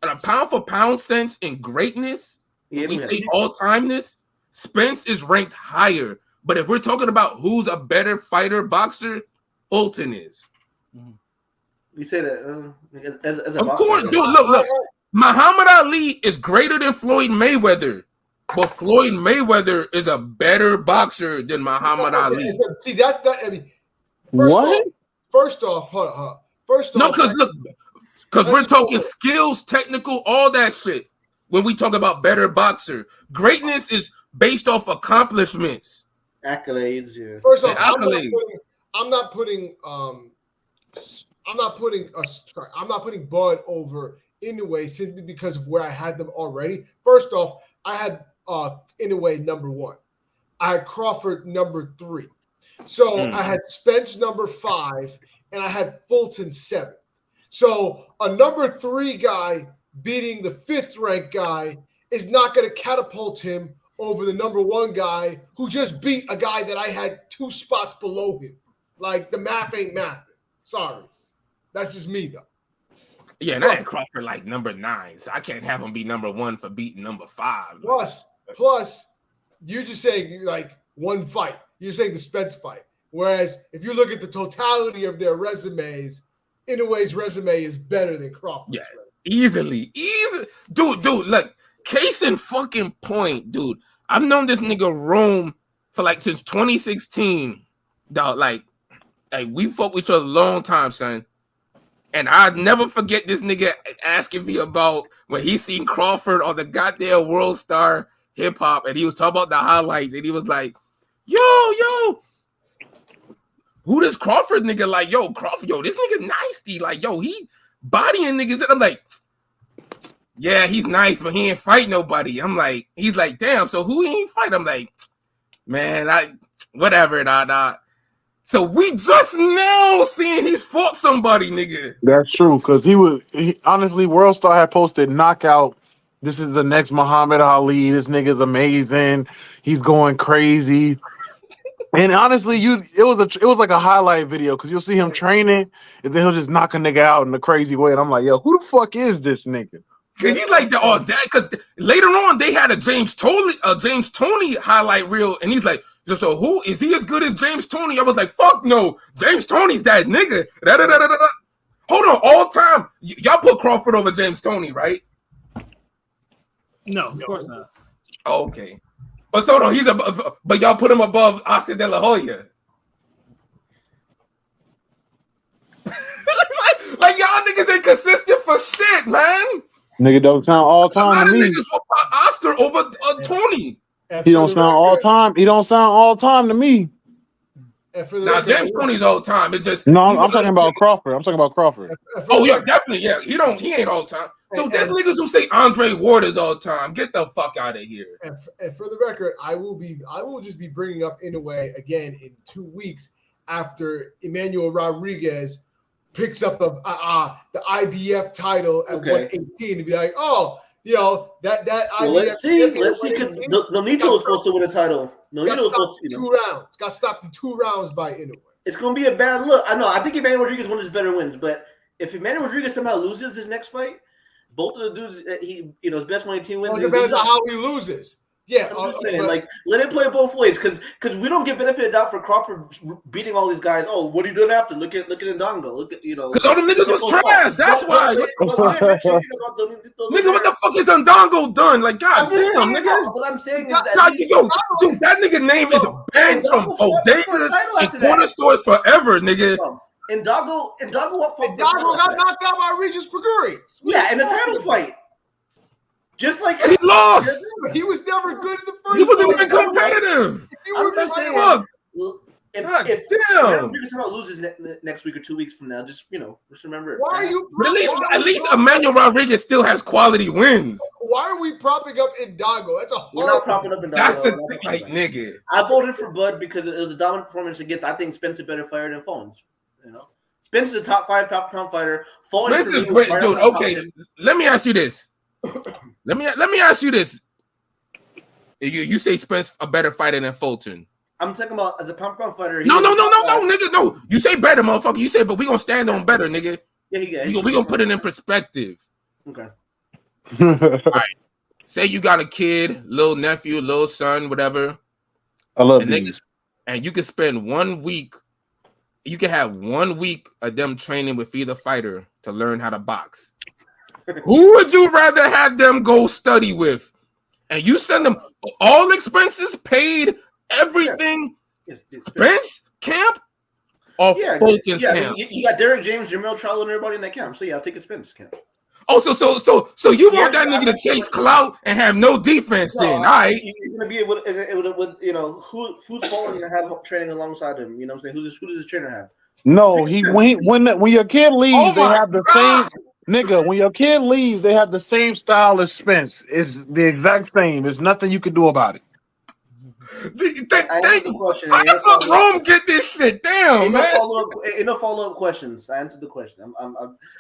In a pound for pound sense in greatness, we say all timeness, Spence is ranked higher. But if we're talking about who's a better fighter, boxer, Fulton is. You say that as a of boxer. course, dude. Look. Muhammad Ali is greater than Floyd Mayweather, but Floyd Mayweather is a better boxer than Muhammad Ali. See, that's that. I mean, first off, hold on. No, because we're talking skills, technical, all that shit. When we talk about better boxer, greatness is based off accomplishments, accolades. Yeah. First off, accolades. I'm not putting Bud over Inoue simply because of where I had them already. First off, I had Inoue #1. I had Crawford #3. So I had Spence #5, and I had Fulton 7th. So a number 3 guy beating the 5th ranked guy is not going to catapult him over the number 1 guy who just beat a guy that I had 2 spots below him. Like, the math ain't mathing. Sorry. That's just me, though. Yeah, and I had Crawford like number 9, so I can't have him be number 1 for beating number 5. Plus, you're just saying like one fight. You're saying the Spence fight. Whereas if you look at the totality of their resumes, Inoue's resume is better than Crawford's. Yeah, easily. Dude, look, case in fucking point, dude. I've known this nigga Rome for like since 2016. Dog, like we fuck with each other a long time, son. And I'd never forget this nigga asking me about when he seen Crawford on the goddamn World Star Hip Hop, and he was talking about the highlights, and he was like, yo, who this Crawford nigga? Like, yo, Crawford, yo, this nigga nasty. Like, yo, he bodying niggas. And I'm like, yeah, he's nice, but he ain't fight nobody. I'm like, he's like, damn, so who he ain't fight? I'm like, man, whatever, nah. So we just now seeing he's fought somebody, nigga. That's true, because he honestly, World Star had posted knockout. This is the next Muhammad Ali. This nigga's amazing. He's going crazy. And honestly, it was like a highlight video because you'll see him training and then he'll just knock a nigga out in a crazy way. And I'm like, yo, who the fuck is this nigga? Cause he's like because later on they had a James Toney highlight reel, and he's like, so who is he as good as James Toney? I was like, fuck no, James Toney's that nigga. Hold on, all time y'all put Crawford over James Toney, right? No, of course not. Oh, okay, but so no, but y'all put him above Oscar De La Hoya. like y'all niggas ain't consistent for shit, man. Nigga don't sound all time to me. Niggas will put Oscar over Tony. He don't sound all time. He don't sound all time to me. Now James Toney's all time. It's just no. I'm talking about Crawford. Oh yeah, definitely. Yeah, he ain't all time. Dude, there's niggas who say Andre Ward is all time. Get the fuck out of here. And for the record, I will just be bringing up Inoue again in 2 weeks after Emmanuel Rodriguez picks up the IBF title at 118 to be like, oh, you know, that IBF. Let's see. Nonito was supposed to win a title. Got stopped in 2 rounds. Got stopped in 2 rounds by Inoue. It's going to be a bad look. I think Emmanuel Rodriguez won his better wins, but if Emmanuel Rodriguez somehow loses his next fight, both of the dudes his best 118 wins. It depends on how he loses. Yeah, I'm just saying, let it play both ways, because we don't get benefit of doubt for Crawford beating all these guys. Oh, what he did after? Look at Ndongo. Because all the niggas was trash. That's why. Nigga, what the fuck is Ndongo done? Like, goddamn, nigga. What I'm saying is dude, that nigga name is banned from bodegas and corner stores forever, nigga. Ndongo got knocked out by Regis Gregorius. Yeah, in a title fight. Just like he lost. He was never good in the first. He wasn't even competitive. If somehow loses next week or 2 weeks from now, just remember it. Why are you? At least Emmanuel Rodriguez still has quality wins. Why are we propping up Ndongo? That's a horrible. We're not propping up Ndongo. That's the thing, like, nigga. I voted for Bud because it was a dominant performance against. I think Spence is a better fighter than Fawns. Spence is a top 5 pound fighter. Spence is great, dude. Okay, let me ask you this. Let me ask you this. You say Spence a better fighter than Fulton? I'm talking about as a pound fighter. No, nigga, no. You say better, motherfucker. You say, but we gonna stand on better, nigga. Yeah. We gonna put it in perspective. Okay. All right. Say you got a kid, little nephew, little son, whatever. I love you. And you can spend 1 week. You can have 1 week of them training with either fighter to learn how to box. Who would you rather have them go study with? And you send them all expenses paid, everything. Yeah. Spence camp or Fulton's camp? You got Derek James, Jamel Charlo, and everybody in that camp. So yeah, I'll take a Spence camp. Oh, so you want that nigga to chase clout and have no defense then? All right. You're gonna be with who's falling and have training alongside him. You know what I'm saying? Who does his trainer have? No, when your kid leaves, they have the same. Nigga, when your kid leaves, they have the same style as Spence. It's the exact same. There's nothing you can do about it. Thank the you. question. How the fuck Rome get this shit? Damn, man. Ain't no follow-up questions. I answered the question.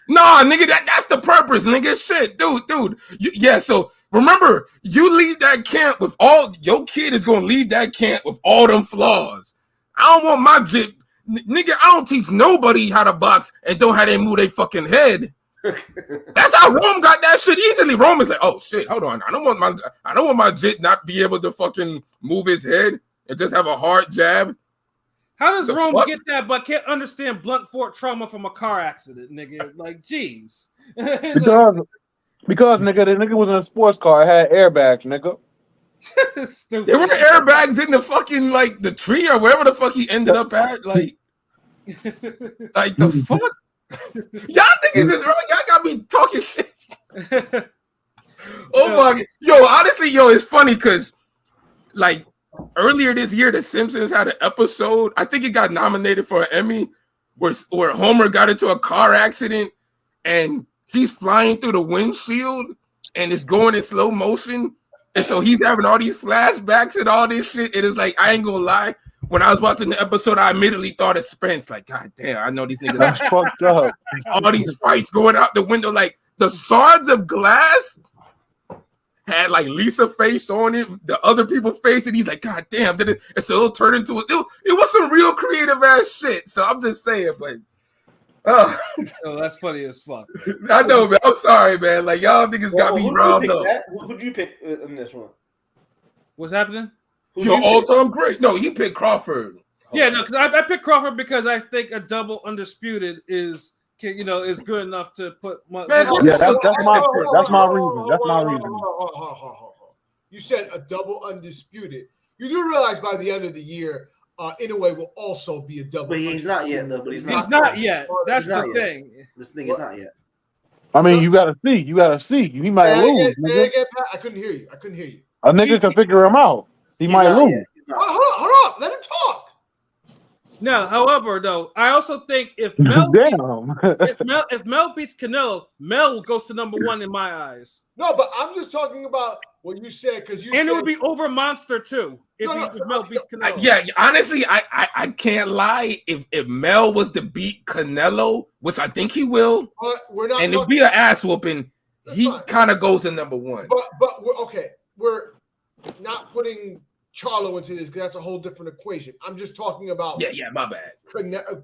Nah, nigga, that's the purpose, nigga. Shit, dude. Yeah, so remember, you leave that camp with all your kid is gonna leave that camp with all them flaws. I don't want my jit, nigga. I don't teach nobody how to box and don't have they move their fucking head. That's how Rome got that shit easily. Rome is like, oh shit, hold on. I don't want my jit not be able to fucking move his head and just have a hard jab. How does Rome get that but can't understand blunt force trauma from a car accident, nigga? Like, jeez. Because nigga, the nigga was in a sports car. It had airbags, nigga. Stupid. There were airbags in the fucking like the tree or wherever the fuck he ended up at. Like the fuck? Y'all niggas is right. Y'all got me talking shit. Oh my god. Yo, honestly, it's funny because like earlier this year, The Simpsons had an episode. I think it got nominated for an Emmy where Homer got into a car accident and he's flying through the windshield and it's going in slow motion. And so he's having all these flashbacks and all this shit. It is like, I ain't gonna lie. When I was watching the episode, I immediately thought of Spence. Like, God damn, I know these niggas. That's fucked up. All these fights going out the window. Like, the shards of glass had like Lisa face on it, the other people face it. He's like, God damn, and so it'll turn into it was some real creative ass shit. So I'm just saying, but oh, that's funny as fuck. I know, man. I'm sorry, man. Like y'all niggas got me riled up. Who'd you pick in this one? What's happening? Your all-time great. No, you picked Crawford. Yeah, no, because I picked Crawford because I think a double undisputed is good enough to put. Yeah, that's my reason. That's my reason. You said a double undisputed. You do realize by the end of the year, Inoue will also be a double. But he's not yet, though. But he's not yet. That's the thing. This thing is not yet. I mean, you gotta see. He might lose. I couldn't hear you. A nigga can figure him out. He might lose. Hold up. Let him talk. Now, however, though, I also think if Mel beats Canelo, Mel goes to number one in my eyes. No, but I'm just talking about what you said because it would be over Monster too if Mel beats Canelo. Yeah, honestly, I can't lie. If Mel was to beat Canelo, which I think he will, we're not, and it'll be an ass whooping, he kind of goes to number one. But we're not putting Charlo into this because that's a whole different equation. I'm just talking about my bad.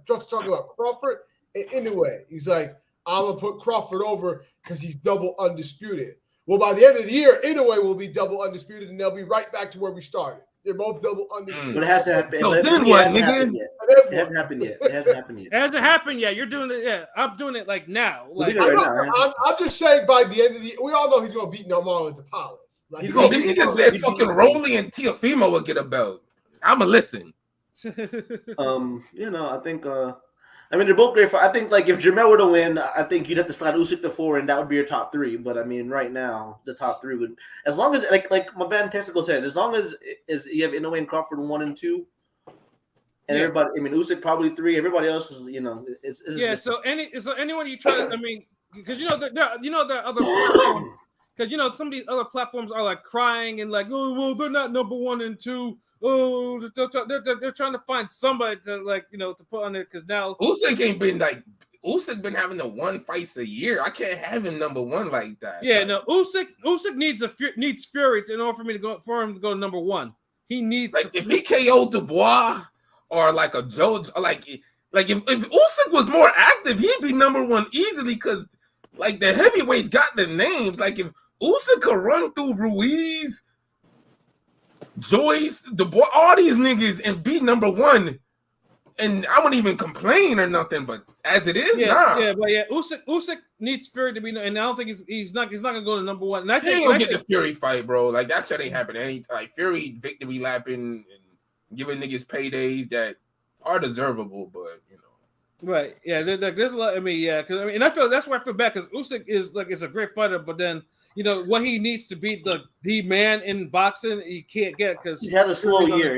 Just talking about Crawford and Inoue. He's like, I'm gonna put Crawford over because he's double undisputed. Well, by the end of the year, Inoue will be double undisputed, and they'll be right back to where we started. They're both double undisputed. But it has to happen. No, then what, nigga? It hasn't happened yet. It hasn't happened yet. You're doing it. Yeah, I'm doing it like now. Like I'm just saying, by the end of the year, we all know he's gonna beat Normaldo Tapales. Like, this nigga said fucking Rolly and Teofimo will get a belt. I'ma listen. I think I mean they're both great. I think like if Jamel were to win, I think you'd have to slide Usyk to 4, and that would be your top 3. But I mean, right now the top 3 would, as long as like my man Testicle said, as long as you have Inoue and Crawford 1 and 2, and everybody. I mean, Usyk probably 3. Everybody else is is So anyone you try to, I mean, because there are other platforms, because some of these other platforms are like crying and like, oh well, they're not number 1 and 2. Oh, they're trying to find somebody to to put on it because now Usyk ain't been like Usyk been having the 1 fights a year. I can't have him number 1 like that. Yeah, no, Usyk needs Fury in order for him to go to number 1. He needs if he KO'd Dubois or like a Joe, like if Usyk was more active, he'd be number 1 easily because like the heavyweights got the names. Like if Usyk could run through Ruiz, Joyce, Dubois, all these niggas and be number 1, and I wouldn't even complain or nothing. But as it is, Usyk needs Fury to be, and I don't think he's not gonna go to number 1. And I think he ain't gonna get the Fury fight, bro. Like that shit ain't happening. Any like Fury victory lapping and giving niggas paydays that are deservable, but right, yeah. There's a lot. I mean, yeah, and I feel that's why I feel bad because Usyk is a great fighter, but then. What he needs to be the man in boxing, he can't get because he's had a slow year.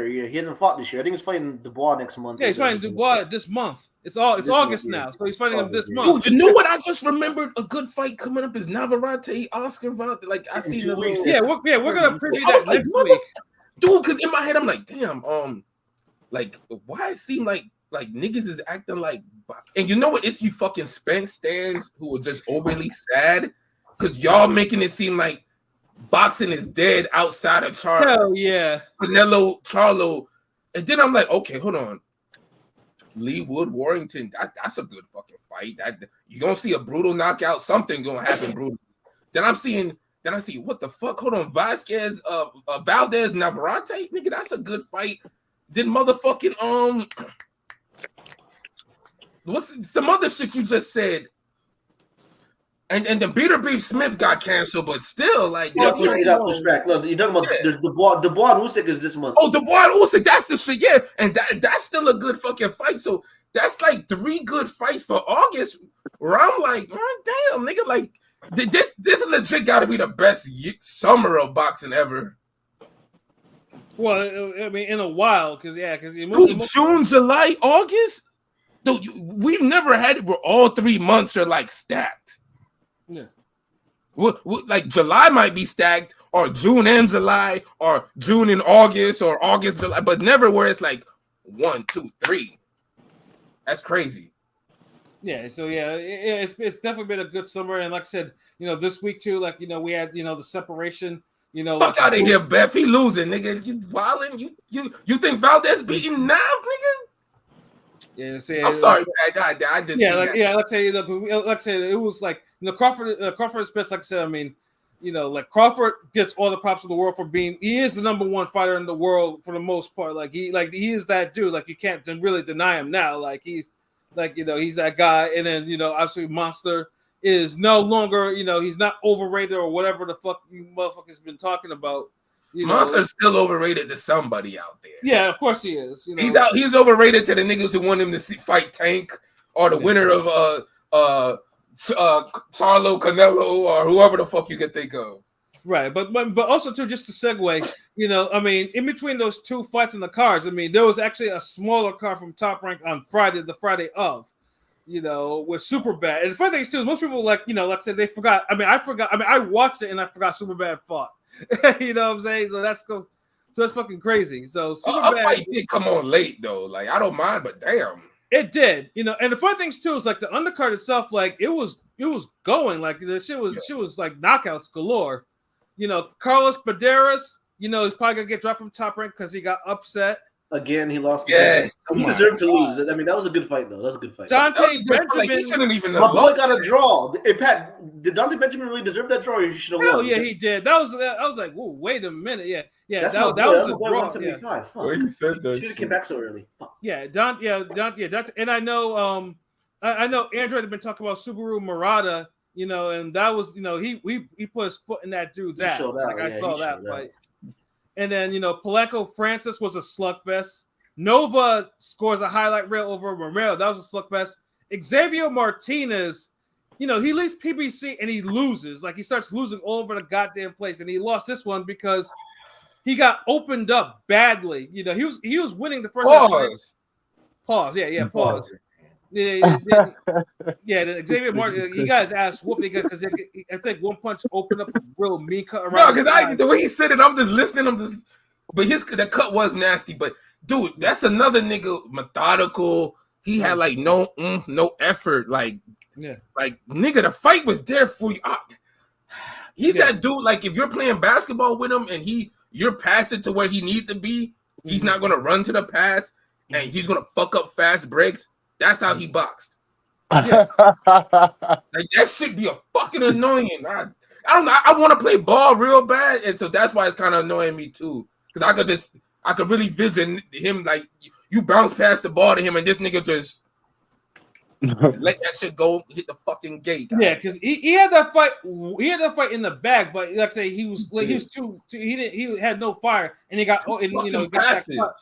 Yeah, he hasn't fought this year. I think he's fighting Dubois next month. Yeah, he's fighting Dubois this month. It's August now, so he's fighting him this month. You know what? I just remembered a good fight coming up is Navarrete Oscar. Like I see the we're gonna preview that next week. dude. Because in my head, I'm like, damn, like why it seem like niggas is acting like, and you know what? It's you fucking Spence stands who are just overly sad because y'all making it seem like boxing is dead outside of Hell yeah, Canelo, Charlo, and then I'm like, okay, hold on. Lee Wood Warrington, that's a good fucking fight. That you gonna see a brutal knockout, something gonna happen brutal. Then I see what the fuck? Hold on, Valdez Navarrete, nigga, that's a good fight. Then motherfucking what's some other shit you just said? And then Peter B. Smith got canceled, but still, like, he got pushed back. Look, you're talking about there's Dubois and Usyk is this month. Oh, Dubois and Usyk, that's the shit, yeah. And that's still a good fucking fight. So that's like 3 good fights for August. Where I'm like, damn, nigga, like this legit got to be the best summer of boxing ever. Well, I mean, in a while, because June, July, August. Dude, we've never had it where all 3 months are like stacked. Yeah. Like July might be stacked, or June and July, or June and August, or August, July, but never where it's like 1, 2, 3. That's crazy. Yeah, so it's definitely been a good summer, and like I said, this week too, like we had the separation. Fuck like, out of here, Beth. He losing, nigga. You wildin'? You think Valdez beating Nav, nigga? Yeah, I'm sorry, man. I just like I say, like I said, it was like Crawford and Spence. Like I said, I mean, like Crawford gets all the props in the world for he is the number 1 fighter in the world for the most part. Like he is that dude. Like you can't really deny him now. Like he's he's that guy. And then obviously Monster is no longer he's not overrated or whatever the fuck you motherfuckers been talking about. Monster's still overrated to somebody out there. Yeah, of course he is. He's overrated to the niggas who want him to fight Tank or the winner of Charlo, Canelo, or whoever the fuck you can think of. Right, but also too, just to segue, I mean, in between those 2 fights in the cards, I mean, there was actually a smaller card from Top Rank on Friday, the Friday of, with Superbad. And the funny thing is too, most people like I said, they forgot. I mean, I watched it and I forgot Superbad fought. You know what I'm saying? So that's cool. So that's fucking crazy. So Superbad fight did come on late though. Like I don't mind, but damn, it did. And the funny things too is like the undercard itself, like it was going like the shit was like knockouts galore. Carlos Medeiros, he's probably gonna get dropped from Top Rank because he got upset. Again, he lost. Yes, he deserved to lose. I mean, that was a good fight, though. That was a good fight. Dante Benjamin, like, he shouldn't even. My boy got a draw. Hey, Pat, did Dante Benjamin really deserve that draw? Or he should have won. Oh yeah, he did. I was like, whoa, wait a minute, yeah. That was a draw. 175. Fuck. Well, he said that. Should have came back so early. Fuck. Yeah, Dante, and I know, Andrew had been talking about Subaru Murata, and that was, he put his foot in that dude's ass. Like I saw that fight. And then, Palenko Francis was a slugfest. Nova scores a highlight reel over Romero. That was a slugfest. Xavier Martinez, he leads PBC and he loses. Like he starts losing all over the goddamn place. And he lost this one because he got opened up badly. He was winning the first pause. Yeah, pause. Yeah. Then Xavier Martin, he got his ass whooped because I think one punch opened up a real mean cut around. No, because the way he said it, I'm just listening. But the cut was nasty. But dude, that's another nigga methodical. He had like no effort. Like nigga, the fight was there for you. He's that dude. Like if you're playing basketball with him and you're passing to where he needs to be, he's not gonna run to the pass and he's gonna fuck up fast breaks. That's how he boxed. Yeah. Like that should be a fucking annoying. I don't know. I want to play ball real bad, and so that's why it's kind of annoying me too. Because I could really vision him like you bounce past the ball to him, and this nigga just let that shit go, hit the fucking gate. Yeah, because he had that fight. He had that fight in the bag, but like I say, he had no fire, and he got got that cut.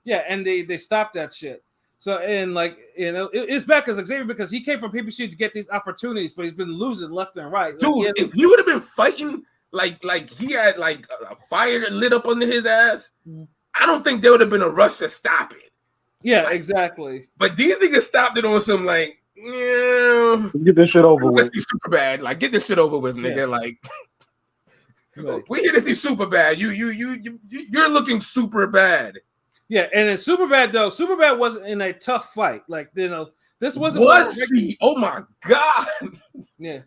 Yeah, and they stopped that shit. So and it's bad because Xavier because he came from PBC to get these opportunities, but he's been losing left and right. Dude, if he would have been fighting like he had like a fire lit up under his ass, I don't think there would have been a rush to stop it. Yeah, exactly. But these niggas stopped it on some like, yeah, get this shit over with. Super bad. Like, get this shit over with, nigga. Yeah. Like, Right. We here to see super bad. You're looking super bad. Yeah, and then Superbad though, Superbad wasn't in a tough fight. Like this wasn't. Was he? Oh my god. Yeah.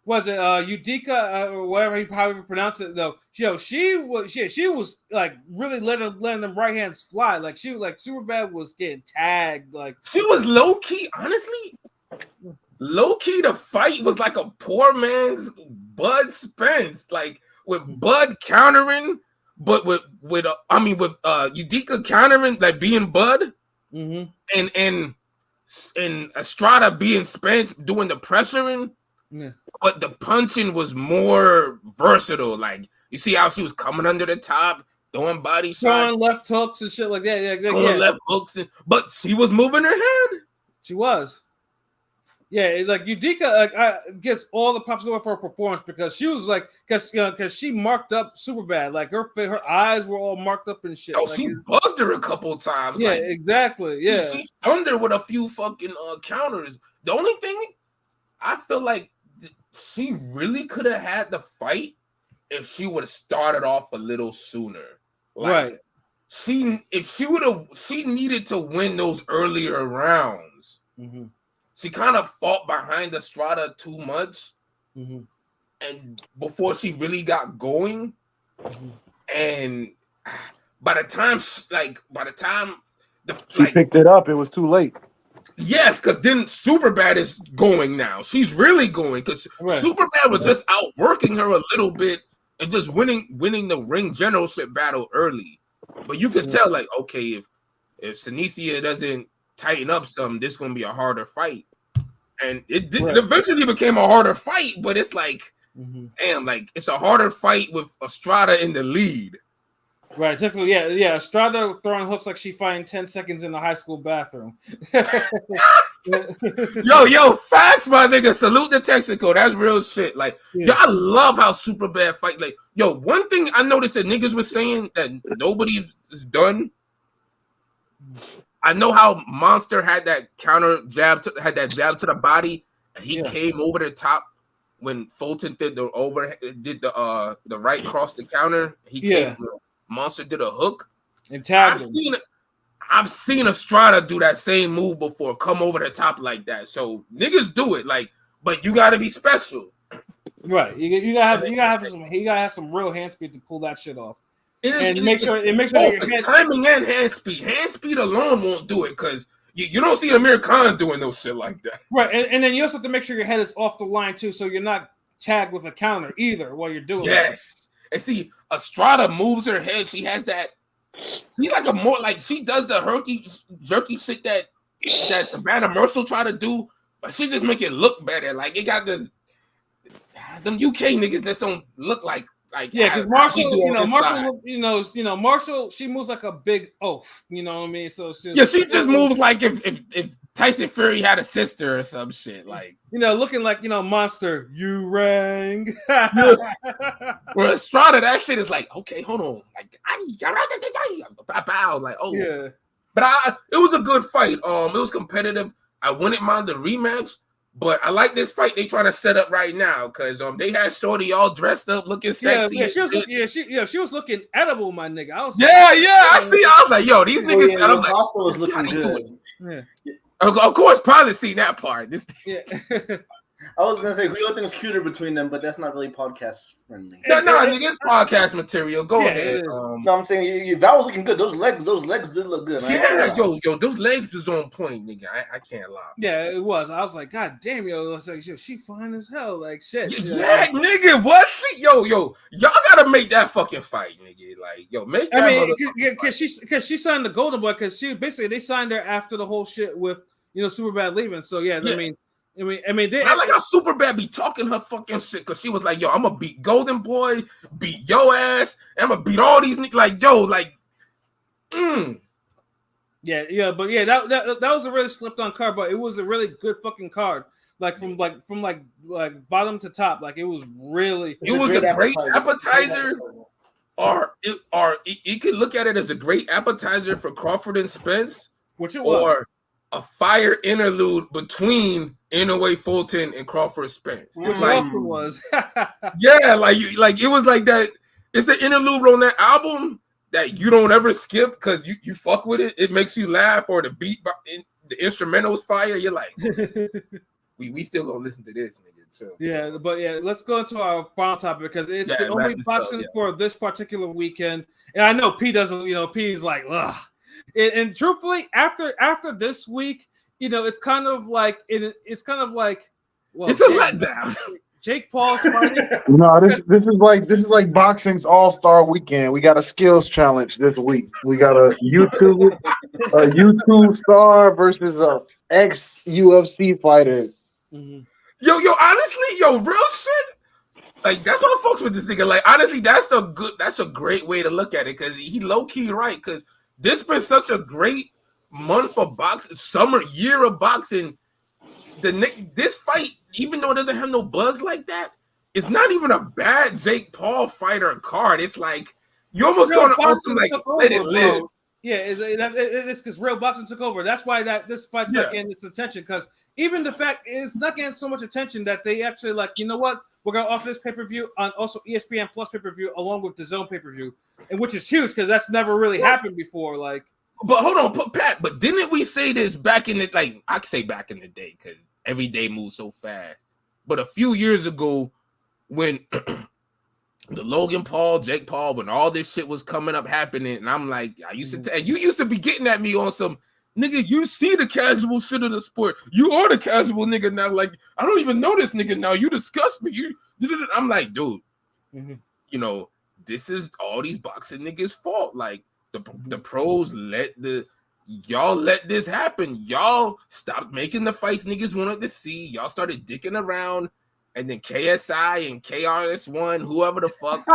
Was it Udica or whatever he probably pronounced it though? She was like really letting them right hands fly. Like Superbad was getting tagged. Like she was low key, honestly. Low key, the fight was like a poor man's Bud Spence, like with Bud countering, but with Udica countering, like being Bud, and Estrada being Spence doing the pressuring. Yeah. But the punching was more versatile. Like you see how she was coming under the top, throwing body shots, throwing left hooks and shit like that. Yeah. Left hooks, but she was moving her head. She was. Yeah, like Udica gets all the props for her performance because she was like, because she marked up super bad. Like her eyes were all marked up and shit. Oh, like, she buzzed her a couple of times. Yeah, like, exactly. Yeah, she stunned her with a few fucking counters. The only thing I feel like she really could have had the fight if she would have started off a little sooner. Like, right. She needed to win those earlier rounds. Mm-hmm. She kind of fought behind Estrada too much, and before she really got going, and by the time she picked it up, it was too late. Yes, because then Superbad is going now. She's really going because Superbad was just outworking her a little bit and just winning the ring generalship battle early. But you could tell, like, okay, if Sinicia doesn't tighten up some, this is gonna be a harder fight. And it eventually became a harder fight, but it's like, damn, like it's a harder fight with Estrada in the lead. Right, technically, yeah. Estrada throwing hooks like she fighting 10 seconds in the high school bathroom. yo, facts, my nigga. Salute the Texaco. That's real shit. Like, yo, I love how Superbad fight. Like, yo, one thing I noticed that niggas was saying that nobody has done. I know how Monster had that counter jab to the body. He came over the top when Fulton did the right cross the counter. He came. Monster did a hook and tagged him. I've seen Estrada do that same move before, come over the top like that. So niggas do it, like, but you gotta be special, right? You gotta have some real hand speed to pull that shit off, and make sure it's timing and hand speed. Hand speed alone won't do it because you don't see Amir Khan doing no shit like that, right? And then you also have to make sure your head is off the line too, so you're not tagged with a counter either while you're doing yes. And see, Estrada moves her head. She has that. She's like she does the herky jerky shit that Savannah Mercer tried to do, but she just make it look better. Like it got them UK niggas that don't look like because Marshall, Marshall, she moves like a big oaf. You know what I mean? So she just moves like if Tyson Fury had a sister or some shit, like looking like Monster. You rang. Well, Estrada, that shit is like, okay, hold on, like I bow, like yeah. But it was a good fight. It was competitive. I wouldn't mind the rematch. But I like this fight they trying to set up right now because they had Shorty all dressed up, looking sexy. She was looking edible, my nigga. I was I was like, yo, these niggas set up. Also was looking good. Yeah. Of course, probably seen that part. I was gonna say who do you think is cuter between them, but that's not really podcast friendly. No, nigga, it's podcast material. Go ahead. No, I'm saying that was looking good. Those legs did look good. Yo, those legs was on point, nigga. I can't lie. Yeah, it was. I was like, God damn, yo, I was like, she fine as hell, like shit. Yeah, nigga, what? Yo, y'all gotta make that fucking fight, nigga. Like, yo, make that. I mean, because she signed the Golden Boy because they signed her after the whole shit with Superbad leaving. So yeah. I mean, I like how Superbad be talking her fucking shit because she was like, "Yo, I'm gonna beat Golden Boy, beat your ass, and I'm gonna beat all these niggas." Like, yo, like, Yeah, but yeah, that was a really slept on card, but it was a really good fucking card. Like from bottom to top, like it was really. It was a great appetizer, or you could look at it as a great appetizer for Crawford and Spence, which it was. Or a fire interlude between Inouye, Fulton, and Crawford, Spence. Which Like, also was. yeah, like it was like that. It's the interlude on that album that you don't ever skip because you fuck with it. It makes you laugh, or the beat, the instrumental's fire. You're like, we still gonna listen to this, nigga. So. Yeah, but yeah, let's go into our final topic because it's the only boxing for this particular weekend. And I know P doesn't, P's like, ugh. And truthfully, after this week, it's kind of like well, it's a letdown. Jake Paul's fighting. No, this is like boxing's all-star weekend. We got a skills challenge this week. We got a YouTube star versus a ex-UFC fighter. Mm-hmm. Yo, honestly, real shit. Like, that's what I fucks with this nigga. Like, honestly, that's a great way to look at it because he low-key right. Because this been such a great month for boxing, year of boxing. This fight, even though it doesn't have no buzz like that, it's not even a bad Jake Paul fighter card. It's like you almost going to also like let it live. Bro. Yeah, it's because real boxing took over. That's why this fight's not getting its attention. Because even the fact it's not getting so much attention that they actually like, you know what? We're gonna offer this pay-per-view on also ESPN Plus pay-per-view along with the Zone pay-per-view, and which is huge because that's never really happened before. Like, but hold on, Pat. But didn't we say this back in the I could say back in the day because every day moves so fast. But a few years ago, when the Logan Paul, Jake Paul, when all this shit was coming up happening, and I'm like, you used to be getting at me on some nigga. You see the casual shit of the sport. You are the casual nigga now. Like, I don't even know this nigga now. You disgust me. I'm like, dude, this is all these boxing niggas' fault. Like, the pros let this happen. Y'all stopped making the fights niggas wanted to see. Y'all started dicking around, and then KSI and KRS1, whoever the fuck,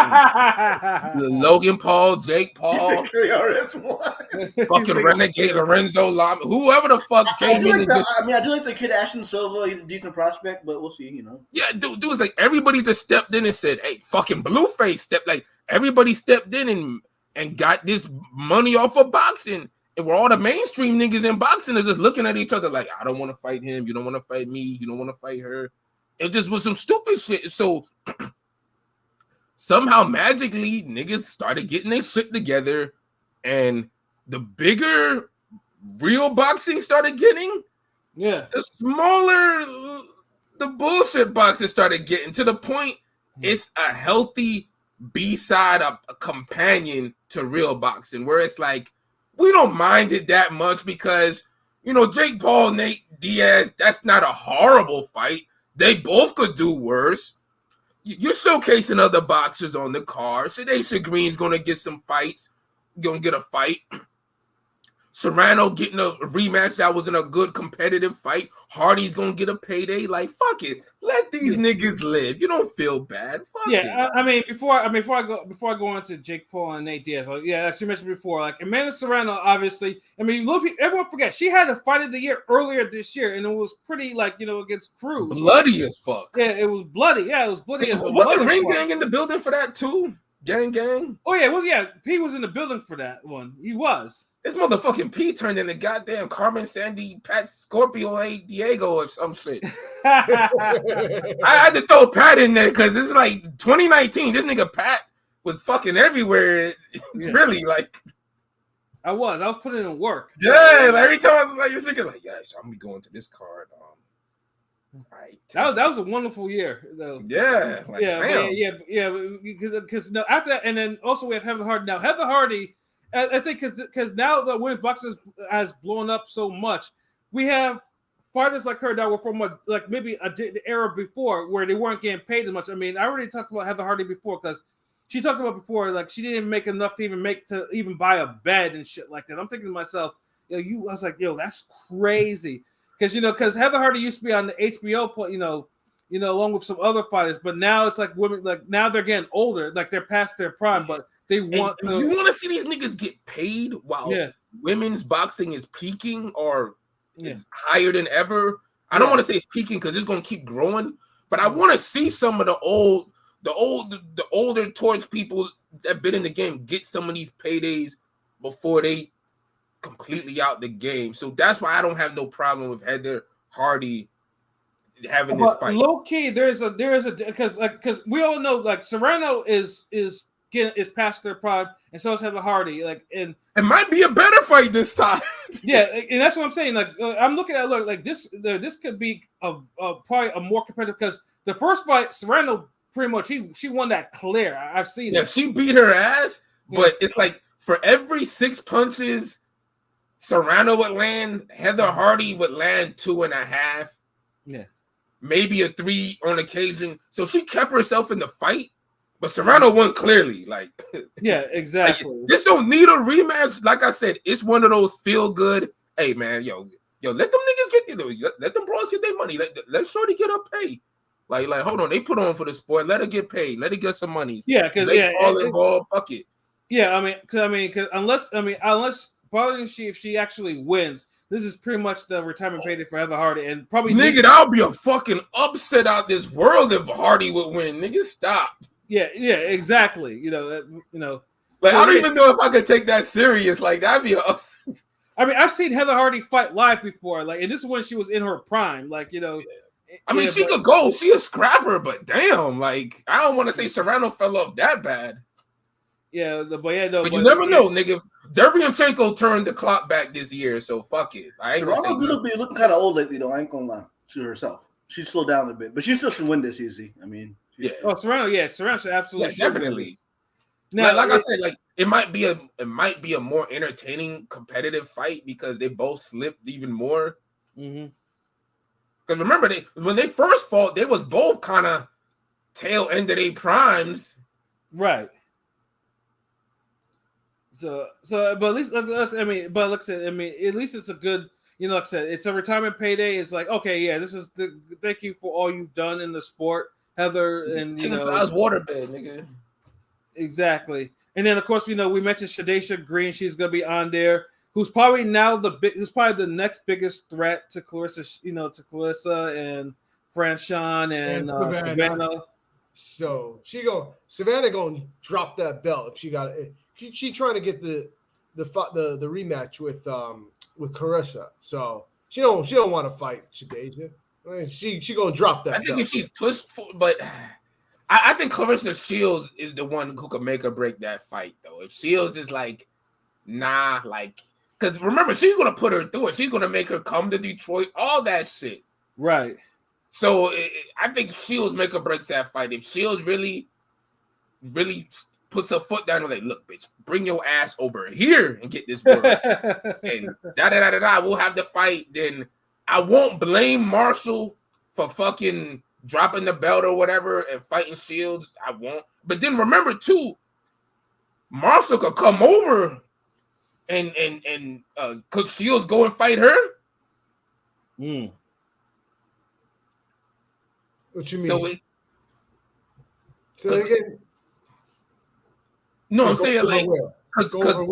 Logan Paul, Jake Paul, KRS1, fucking Renegade, Lorenzo Lama, whoever the fuck came in. I do like the kid Ashton Silva. He's a decent prospect, but we'll see. Yeah, dude, it's like everybody just stepped in and said, "Hey, fucking Blueface stepped." Like everybody stepped in and got this money off of boxing. And where all the mainstream niggas in boxing are just looking at each other like, I don't want to fight him. You don't want to fight me. You don't want to fight her. It just was some stupid shit. So somehow magically niggas started getting their shit together, and the bigger real boxing started getting, the smaller the bullshit boxing started getting, to the point it's a healthy B-side, a companion to real boxing, where it's like, we don't mind it that much because, Jake Paul, Nate Diaz, that's not a horrible fight. They both could do worse. You're showcasing other boxers on the card. Shadesha Green's going to get some fights. Going to get a fight. Serrano getting a rematch that was in a good competitive fight. Hardy's going to get a payday. Like, fuck it. Let these niggas live. You don't feel bad. Fuck it. I mean, before I go into Jake Paul and Nate Diaz, like you mentioned before, like Amanda Serrano, obviously. I mean, everyone forget she had a fight of the year earlier this year, and it was pretty against Cruz. Bloody as fuck. Yeah, it was bloody. Yeah, it was bloody as fuck. Wasn't Ring Gang in the building for that too? Gang. Oh yeah, P was in the building for that one. He was. This motherfucking P turned into goddamn Carmen Sandy, Pat Scorpio, Diego or some shit. I had to throw Pat in there because it's like 2019. This nigga Pat was fucking everywhere. Really, like. I was putting in work. Yeah, like every time I was like, this nigga, like, yes, I'm gonna be going to this card. All right. That was a wonderful year, though. Yeah, because after that, and then also we have Heather Hardy. Now Heather Hardy, I think because now the women's boxing has blown up so much, we have fighters like her that were from maybe the era before where they weren't getting paid as much. I mean, I already talked about Heather Hardy before because she talked about before like she didn't even make enough to even buy a bed and shit like that. I'm thinking to myself, I was like, that's crazy. Because Heather Hardy used to be on the HBO, along with some other fighters, but now it's like women, like now they're getting older, like they're past their prime, but they want. You want to see these niggas get paid while women's boxing is peaking or it's higher than ever. I don't want to say it's peaking because it's going to keep growing, but I want to see some of the older towards people that been in the game get some of these paydays before they completely out the game. So that's why I don't have no problem with Heather Hardy having this fight. Low key, there is a because we all know like Serrano is past their prime, and so is Heather Hardy. Like, and it might be a better fight this time. Yeah, and that's what I'm saying. Like, I'm looking at like this could be probably a more competitive because the first fight, Serrano pretty much she won that clear. I've seen it. She beat her ass, but it's like for every 6 punches Serrano would land, Heather Hardy would land 2.5. Yeah. Maybe a 3 on occasion. So she kept herself in the fight, but Serrano won clearly. Like, yeah, exactly. Like, this don't need a rematch. Like I said, it's one of those feel good. Hey man, yo, let them niggas get let them bros get their money. Let Shorty get her pay. Like, hold on, they put on for the sport. Let her get paid. Let her get some money. Yeah, because all involved. Fuck it. Yeah, I mean, unless probably if she actually wins, this is pretty much the retirement payday for Heather Hardy, and probably I'll be a fucking upset out this world if Hardy would win. Nigga, stop. Yeah, exactly. You know. Like, I don't even know if I could take that serious. Like, that'd be upset. I mean, I've seen Heather Hardy fight live before, like, and this is when she was in her prime. Like, you know. Yeah. I mean, she could go. She a scrapper, but damn, like, I don't want to say Serrano fell off that bad. Yeah, but you never know, nigga. Derevyanchenko turned the clock back this year, so fuck it. I ain't gonna say looking kind of old lately, though. I ain't gonna lie to herself. She slowed down a bit, but she still should win this easy. I mean, yeah. Oh, Serrano should absolutely, definitely. Now, like I said, like it might be a more entertaining, competitive fight because they both slipped even more. Mm-hmm. Because remember, when they first fought, they was both kind of tail end of their primes, right? So, but at least, I mean, but like I said, I mean, at least it's a good, like I said, it's a retirement payday. It's like, okay, yeah, this is thank you for all you've done in the sport, Heather, and king size waterbed, nigga. Exactly, and then of course, we mentioned Shadesha Green. She's gonna be on there. Who's probably who's probably the next biggest threat to Clarissa, to Clarissa and Franchon and Savannah. So Savannah gonna drop that belt if she got it. She trying to get the rematch with Carissa, so she don't want to fight Shadesha. I mean, she gonna drop that. I think belt. if she's pushed for, but I think Clarissa Shields is the one who could make or break that fight, though. If Shields is like, nah, like, because remember she's gonna put her through it. She's gonna make her come to Detroit, all that shit, right? So I think Shields make or breaks that fight. If Shields really puts her foot down and like, look, bitch, bring your ass over here and get this work. And we'll have the fight. Then I won't blame Marshall for fucking dropping the belt or whatever and fighting Shields. I won't. But then remember too, Marshall could come over and could Shields go and fight her? Mm. What you mean? So again. No, I'm saying like because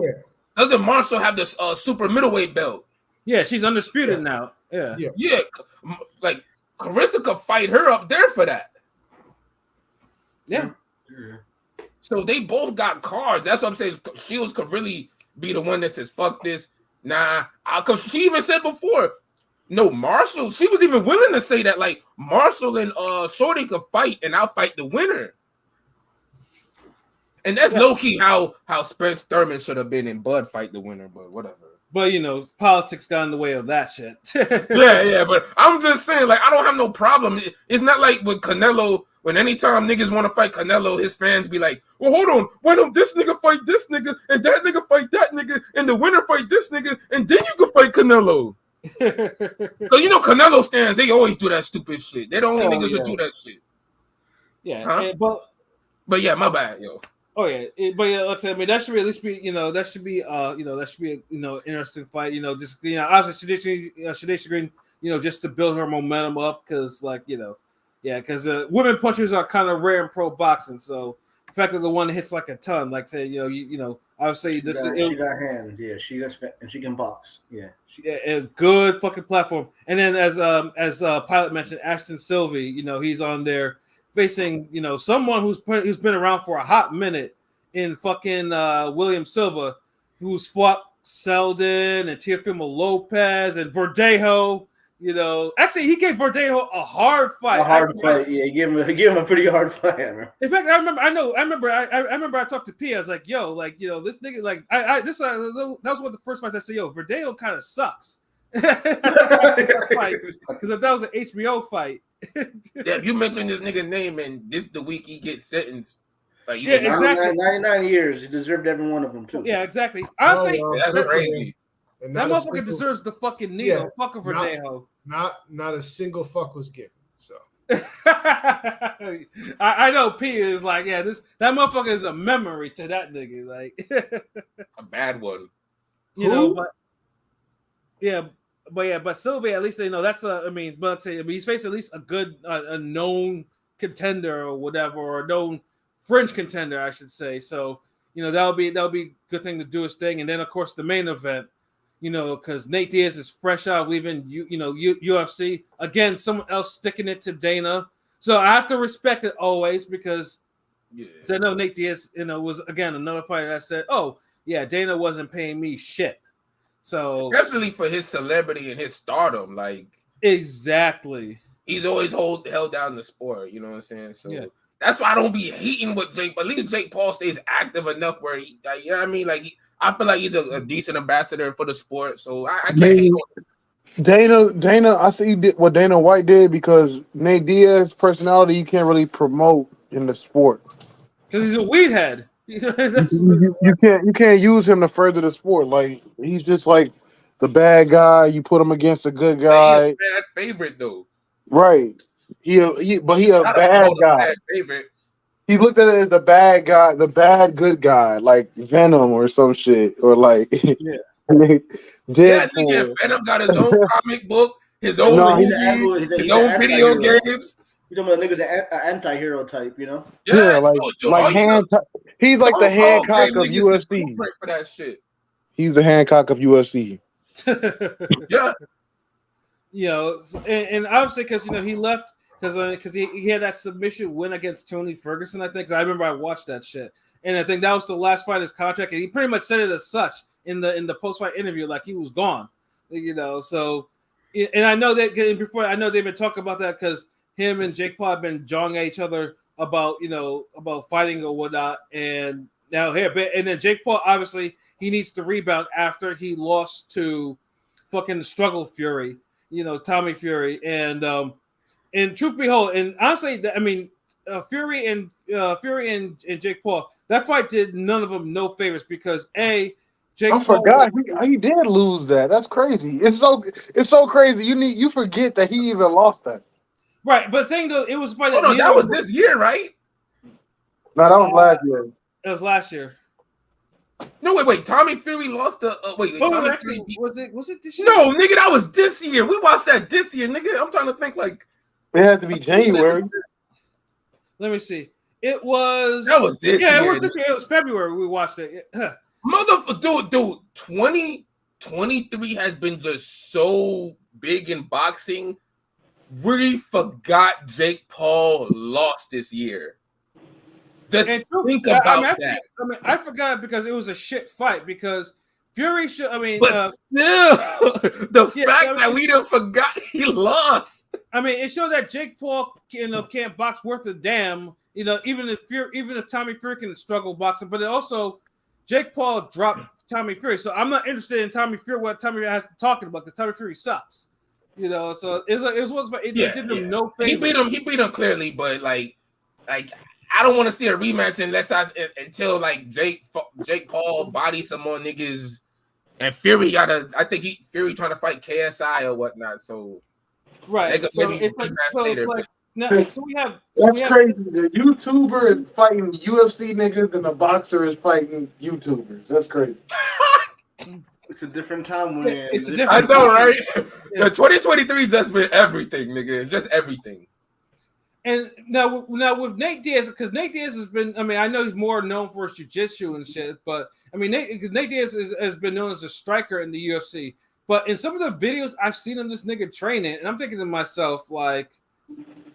doesn't Marshall have this super middleweight belt? Yeah, she's undisputed now. Yeah. Like Carissa could fight her up there for that. Yeah. So they both got cards. That's what I'm saying. Shields could really be the one that says fuck this. Nah, because she even said before. No, Marshall. She was even willing to say that like Marshall and Shorty could fight, and I'll fight the winner. And that's low-key how Spence Thurman should have been in Bud fight the winner, but whatever. But, politics got in the way of that shit. yeah, but I'm just saying, like, I don't have no problem. It's not like with Canelo, when anytime niggas want to fight Canelo, his fans be like, well, hold on, why don't this nigga fight this nigga, and that nigga fight that nigga, and the winner fight this nigga, and then you can fight Canelo. So, Canelo stands, they always do that stupid shit. They're the only niggas who do that shit. Yeah, huh? But yeah, my bad, yo. Oh yeah, like I said, I mean that should be at least be that should be a interesting fight. Just obviously Shadesha Green, just to build her momentum up because because women punchers are kind of rare in pro boxing. So the fact that the one that hits like a ton, like say obviously she got hands, yeah, and she can box, yeah. A good fucking platform. And then as Pilot mentioned, Ashton Sylvie, he's on there. Facing, someone who's been around for a hot minute in fucking William Silva, who's fought Selden and Teofimo Lopez and Verdejo. You know, actually, he gave Verdejo a hard fight. A hard fight, yeah. Give him a pretty hard fight, man. In fact, I remember I talked to P. I was like, yo, like, you know, this nigga, like, that was one of the first fights I said, yo, Verdejo kind of sucks. Because that was an HBO fight. Yeah, you mentioned this nigga's name, and this is the week he gets sentenced. Like, yeah, exactly. 99 years. He deserved every one of them, too. Yeah, exactly. Honestly, that's crazy. That motherfucker deserves the fucking needle. Fuck a Verdejo. Not a single fuck was given. So I know P is like, yeah, that motherfucker is a memory to that nigga. Like a bad one. You know, but Sylvia, at least they know that's he's facing at least a good a known contender or whatever, or a known fringe contender, I should say. So, you know, that'll be a good thing to do his thing. And then of course the main event, you know, because Nate Diaz is fresh out of leaving UFC. Again, someone else sticking it to Dana. So I have to respect it always, because I know Nate Diaz, you know, was again another fighter that said, oh yeah, Dana wasn't paying me shit. So especially for his celebrity and his stardom, like exactly, he's always held down the sport. You know what I'm saying? So that's why I don't be hating with Jake. But at least Jake Paul stays active enough where he, like, you know what I mean? Like I feel like he's a decent ambassador for the sport. So I can't hate on him. Dana, I see what Dana White did, because Nate Diaz's personality you can't really promote in the sport because he's a weed head. you can't use him to further the sport. Like, he's just like the bad guy. You put him against a good guy. He's a bad favorite though. Right. He a bad guy. Bad favorite. He looked at it as the bad guy, the bad good guy, like Venom or some shit, or like Deadpool. Yeah, nigga, Venom got his own comic book, his own movies, his own video games. You know, the nigga's an anti-hero type, you know? Yeah, he's like the Hancock of UFC. For that shit. He's the Hancock of UFC. Yeah. You know, and obviously because, you know, he left because he had that submission win against Tony Ferguson, I think. 'Cause I remember I watched that shit, and I think that was the last fight of his contract, and he pretty much said it as such in the post-fight interview, like he was gone, you know. So, and I know that before, I know they've been talking about that because him and Jake Paul have been jawing at each other about, you know, about fighting or whatnot, and now here, and then Jake Paul, obviously he needs to rebound after he lost to fucking Struggle Fury, you know, Tommy Fury, and truth be told, and honestly, I mean, Fury and Jake Paul, that fight did none of them no favors, because Jake Paul forgot he did lose that. That's crazy. It's so crazy. You forget that he even lost that. Right, but the thing though, it was by that was this year, right? No, that was last year. It was last year. No, wait. Tommy Fury lost to Tommy actually, Fury. Was it this year? No, nigga, that was this year. We watched that this year, nigga. I'm trying to think like it had to be January. Let me see. It was. That was this year. Yeah, it was this year. It was February. We watched it. Motherfucker, dude. 2023 has been just so big in boxing. We forgot Jake Paul lost this year. Just think about that. I mean, I forgot because it was a shit fight. Because Fury should. I mean, but still, the fact that we done forgot he lost. I mean, it showed that Jake Paul, you know, can't box worth a damn. You know, even if Tommy Fury can struggle boxing, but it also Jake Paul dropped Tommy Fury. So I'm not interested in Tommy Fury. What Tommy Fury has to talk about, because Tommy Fury sucks. You know, so it did him no favor. He beat him clearly, but like I don't want to see a rematch until like Jake Paul body some more niggas, and Fury Fury trying to fight KSI or whatnot. So right, so we have that's crazy. The YouTuber is fighting UFC niggas, and the boxer is fighting YouTubers. That's crazy. It's a different time when it's a different. I know, right? Yeah. 2023 just been everything, nigga. Just everything. And now with Nate Diaz, because Nate Diaz has been, I mean, I know he's more known for his jiu-jitsu and shit, but I mean, Nate Diaz has been known as a striker in the UFC. But in some of the videos I've seen of this nigga training, and I'm thinking to myself, like,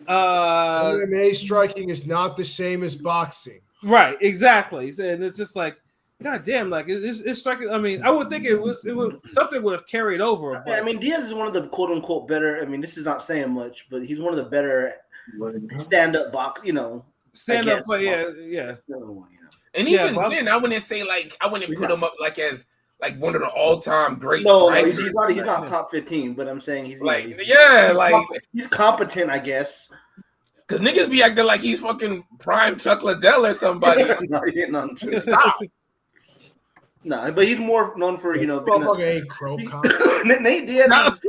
MMA striking is not the same as boxing. Right, exactly. And it's just like, God damn, like it's striking. I mean, I would think it was something would have carried over. But... I mean, Diaz is one of the quote unquote better. I mean, this is not saying much, but he's one of the better stand up box. Stand up, but yeah. And even then, I wouldn't say like I wouldn't put him up like as like one of the all time great. No, he's not top 15, but I'm saying he's like he's competent, I guess. Cause niggas be acting like he's fucking prime Chuck Liddell or somebody. Stop. No, but he's more known for Nate Diaz.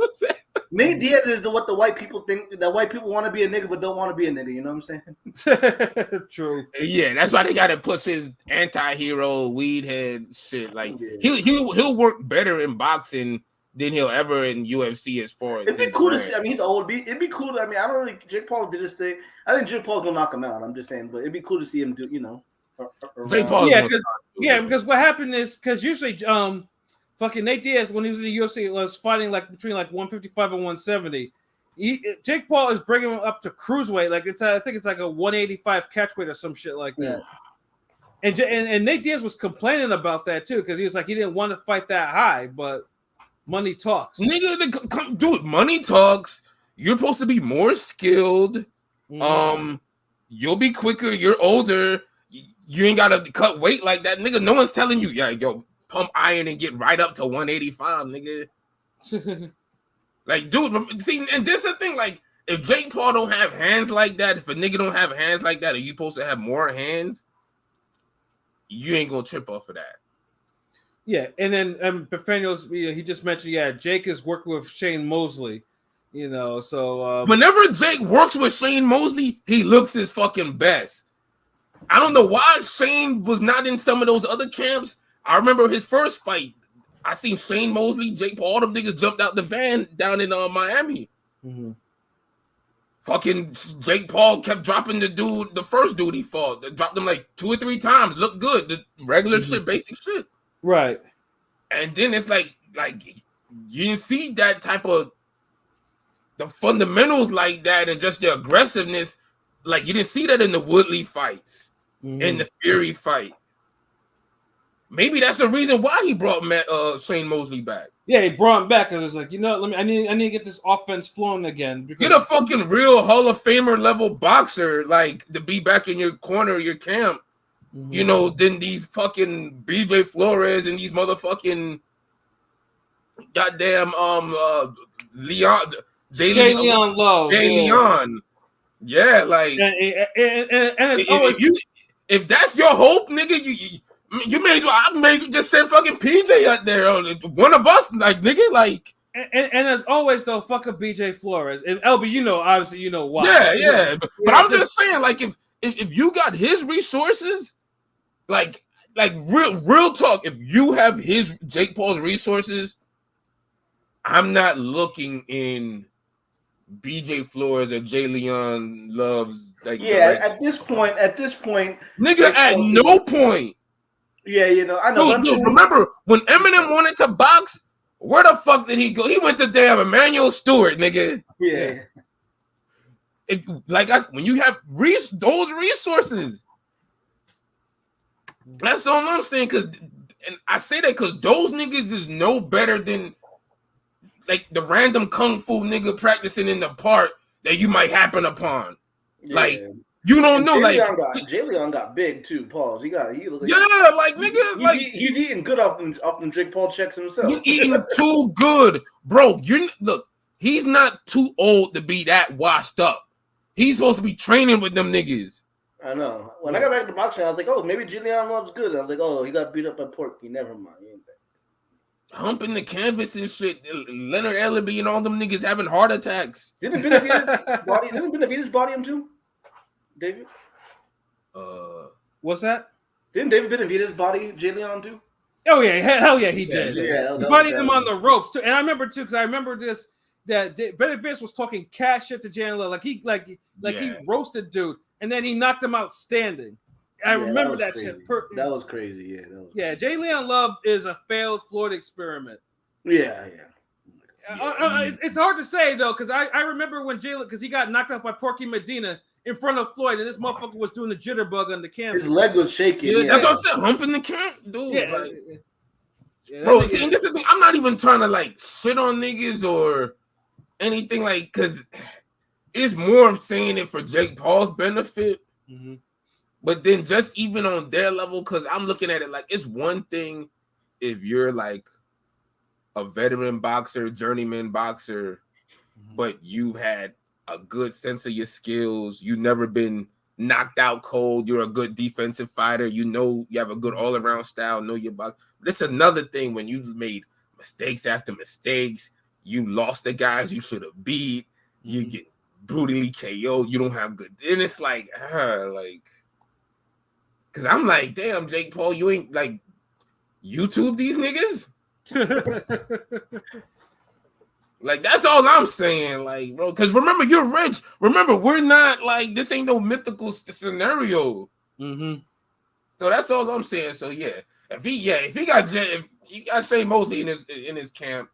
Nate Diaz is what the white people think that white people want to be a nigga but don't want to be a nigga. You know what I'm saying? True. Yeah, that's why they gotta push his anti-hero weed head shit. Like he'll work better in boxing than he'll ever in UFC as far as. It'd be cool to see. I mean, he's old. It'd be cool. I mean, I don't really. Jake Paul did his thing. I think Jake Paul's gonna knock him out. I'm just saying, but it'd be cool to see him do. Jake Paul. Because what happened is because usually, fucking Nate Diaz when he was in the UFC was fighting like between like 155 and 170. Jake Paul is bringing him up to cruiserweight. Like I think it's like a 185 catchweight or some shit like that. Yeah. And Nate Diaz was complaining about that too because he was like he didn't want to fight that high, but. Money talks, nigga. Dude, money talks. You're supposed to be more skilled. You'll be quicker. You're older. You ain't gotta cut weight like that, nigga. No one's telling you, yo, pump iron and get right up to 185, nigga. Like, dude, see, and this is the thing. Like, if Jake Paul don't have hands like that, if a nigga don't have hands like that, are you supposed to have more hands? You ain't gonna trip off of that. Yeah, and then Bafanios, he just mentioned, Jake is working with Shane Mosley, so whenever Jake works with Shane Mosley, he looks his fucking best. I don't know why Shane was not in some of those other camps. I remember his first fight. I seen Shane Mosley, Jake Paul, all them niggas jumped out the van down in Miami. Mm-hmm. Fucking Jake Paul kept dropping the first dude he fought. They dropped him like 2 or 3 times. Looked good. The regular shit, basic shit. Right. And then it's like you didn't see that type of the fundamentals like that and just the aggressiveness. Like you didn't see that in the Woodley fights, in the Fury fight. Maybe that's the reason why he brought Shane Mosley back. Yeah, he brought him back because it's like, I need to get this offense flowing again. Get a fucking real Hall of Famer level boxer like to be back in your corner, your camp. Then these fucking BJ Flores and these motherfucking goddamn Leon Love. Leon. Yeah, like and it's always if that's your hope, nigga, you may as well just send fucking PJ out there. One of us, like nigga, like and as always though, fuck a BJ Flores. And LB, obviously you know why. Yeah. But I'm just saying, like if you got his resources. Like real talk. If you have Jake Paul's resources, I'm not looking in BJ Flores or Jay Leon Love's. Like, at this point, nigga, at no point. Yeah, I know. Dude, remember when Eminem wanted to box? Where the fuck did he go? He went to damn Emmanuel Stewart, nigga. Yeah. When you have those resources. That's all I'm saying, and I say that because those niggas is no better than like the random kung fu nigga practicing in the park that you might happen upon. Yeah. Like you don't know. Jay Leon got big too. Pause. He looked like nigga. He's eating good off them Jake Paul checks himself. You eating too good, bro. He's not too old to be that washed up. He's supposed to be training with them niggas. I know. When I got back to boxing, I was like, oh, maybe Julian Love's good. I was like, oh, he got beat up by Porky. Never mind. Humping the canvas and shit. Leonard Ellerby and all them niggas having heart attacks. Didn't Benavidez body him too? David? What's that? Didn't David Benavidez body Jay Leon too? Oh, yeah. Hell yeah, he did. Yeah, he bodied him on the ropes too. And I remember too, because I remember this, that Benavidez was talking cash shit to Jay Leon. He roasted dude. And then he knocked him out standing. I remember that shit. That was crazy. Yeah, Jay Leon Love is a failed Florida experiment. Yeah. It's hard to say though, because I remember when because he got knocked out by Porky Medina, in front of Floyd, and this motherfucker was doing the jitterbug on the camera. His leg was shaking. Yeah, that's what I said. Humping the camp, dude. Yeah, like, bro. See, this is the thing. I'm not even trying to like shit on niggas or anything, like, because it's more of saying it for Jake Paul's benefit. Mm-hmm. But then just even on their level, because I'm looking at it like it's one thing if you're like a veteran boxer, journeyman boxer, but you've had a good sense of your skills. You've never been knocked out cold. You're a good defensive fighter. You know you have a good all-around style. Know your box. But it's another thing when you've made mistakes after mistakes. You lost the guys you should have beat. You get brutally KO'd. You don't have good. And it's like, because I'm like, damn, Jake Paul, you ain't like YouTube these niggas. Like, that's all I'm saying, like, bro. Because remember, you're rich. Remember, we're not like this. Ain't no mythical scenario. Mm-hmm. So that's all I'm saying. So yeah, if he got Shane Mosley in his camp,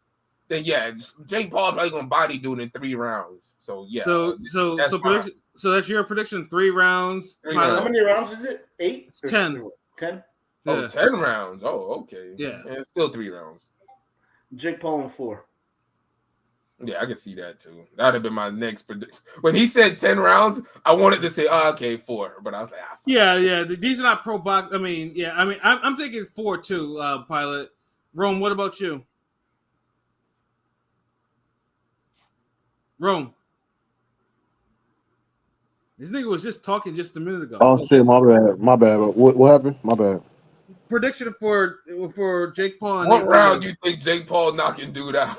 then yeah, Jake Paul's probably gonna body dude in 3 rounds. So yeah. So that's your prediction. 3 rounds. How many rounds is it? 8? It's 10. 10? Oh, 10 rounds. Oh, okay. Yeah. It's still 3 rounds. Jake Paul in 4. Yeah, I can see that too. That would have been my next prediction. When he said 10 rounds, I wanted to say, okay, 4. But I was like, yeah. These are not pro box. I mean, I'm thinking 4 too, Pilot. Rome, what about you? Rome. This nigga was just talking just a minute ago. Oh shit, my bad. What happened? My bad. Prediction for Jake Paul. What round you think Jake Paul knocking dude out?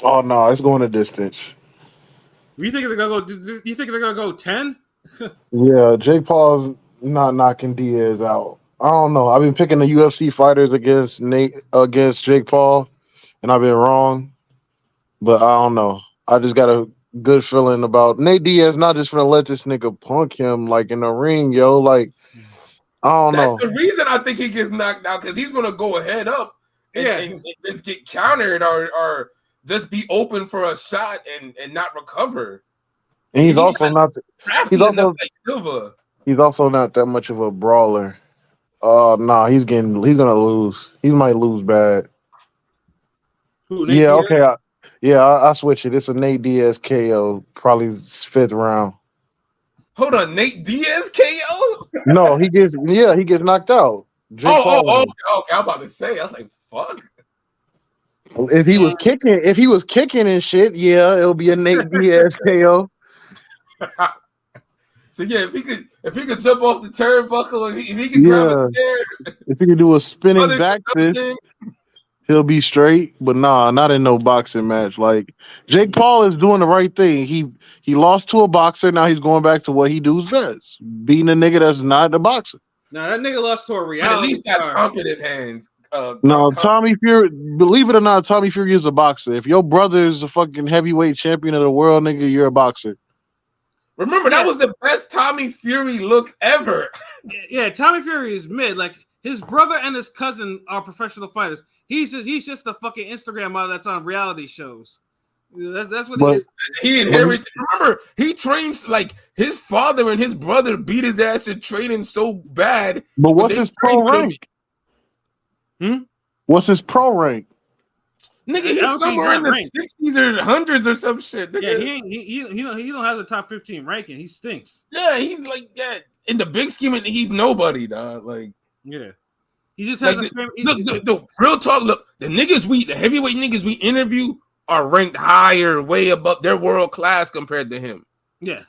Oh no, it's going a distance. You think they're gonna go? You think they're gonna go 10? Yeah, Jake Paul's not knocking Diaz out. I don't know. I've been picking the UFC fighters against Jake Paul, and I've been wrong. But I don't know. I just got a good feeling about Nate Diaz. Not just gonna let this nigga punk him like in the ring, yo. Like I don't know. That's the reason I think he gets knocked out, because he's gonna go head up and just get countered or just be open for a shot and not recover. And he's also not like Silva. He's also not that much of a brawler. No, he's gonna lose. He might lose bad. Who, yeah, okay. I switch it. It's a Nate Diaz KO, probably 5th round. Hold on, Nate Diaz KO? No, he gets knocked out. Okay. I'm about to say, I was like, fuck. If he was kicking and shit, yeah, it'll be a Nate Diaz KO. So yeah, if he could jump off the turnbuckle, if he could grab a chair, if he could do a spinning back fist, he'll be straight. But nah, not in no boxing match. Like Jake Paul is doing the right thing. He lost to a boxer. Now he's going back to what he does best, beating a nigga that's not a boxer. Now that nigga lost to a reality. But at least got competent hands. No, Tommy Fury. Believe it or not, Tommy Fury is a boxer. If your brother is a fucking heavyweight champion of the world, nigga, you're a boxer. Remember, that was the best Tommy Fury look ever. Yeah, Tommy Fury is mid. Like his brother and his cousin are professional fighters. He's just a fucking Instagram model that's on reality shows. That's what he is. He inherited. Remember, he trains like his father and his brother beat his ass in training so bad. But what's his pro rank? What's his pro rank? Nigga, he's somewhere in the 60s or 100s or some shit. Nigga. Yeah, he don't have the top 15 ranking. He stinks. Yeah, he's like that. In the big scheme, he's nobody, dog. Like, yeah, he just has like, look, real talk. Look, the heavyweight niggas we interview are ranked higher, way above. They're world class compared to him. Yeah,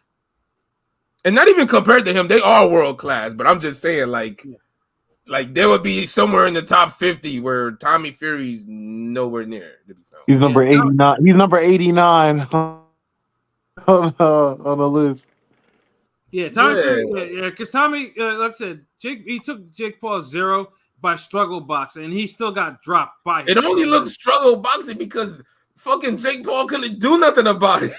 and not even compared to him, they are world class. But I'm just saying, like. Yeah. Like there would be somewhere in the top 50 where Tommy Fury's nowhere near to be found. He's number 89. He's number 89 on the list. Yeah, Tommy Fury. Yeah, because Tommy, like I said, he took Jake Paul 0 by struggle boxing, and he still got dropped by him. It only looks struggle boxing because fucking Jake Paul couldn't do nothing about it.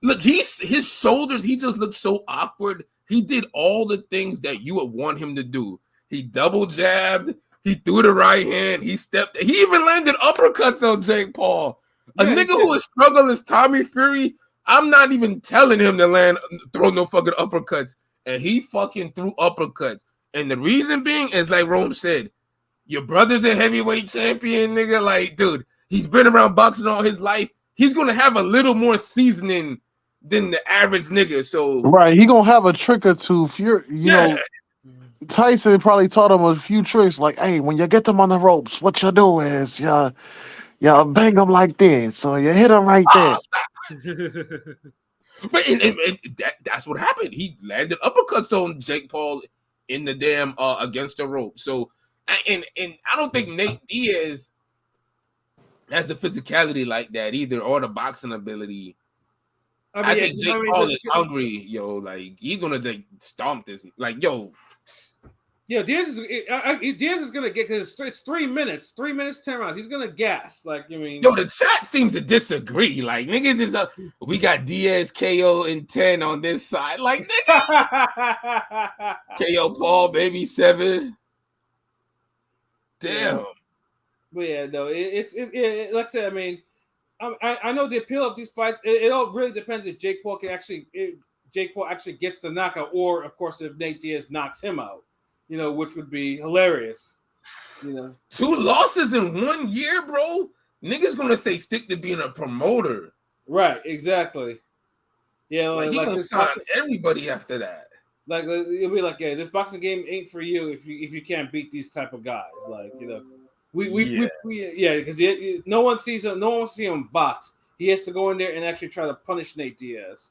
Look, his shoulders. He just looked so awkward. He did all the things that you would want him to do. He double jabbed. He threw the right hand. He stepped. He even landed uppercuts on Jake Paul. A nigga who is struggling as Tommy Fury I'm not even telling him to throw no fucking uppercuts, and he fucking threw uppercuts. And the reason being is like Rome said, your brother's a heavyweight champion, nigga. Like, dude, he's been around boxing all his life. He's gonna have a little more seasoning than the average nigga. So right, he gonna have a trick or two. You know, Tyson probably taught him a few tricks. Like, hey, when you get them on the ropes, what you do is you bang them like this, so you hit them right there. But that's what happened. He landed uppercuts on Jake Paul in the damn against the rope. So and I don't think Nate Diaz has the physicality like that either, or the boxing ability. I think Jake Paul is hungry, yo. Like, he's gonna like stomp this. Like, yo. Yeah, Diaz is gonna get, because it's 3 minutes, 3 minutes, 10 rounds. He's gonna gas. Like, I mean, yo, the chat seems to disagree. Like, niggas is we got Diaz KO in 10 on this side. Like, nigga, KO Paul, baby 7. Damn. Yeah. But yeah, no, it's like I said. I mean, I know the appeal of these fights. It all really depends if Jake Paul actually gets the knockout, or of course if Nate Diaz knocks him out. You know, which would be hilarious. You know, 2 losses in 1 year, bro. Niggas gonna say stick to being a promoter. Right? Exactly. Yeah, like he gonna sign everybody after that. Like, it'll be like, yeah, this boxing game ain't for you if you can't beat these type of guys. Like, you know, because no one sees him. No one wants to see him box. He has to go in there and actually try to punish Nate Diaz.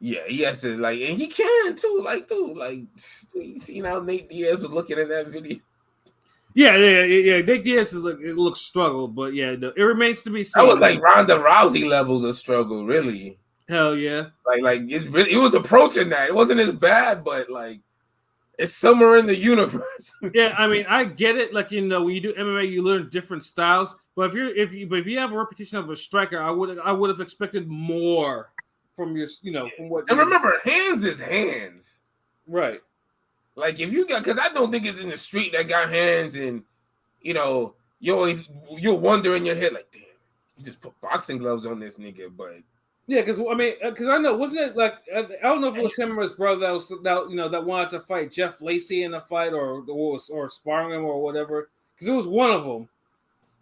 Yeah, he has to, like, and he can too. Like, dude, like, you seen how Nate Diaz was looking at that video? Yeah. Nate Diaz is like, it looks struggle, but yeah, no, it remains to be seen. That was like Ronda Rousey levels of struggle, really. Hell yeah. Like it was approaching that. It wasn't as bad, but like it's somewhere in the universe. Yeah, I mean, I get it. Like, you know, when you do MMA, you learn different styles. But if you have a reputation of a striker, I would have expected more from your, you know, from what. And remember, hands is hands, right? Like, if you got, because I don't think it's in the street that got hands, and you know, you'll wonder in your head like, damn, you just put boxing gloves on this nigga, but. Yeah, because I know, wasn't it like, I don't know if it was him or his brother that wanted to fight Jeff Lacey in a fight or sparring him or whatever, because it was one of them.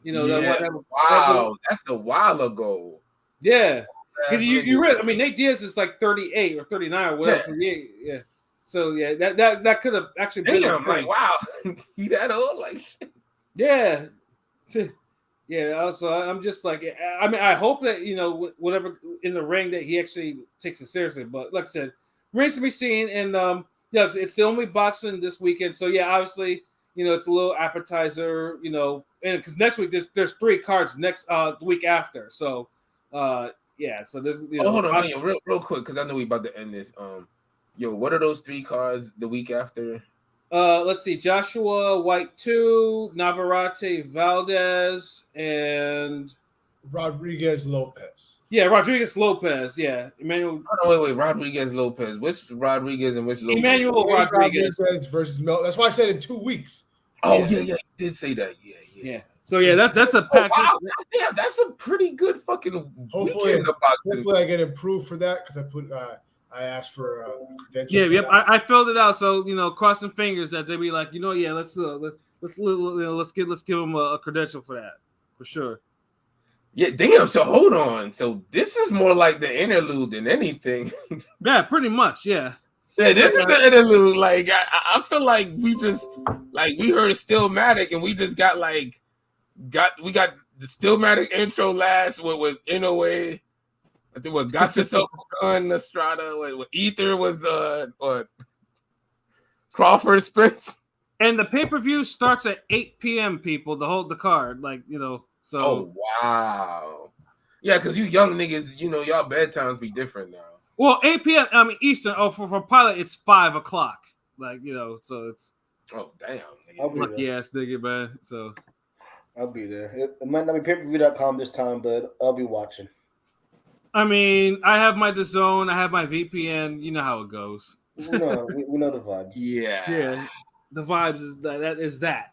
You know, that's a while ago. Yeah, because you read. I mean, Nate Diaz is like 38 or 39 or whatever. Yeah. So yeah, that could have actually been. Damn, like, wow, he that old, like shit. Yeah. Yeah, also, I'm just like, I mean, I hope that, you know, whatever in the ring that he actually takes it seriously. But like I said, remains to be seen. And yeah, it's the only boxing this weekend. So yeah, obviously, you know, it's a little appetizer, you know, and because next week there's 3 cards next the week after. So yeah, so there's, you know, hold on, real quick, because I know we about to end this. What are those 3 cards the week after? Let's see, Joshua White 2, Navarrete Valdez, and Rodriguez Lopez. Yeah, Rodriguez Lopez. Yeah, Emmanuel. Oh, wait, Rodriguez Lopez. Which Rodriguez and which Lopez? Emmanuel Rodriguez versus Mel. That's why I said in 2 weeks. Oh yeah, you did say that. Yeah. So yeah, that's a pack. Oh, wow. Yeah, that's a pretty good fucking weekend of boxing. Hopefully, I get approved for that because I asked for credentials. Yeah, yep. I filled it out. So, you know, crossing fingers that they be like, you know, yeah, let's give them a credential for that, for sure. Yeah, damn. So hold on. So this is more like the interlude than anything. Yeah, pretty much. Yeah. Yeah, this is the interlude. Like I feel like we just we heard Stillmatic and we just got the Stillmatic intro last with Inoue. I think what got yourself a gun, Estrada. What Ether was what Crawford Spence. And the pay-per-view starts at 8 p.m. people to hold the card, like, you know. So. Oh wow. Yeah, because you young niggas, you know, y'all bedtimes be different now. Well, 8 p.m. I mean Eastern. Oh, for Pilot, it's 5 o'clock. Like, you know, so it's. Oh damn. Lucky ass nigga, man. So. I'll be there. It might not be pay-per-view.com this time, but I'll be watching. I mean, I have my DAZN, I have my VPN. You know how it goes. We know the vibes. Yeah. The vibes is that.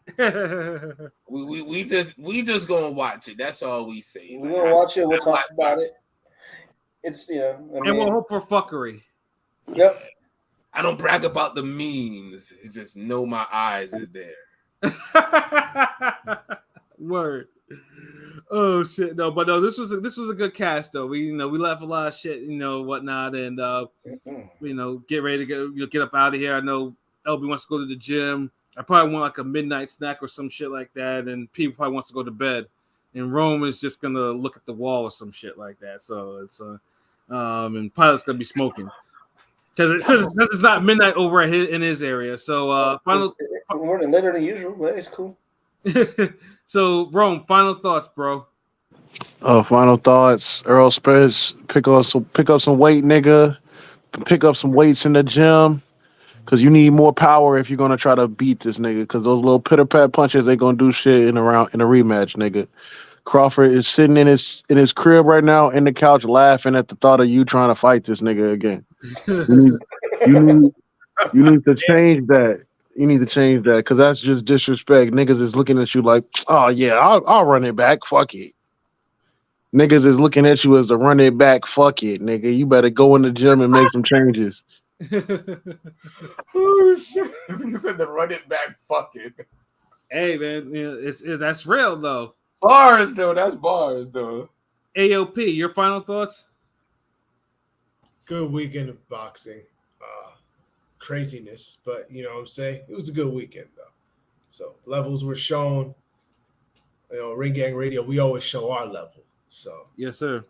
we just gonna watch it. That's all we say. We're gonna watch it. We'll talk about it. it's and we'll hope for fuckery. Yep. I don't brag about the means. It's just know my eyes are there. Word. Oh shit! No, but no, this was a good cast though. We left a lot of shit, whatnot, and get ready to get up out of here. I know LB wants to go to the gym. I probably want like a midnight snack or some shit like that, and people probably wants to go to bed. And Rome is just gonna look at the wall or some shit like that. So it's and Pilot's gonna be smoking because it's not midnight over in his area. So final. We're running later than usual, but it's cool. So Rome, final thoughts, bro. Final thoughts. Errol Spence, pick up some weight, nigga. Pick up some weights in the gym. Cause you need more power if you're gonna try to beat this nigga. Cause those little pitter pat punches ain't gonna do shit in a rematch, nigga. Crawford is sitting in his crib right now in the couch laughing at the thought of you trying to fight this nigga again. You need to change that. You need to change that because that's just disrespect. Niggas is looking at you like, oh yeah, I'll run it back. Fuck it. Niggas is looking at you as the run it back. Fuck it, nigga. You better go in the gym and make some changes. Oh shit! You said to run it back. Fuck it. Hey man, that's real though. Bars though. That's bars though. AOP, your final thoughts? Good weekend of boxing. Craziness, but you know what I'm saying? It was a good weekend though. So levels were shown. Ring Gang Radio, we always show our level. So yes, sir.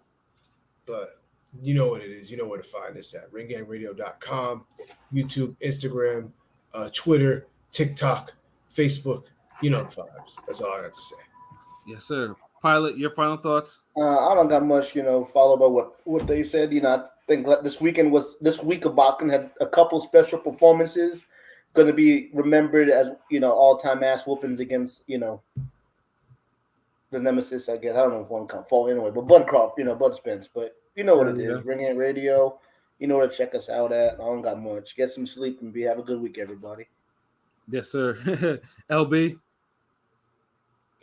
But you know what it is. You know where to find us at ringgangradio.com, YouTube, Instagram, Twitter, TikTok, Facebook. You know the vibes. That's all I got to say. Yes, sir. Pilot, your final thoughts? I don't got much, followed by what they said. I think this week of boxing had a couple special performances. Going to be remembered as all-time ass whoopings against the nemesis. I guess I don't know if one can fall anyway, but Bud Crawford, Bud Spence. But you know what it is. Ring Gang Radio. You know where to check us out at. I don't got much. Get some sleep and have a good week, everybody. Yes, sir. LB.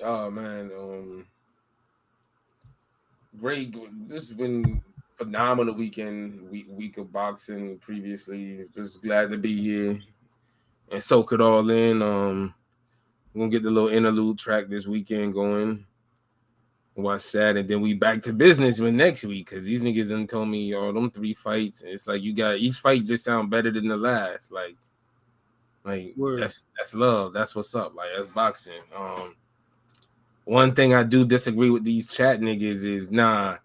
Oh man, great. This has been phenomenal week of boxing previously. Just glad to be here and soak it all in. We're gonna get the little interlude track this weekend going. Watch that, and then we back to business with next week because these niggas done told me them 3 fights. It's like you got each fight just sound better than the last. Like Word. that's love. That's what's up. Like that's boxing. One thing I do disagree with these chat niggas is nah.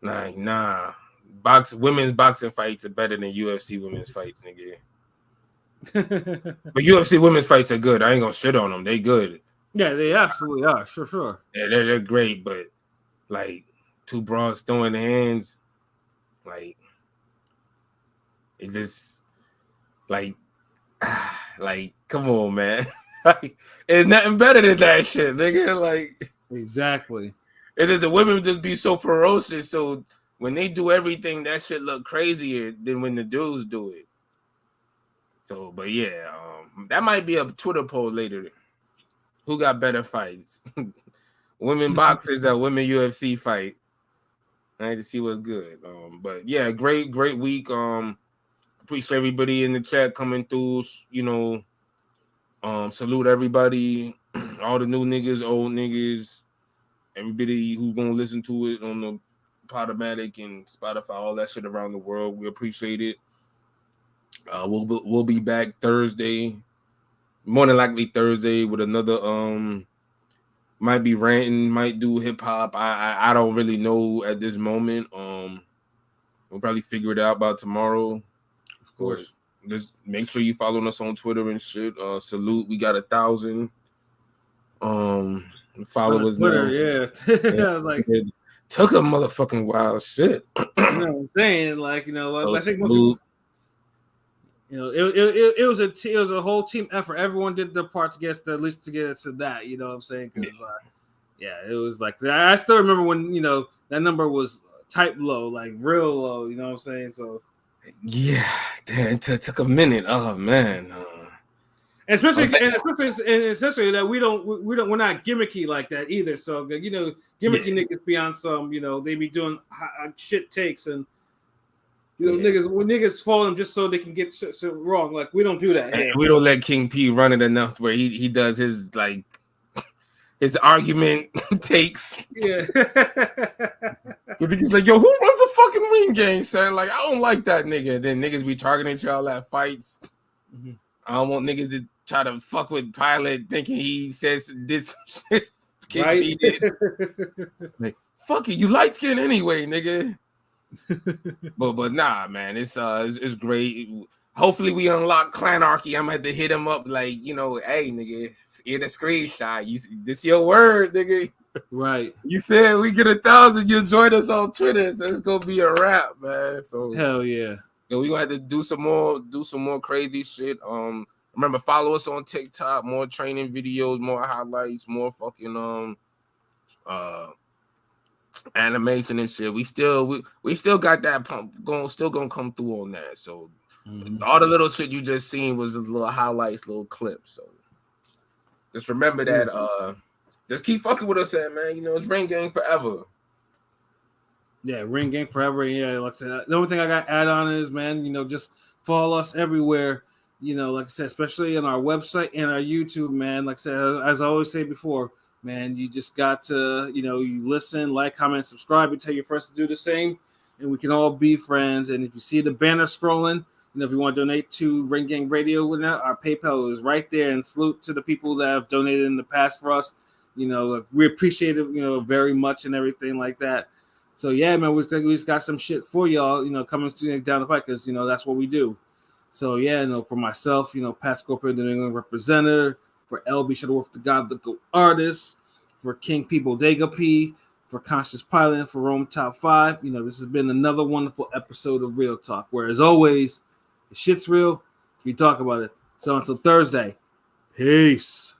Women's boxing fights are better than UFC women's fights, nigga. But UFC women's fights are good. I ain't gonna shit on them. They good. Yeah, they absolutely are. Sure. Yeah, they're great, but like 2 broads throwing hands, like it just like come on, man. Like, it's nothing better than that shit, nigga. Like exactly. It is the women just be so ferocious. So when they do everything, that shit look crazier than when the dudes do it. So, but yeah, that might be a Twitter poll later. Who got better fights? Women boxers or women UFC fight? I need to see what's good. But yeah, great week. Appreciate everybody in the chat coming through. Salute everybody, all the new niggas, old niggas, everybody who's gonna listen to it on the Podomatic and Spotify, all that shit around the world. We appreciate it. We'll be back Thursday, more than likely Thursday, with another might be ranting, might do hip hop. I don't really know at this moment. We'll probably figure it out by tomorrow. Of course. Just make sure you follow us on Twitter and shit. Salute. We got 1,000 followers Twitter, now. yeah. I was like, it took a motherfucking wild shit. You know what I'm saying? Like, I think salute. it was a whole team effort. Everyone did their part to get at least to get it to that. You know what I'm saying? Because it was like I still remember when that number was type low, like real low. You know what I'm saying? So. Yeah, damn, it took a minute. Oh man, especially that we're not gimmicky like that either. So gimmicky niggas be on some, they be doing shit takes and niggas when niggas follow them just so they can get shit wrong. Like we don't do that here. And we don't let King P run it enough where he does his like his argument takes. Yeah. He's like, yo, who runs a fucking ring game, son? Like, I don't like that nigga. Then niggas be targeting y'all at fights. Mm-hmm. I don't want niggas to try to fuck with Pilot thinking he did some shit. King Right? P did. Like, fuck it, you light skin anyway, nigga. but nah, man, it's great. Hopefully we unlock Clanarchy. I'm gonna have to hit him up like, hey nigga, in a screenshot. This your word, nigga. Right. You said we get 1,000. You joined us on Twitter, so it's gonna be a wrap, man. So hell yeah. So we gonna have to do some more crazy shit. Remember, follow us on TikTok, more training videos, more highlights, more fucking animation and shit. We still got that pump gonna come through on that. So all the little shit you just seen was just little highlights, little clips. So just remember that just keep fucking with us, man. It's Ring Gang forever. Yeah, Ring Gang forever. Yeah, like I said, the only thing I got to add on is, man, just follow us everywhere. Like I said, especially on our website and our YouTube, man. Like I said, as I always say before, man, you just got to, you listen, like, comment, subscribe, and tell your friends to do the same, and we can all be friends. And if you see the banner scrolling, if you want to donate to Ring Gang Radio, our PayPal is right there. And salute to the people that have donated in the past for us. We appreciate it, very much and everything like that. So yeah, man, we just got some shit for y'all, coming down the pipe because that's what we do. So yeah, for myself, Pat Scorpio, the New England representative, for LB Shuttleworth, the God, the Go artist, for King P Bodega P, for Conscious Pilot, for Rome Top 5. This has been another wonderful episode of Real Talk, where as always, the shit's real. We talk about it. So until Thursday, peace.